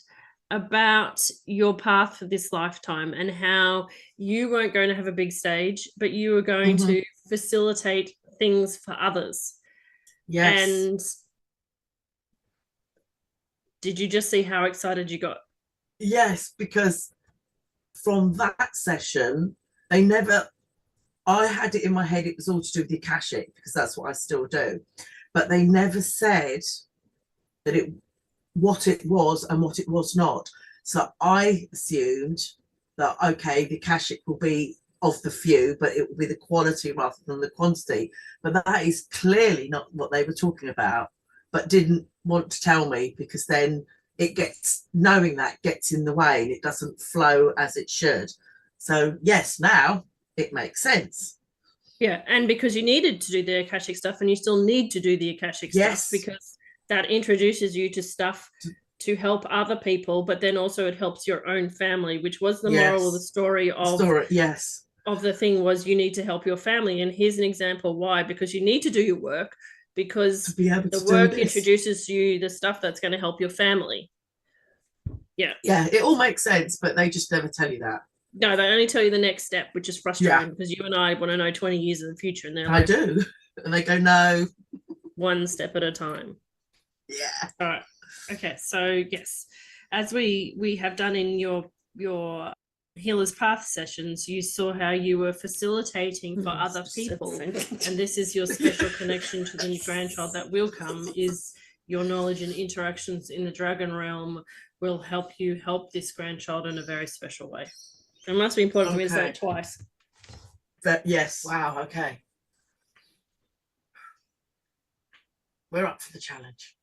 S3: about your path for this lifetime and how you weren't going to have a big stage, but you were going to facilitate things for others.
S2: Yes.
S3: And did you just see how excited you got?
S2: Yes, because from that session, I had it in my head, it was all to do with the Akashic, because that's what I still do. But they never said that what it was and what it was not. So I assumed that, okay, the Akashic will be of the few, but it will be the quality rather than the quantity. But that is clearly not what they were talking about, but didn't want to tell me, because then knowing that gets in the way and it doesn't flow as it should. So yes, now it makes sense.
S3: Yeah, and because you needed to do the Akashic stuff, and you still need to do the Akashic stuff, because that introduces you to stuff to help other people, but then also it helps your own family, which was the moral of the story of the thing, was you need to help your family. And here's an example why: because you need to do your work, because the work introduces you the stuff that's going to help your family. Yeah,
S2: it all makes sense, but they just never tell you that.
S3: No, they only tell you the next step, which is frustrating, because you and I want to know 20 years in the future, and they're like,
S2: I do, and they go, no,
S3: one step at a time.
S2: Yeah.
S3: All right. Okay. So yes, as we have done in your Healer's Path sessions, you saw how you were facilitating for other people, and this is your special connection to the grandchild that will come. Is your knowledge and interactions in the dragon realm will help you help this grandchild in a very special way. It must be important for me to say it twice.
S2: Yes. Wow. Okay. We're up for the challenge.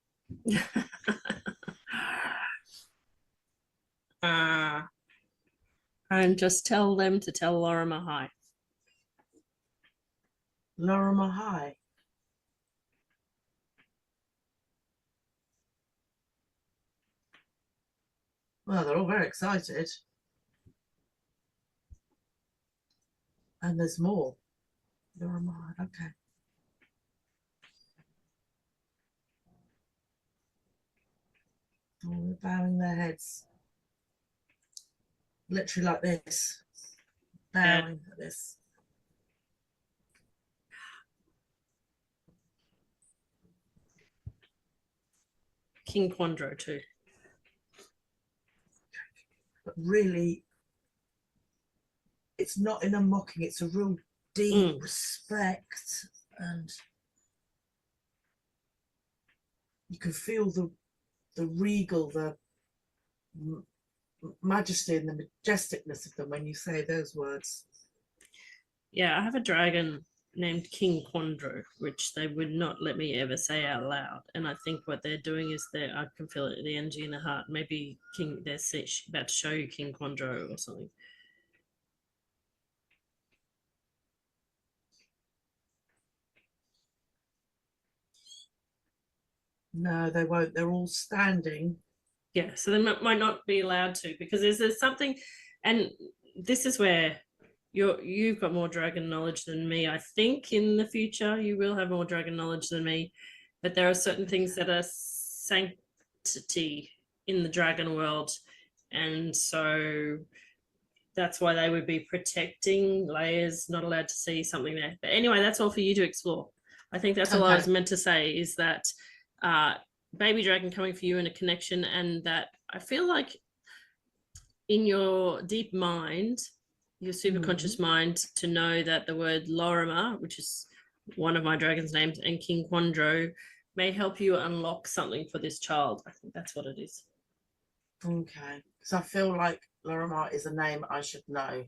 S3: And just tell them to tell Lorimer hi.
S2: Lorimer hi. Well, they're all very excited. And there's more. Lorimer hi. Okay. Oh, they're bowing their heads. Literally like this. Bowing like this.
S3: King Quandro too.
S2: But really, it's not in a mocking, it's a real deep respect, and you can feel the regal, the majesty and the majesticness of them when you say those words.
S3: Yeah, I have a dragon named King Quandro, which they would not let me ever say out loud. And I think what they're doing is I can feel it, the energy in the heart. Maybe they're about to show you King Quandro or something.
S2: No, they won't. They're all standing.
S3: Yeah, so they might not be allowed to, because there's something, and this is where you've got more dragon knowledge than me. I think in the future you will have more dragon knowledge than me, but there are certain things that are sanctity in the dragon world, and so that's why they would be protecting layers, not allowed to see something there. But anyway, that's all for you to explore. I think that's all I was meant to say, is that baby dragon coming for you in a connection, and that I feel like in your deep mind, your superconscious mind, to know that the word Lorimer, which is one of my dragon's names, and King Quandro may help you unlock something for this child. I think that's what it is.
S2: Okay. So I feel like Lorimer is a name I should know.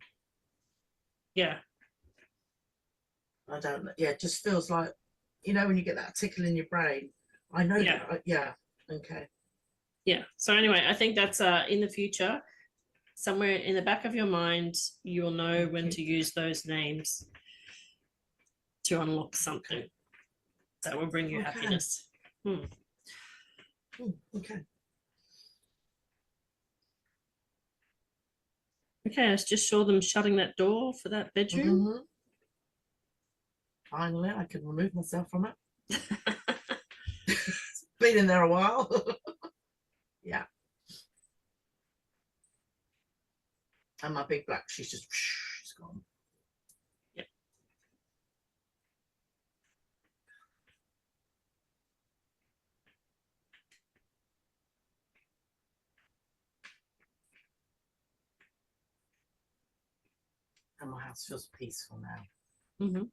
S3: Yeah.
S2: I don't know. Yeah, it just feels like, when you get that tickle in your brain. I know that. Yeah. Okay.
S3: Yeah. So anyway, I think that's in the future, somewhere in the back of your mind, you'll know when to use those names to unlock something that will bring you happiness.
S2: Okay.
S3: Okay, I just saw them shutting that door for that bedroom.
S2: Finally, I can remove myself from it. It's been in there a while. Yeah. And my big black, she's just she's gone.
S3: Yep.
S2: And my house feels peaceful now.
S3: Mm-hmm.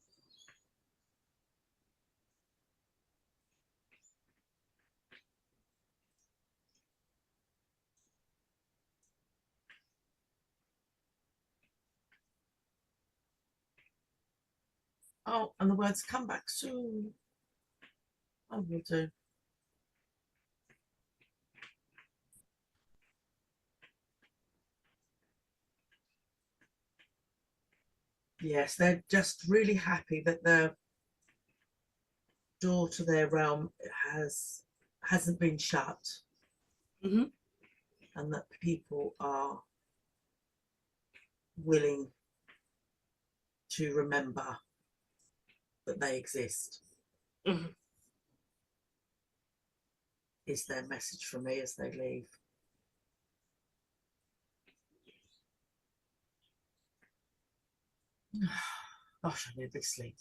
S2: Oh, and the words come back soon. I will do. Yes, they're just really happy that the door to their realm hasn't been shut,
S3: Mm-hmm.
S2: and that people are willing to remember that they exist.
S3: Mm-hmm.
S2: Is their message for me as they leave. Gosh, I need a big sleep.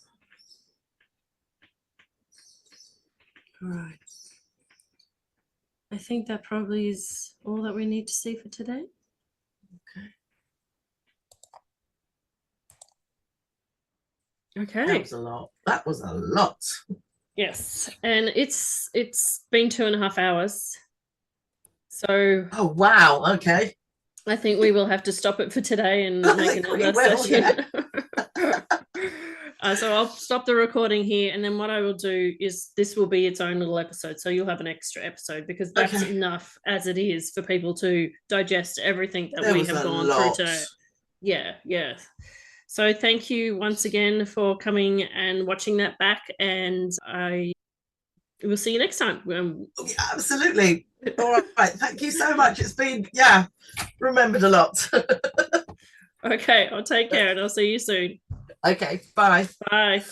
S3: All right. I think that probably is all that we need to see for today.
S2: Okay.
S3: Okay.
S2: That was a lot. That was a lot.
S3: Yes, and it's been 2.5 hours. So
S2: Oh wow. Okay.
S3: I think we will have to stop it for today and
S2: I
S3: make
S2: think we
S3: another
S2: will,
S3: session. So I'll stop the recording here, and then what I will do is this will be its own little episode. So you'll have an extra episode because that's
S2: Okay.
S3: enough as it is for people to digest everything that
S2: There
S3: we
S2: was
S3: have
S2: a
S3: gone
S2: lot.
S3: through today. Yeah, yeah. So thank you once again for coming and watching that back, and I will see you next time.
S2: Yeah, absolutely. All right. Thank you so much. It's been, remembered a lot.
S3: Okay, I'll take care and I'll see you soon.
S2: Okay. Bye.
S3: Bye.